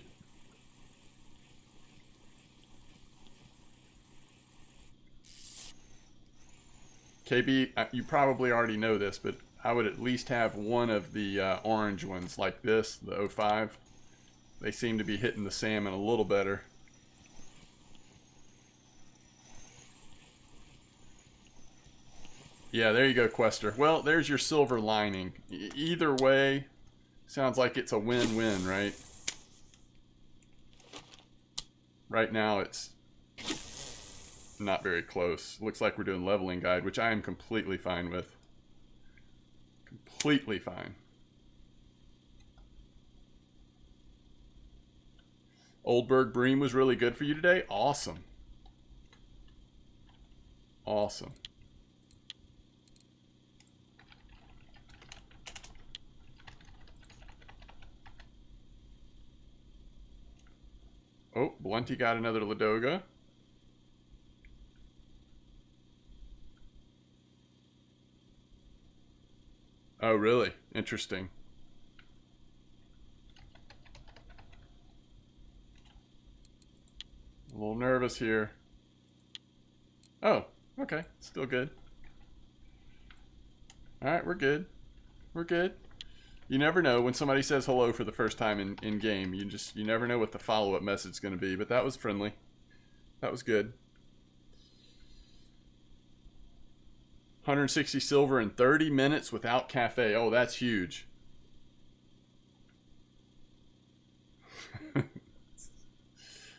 KB, you probably already know this, but I would at least have one of the orange ones like this, the 05. They seem to be hitting the salmon a little better. Yeah, there you go, Quester. Well, there's your silver lining. Either way, sounds like it's a win-win, right? Right now, it's not very close. Looks like we're doing leveling guide, which I am completely fine with. Completely fine. Oldberg Bream was really good for you today? Awesome. Awesome. Oh, Blunty got another Ladoga. Oh, really? Interesting. A little nervous here. Oh, okay. Still good. Alright, we're good. We're good. You never know when somebody says hello for the first time in game. You never know what the follow-up message is going to be. But that was friendly. That was good. 160 silver in 30 minutes without cafe. Oh, that's huge.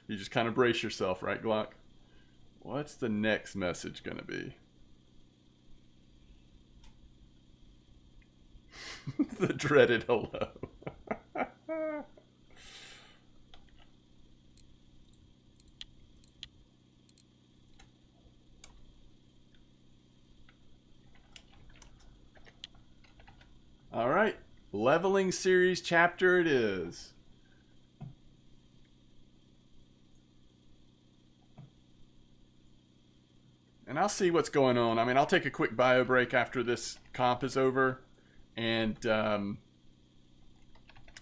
You just kind of brace yourself, right, Glock? What's the next message going to be? The dreaded hello. All right, leveling series chapter it is. And I'll see what's going on. I mean, I'll take a quick bio break after this comp is over. And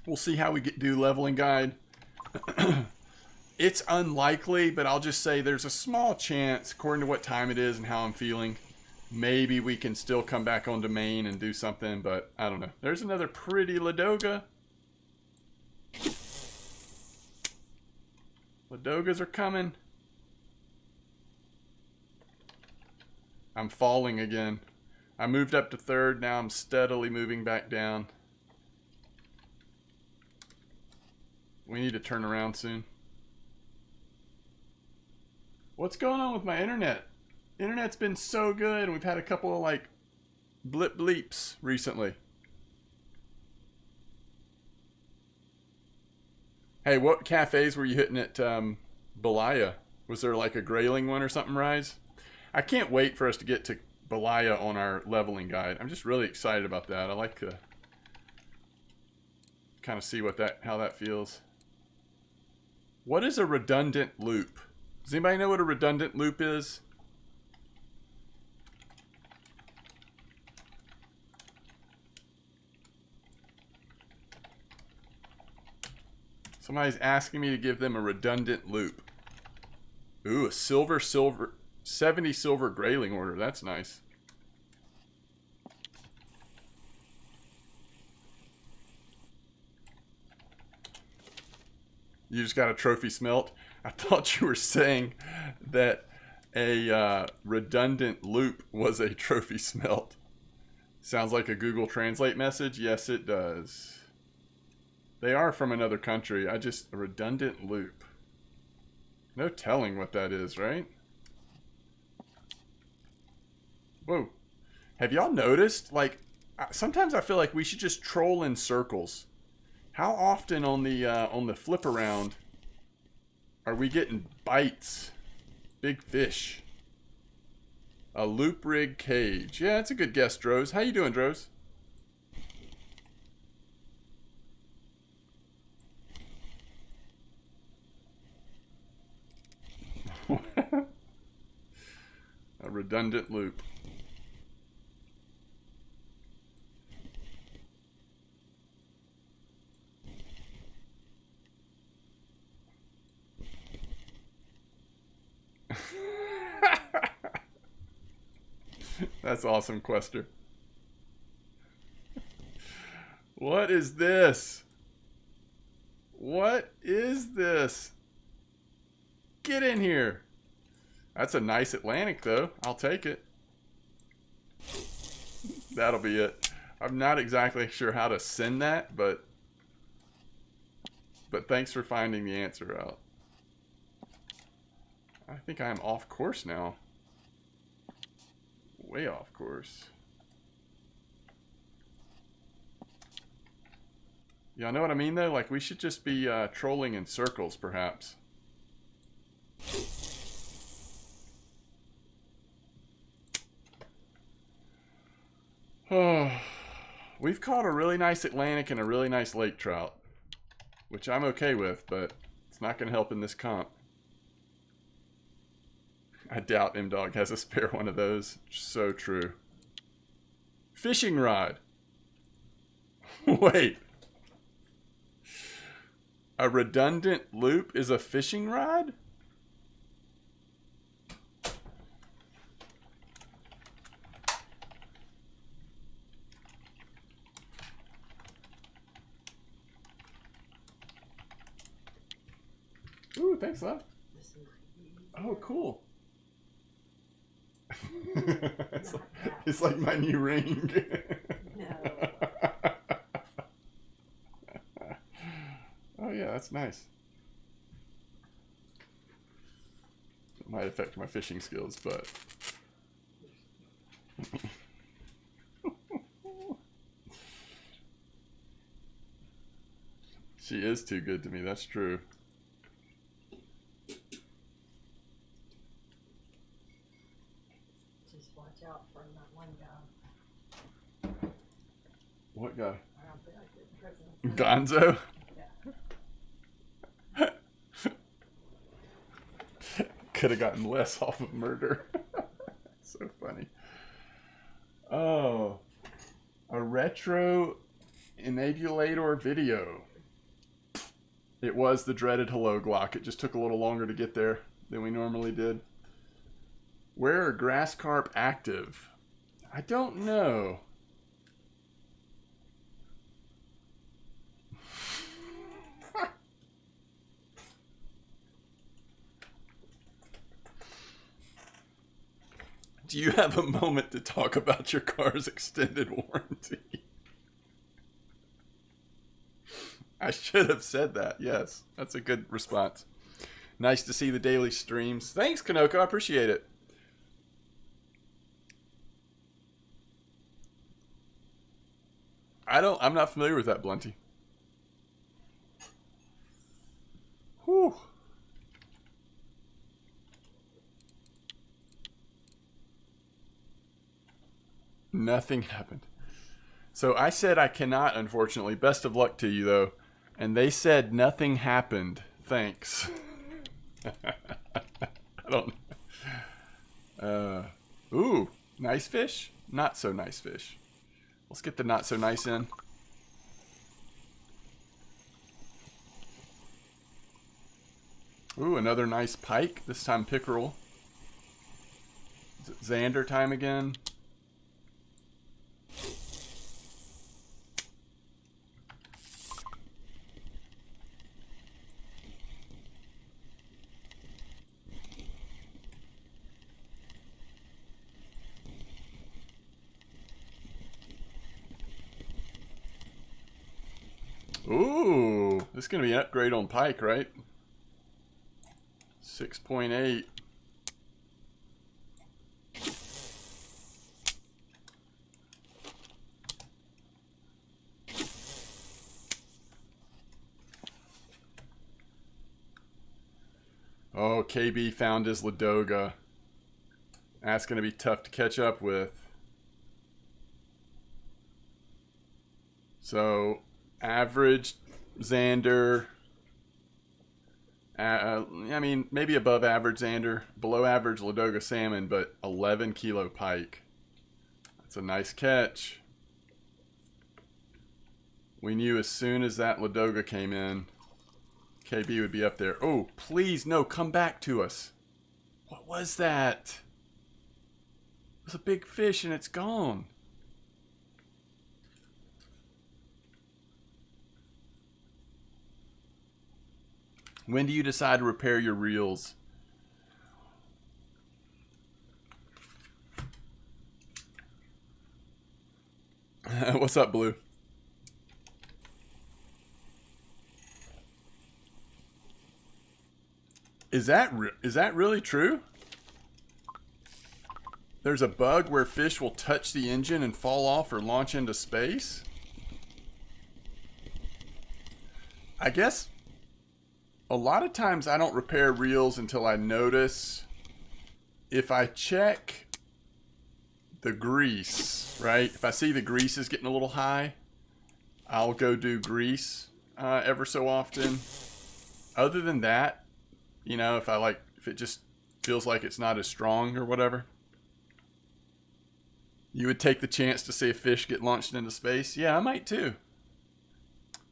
we'll see how we do leveling guide. It's unlikely, but I'll just say there's a small chance, according to what time it is and how I'm feeling, maybe we can still come back onto main and do something, but I don't know. There's another pretty Ladoga. Ladogas are coming. I'm falling again. I moved up to 3rd. Now I'm steadily moving back down. We need to turn around soon. What's going on with my internet? Internet's been so good, and we've had a couple of like bleeps recently. Hey, what cafes were you hitting at Belaya Was there like a grayling one or something, Rise? I can't wait for us to get to Belaya on our leveling guide. I'm just really excited about that. I like to kind of see what how that feels. What is a redundant loop? Does anybody know what a redundant loop is? Somebody's asking me to give them a redundant loop. Ooh, a silver 70 silver grayling order. That's nice. You just got a trophy smelt? I thought you were saying that a redundant loop was a trophy smelt. Sounds like a Google Translate message. Yes, it does. They are from another country. A redundant loop. No telling what that is, right? Whoa. Have y'all noticed? Like, sometimes I feel like we should just troll in circles. How often on the flip around are we getting bites? Big fish. A loop rig cage. Yeah, that's a good guess, Droz. How you doing, Droz? A redundant loop. That's awesome, Quester. What is this? What is this? Get in here. That's a nice Atlantic, though. I'll take it. That'll be it. I'm not exactly sure how to send that, but thanks for finding the answer out. I think I'm off course now. Way off course. Y'all know what I mean, though? Like, we should just be trolling in circles, perhaps. Oh, we've caught a really nice Atlantic and a really nice lake trout, which I'm okay with, but it's not going to help in this comp. I doubt M-Dog has a spare one of those. So true. Fishing rod. Wait. A redundant loop is a fishing rod? Ooh, thanks, love. Oh, cool. It's like my new ring. No. Oh yeah, that's nice. It might affect my fishing skills, but she is too good to me, that's true. Just watch out for that one guy. What guy? I don't feel like it's Gonzo? Could have gotten less off of murder. So funny. Oh. A retro enabulator video. It was the dreaded hello Glock. It just took a little longer to get there than we normally did. Where are grass carp active? I don't know. Do you have a moment to talk about your car's extended warranty? I should have said that. Yes, that's a good response. Nice to see the daily streams. Thanks, Kanoko. I appreciate it. I'm not familiar with that, Blunty. Whew. nothing happened. So I said I cannot, unfortunately. Best of luck to you, though. And they said nothing happened. Thanks. I don't know. Ooh, nice fish. Not so nice fish. Let's get the not so nice in. Ooh, another nice pike. This time pickerel. Is it Xander time again? Ooh, this is going to be an upgrade on pike, right? 6.8. Oh, KB found his Ladoga. That's going to be tough to catch up with. So, average Xander. I mean, maybe above average Xander. Below average Ladoga salmon, but 11 kilo pike. That's a nice catch. We knew as soon as that Ladoga came in, KB would be up there. Oh, please, no, come back to us. What was that? It was a big fish and it's gone. When do you decide to repair your reels? What's up, Blue? Is that really true? There's a bug where fish will touch the engine and fall off or launch into space? I guess a lot of times I don't repair reels until I notice. If I check the grease, right? If I see the grease is getting a little high, I'll go do grease ever so often. Other than that, you know, if it just feels like it's not as strong or whatever. You would take the chance to see a fish get launched into space? Yeah, I might too.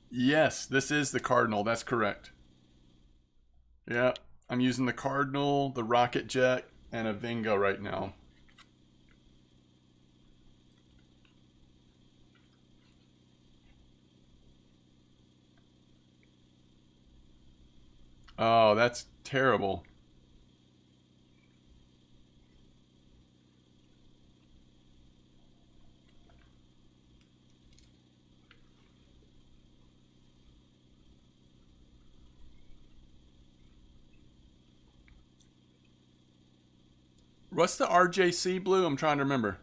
Yes, this is the Cardinal. That's correct. Yeah, I'm using the Cardinal, the Rocket Jet, and a Vingo right now. Oh, that's terrible. What's the RJC, Blue? I'm trying to remember.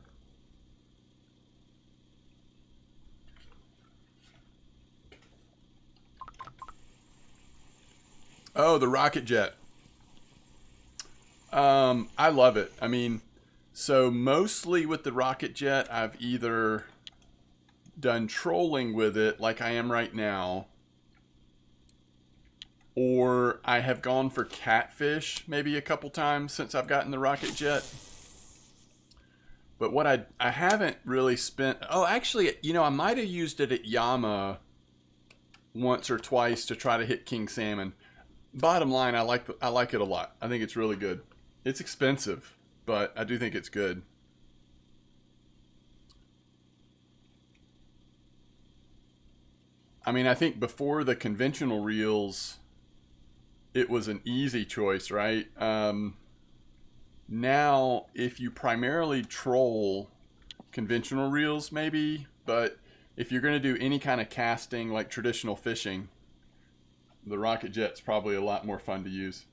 Oh, the Rocket Jet. I love it. I mean, so mostly with the Rocket Jet, I've either done trolling with it like I am right now, or I have gone for catfish maybe a couple times since I've gotten the Rocket Jet. But what I haven't really spent... Oh, actually, you know, I might have used it at Yama once or twice to try to hit king salmon. Bottom line, I like it a lot. I think it's really good. It's expensive, but I do think it's good. I mean, I think before the conventional reels, it was an easy choice, right? Now, if you primarily troll conventional reels, maybe, but if you're going to do any kind of casting like traditional fishing, the Rocket Jet's probably a lot more fun to use.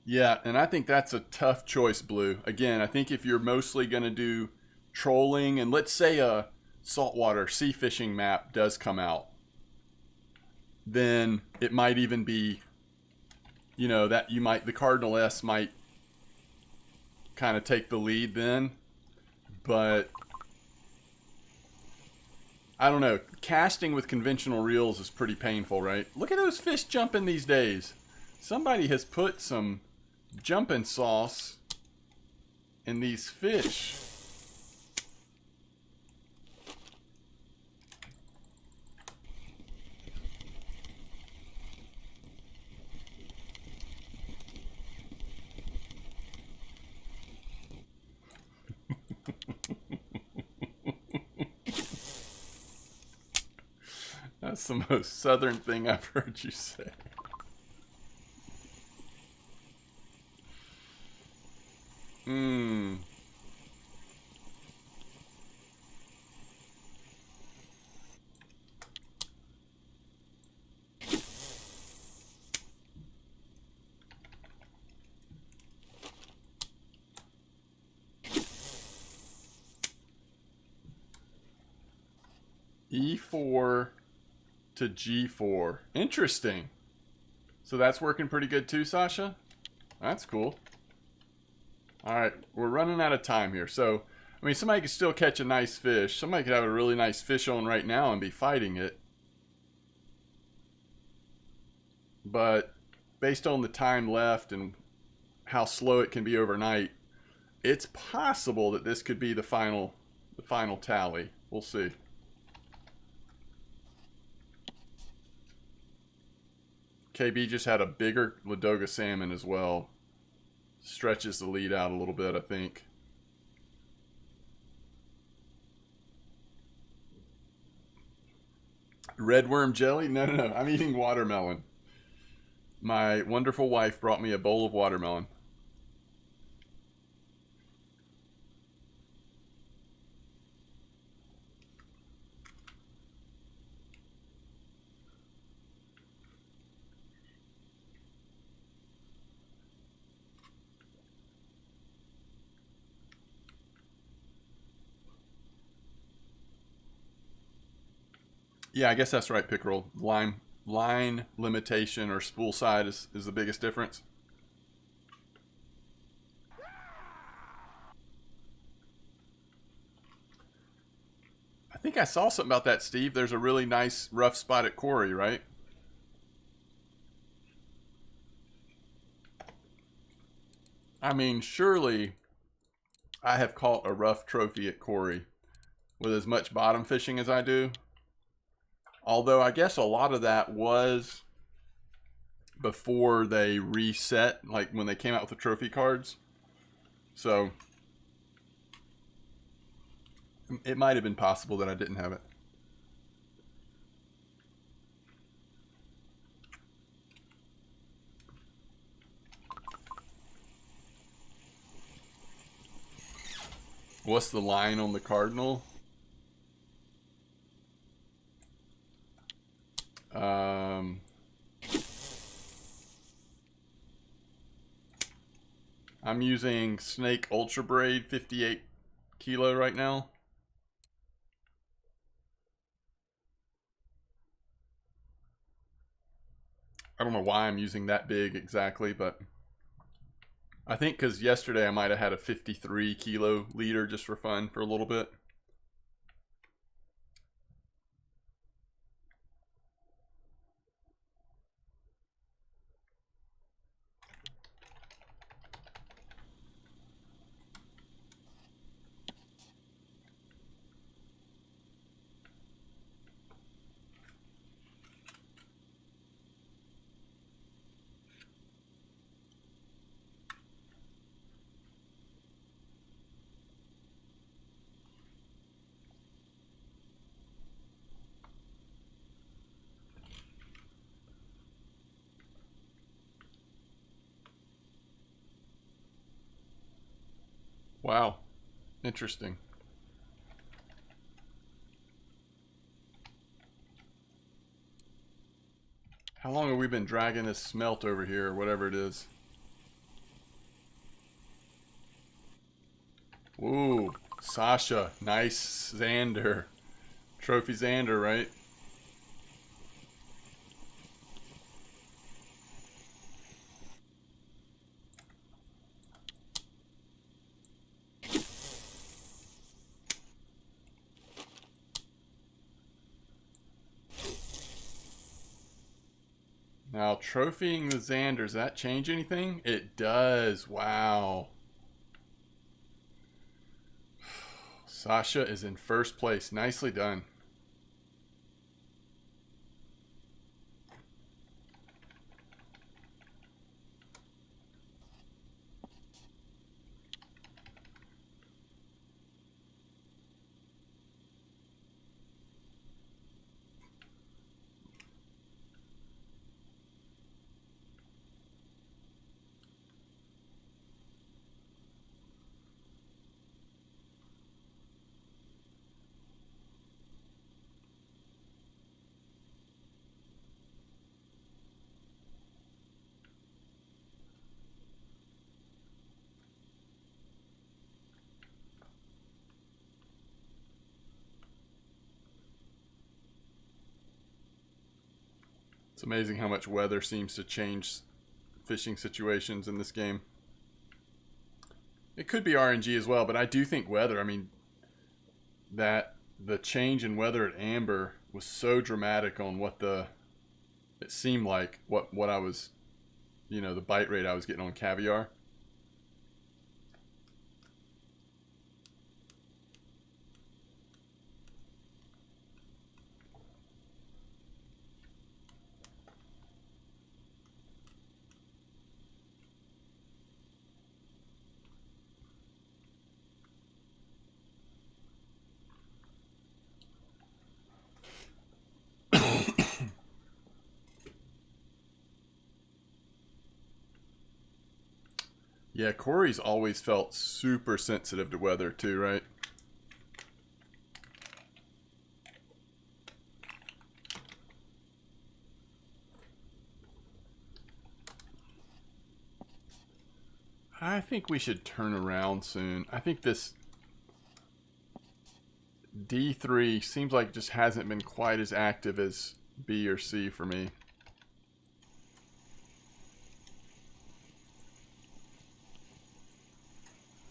Yeah, and I think that's a tough choice, Blue. Again, I think if you're mostly going to do trolling, and let's say a saltwater sea fishing map does come out, then it might even be, you know, that you might, the Cardinal S might kind of take the lead then. But I don't know. Casting with conventional reels is pretty painful, right? Look at those fish jumping these days. Somebody has put some jumping sauce in these fish. That's the most southern thing I've heard you say. Mmm. E4 to G4. Interesting. So that's working pretty good too, Sasha? That's cool. Alright, we're running out of time here. So, I mean, somebody could still catch a nice fish. Somebody could have a really nice fish on right now and be fighting it. But based on the time left and how slow it can be overnight, it's possible that this could be the final tally. We'll see. KB just had a bigger Ladoga salmon as well. Stretches the lead out a little bit, I think. Red worm jelly? No, no, no. I'm eating watermelon. My wonderful wife brought me a bowl of watermelon. Yeah, I guess that's right, Pickerel. Line limitation or spool side is the biggest difference. I think I saw something about that, Steve. There's a really nice rough spot at Quarry, right? I mean, surely I have caught a rough trophy at Quarry with as much bottom fishing as I do. Although I guess a lot of that was before they reset, like when they came out with the trophy cards. So it might have been possible that I didn't have it. What's the line on the Cardinal? I'm using Snake Ultra Braid 58 kilo right now. I don't know why I'm using that big exactly, but I think because yesterday I might have had a 53 kilo leader just for fun for a little bit. Wow, interesting. How long have we been dragging this smelt over here, or whatever it is? Ooh, Sasha. Nice Xander. Trophy Xander, right? Now, trophying the Xander, does that change anything? It does. Wow. Sasha is in first place. Nicely done. It's amazing how much weather seems to change fishing situations in this game. It could be RNG as well, but I do think weather, I mean, that the change in weather at Amber was so dramatic on what it seemed like what I was, the bite rate I was getting on caviar. Yeah, Corey's always felt super sensitive to weather too, right? I think we should turn around soon. I think this D3 seems like it just hasn't been quite as active as B or C for me.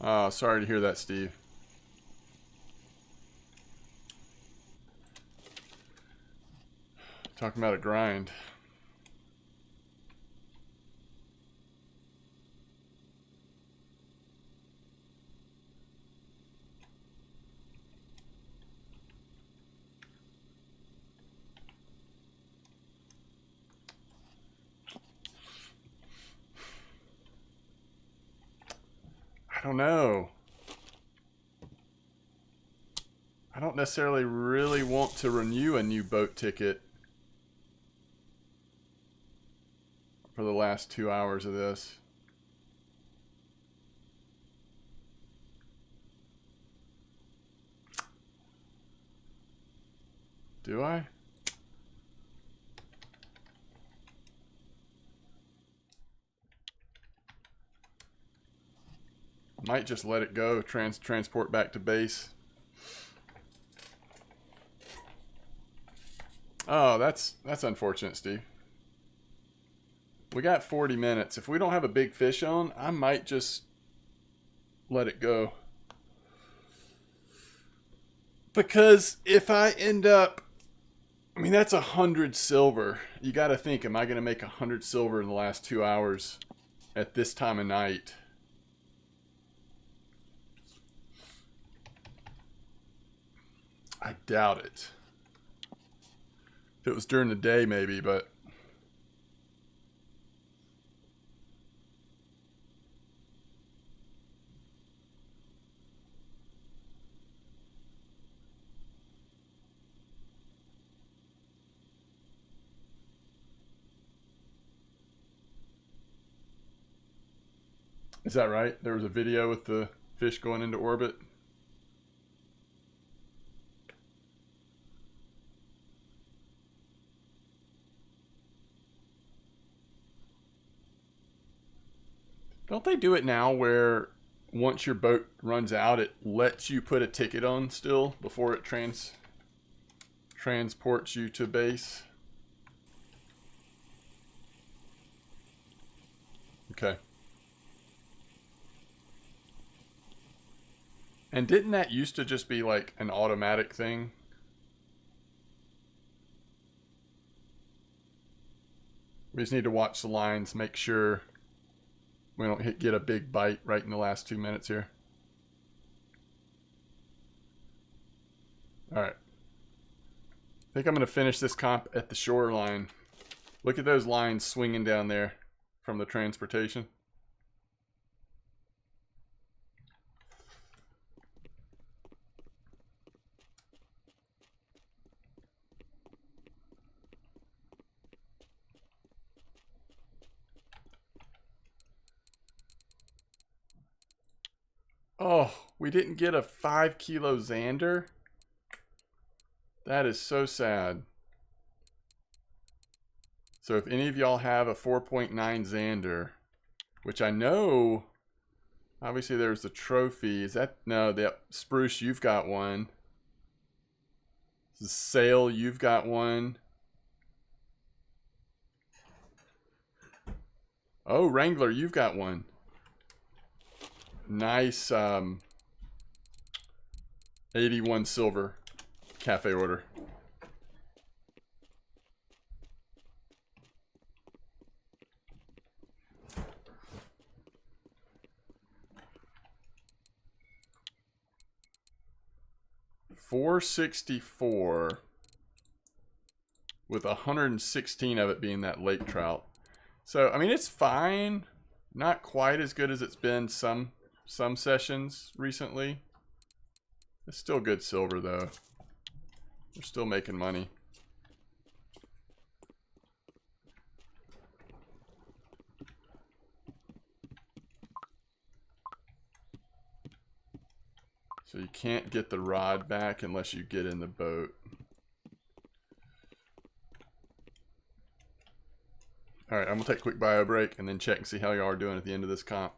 Oh, sorry to hear that, Steve. Talking about a grind. I don't know. I don't necessarily really want to renew a new boat ticket for the last 2 hours of this. Do I? Might just let it go, transport back to base. Oh, that's unfortunate, Steve. We got 40 minutes. If we don't have a big fish on, I might just let it go. Because if I end up, I mean, that's 100 silver. You got to think, am I going to make 100 silver in the last 2 hours at this time of night? I doubt it. If it was during the day, maybe, but... Is that right? There was a video with the fish going into orbit. Don't they do it now where once your boat runs out, it lets you put a ticket on still before it transports you to base. Okay. And didn't that used to just be like an automatic thing? We just need to watch the lines, make sure we don't get a big bite right in the last 2 minutes here. All right. I think I'm going to finish this comp at the shoreline. Look at those lines swinging down there from the transportation. Oh, we didn't get a 5 kilo Xander? That is so sad. So if any of y'all have a 4.9 Xander, which I know, obviously there's the trophy. Is that, no, that Spruce, you've got one. This is Sail, you've got one. Oh, Wrangler, you've got one. Nice 81 silver cafe order. $464 with 116 of it being that lake trout. So, I mean, it's fine. Not quite as good as it's been some sessions recently. It's still good silver, though. We're still making money. So you can't get the rod back unless you get in the boat. Alright, I'm going to take a quick bio break and then check and see how y'all are doing at the end of this comp.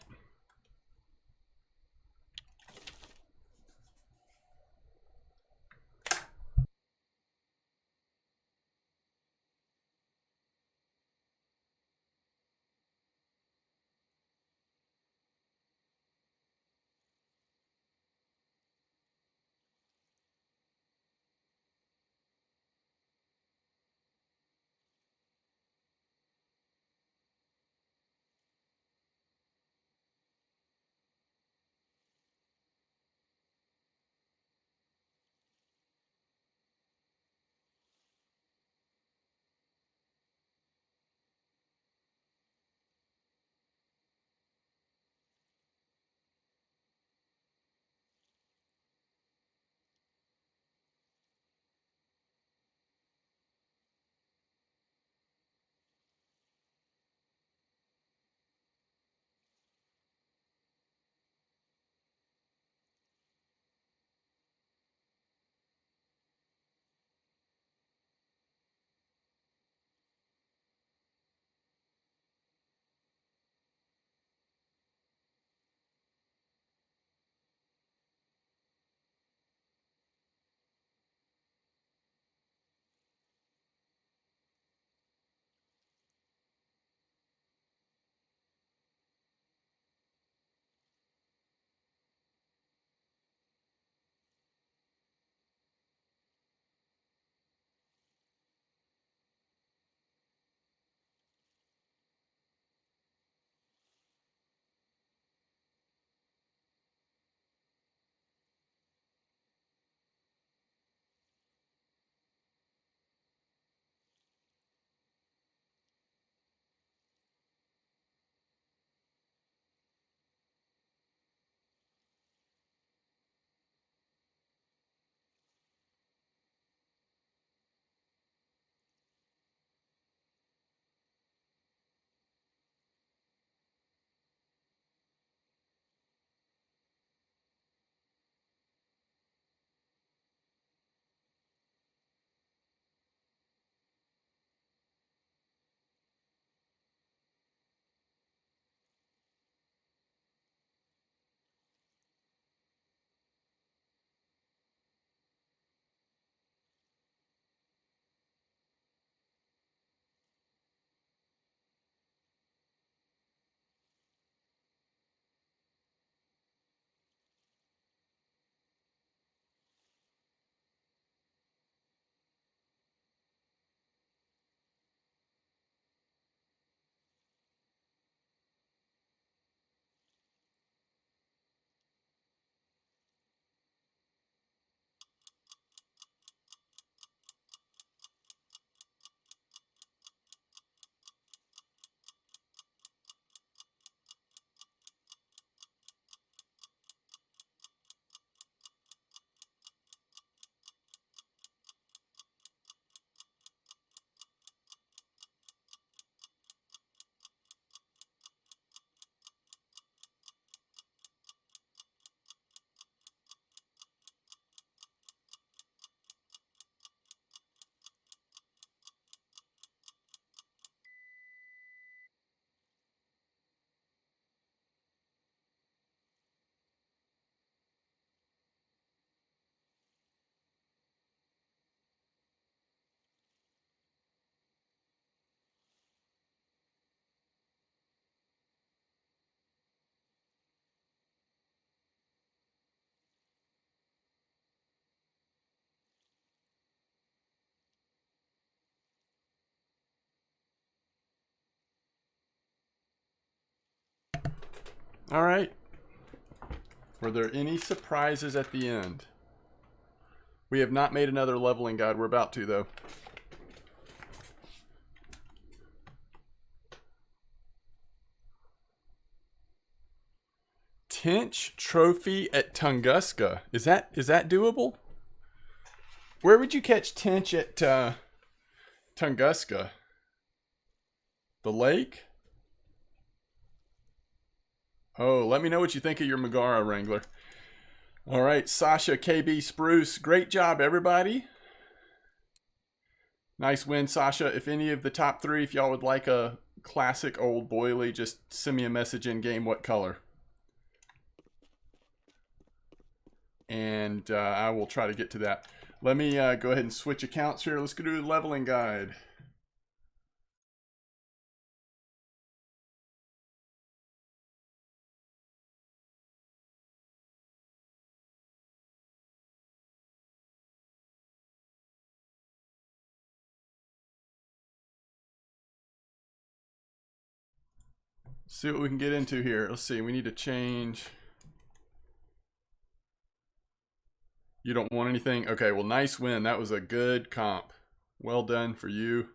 All right. Were there any surprises at the end? We have not made another leveling guide. We're about to, though. Tench trophy at Tunguska. Is that doable? Where would you catch tench at Tunguska? The lake? Oh, let me know what you think of your Megara Wrangler. All right, Sasha KB Spruce. Great job, everybody. Nice win, Sasha. If any of the top three, if y'all would like a classic old boilie, just send me a message in game what color. And I will try to get to that. Let me go ahead and switch accounts here. Let's go do the leveling guide. See what we can get into here. Let's see. We need to change. You don't want anything? Okay, well, nice win. That was a good comp. Well done for you.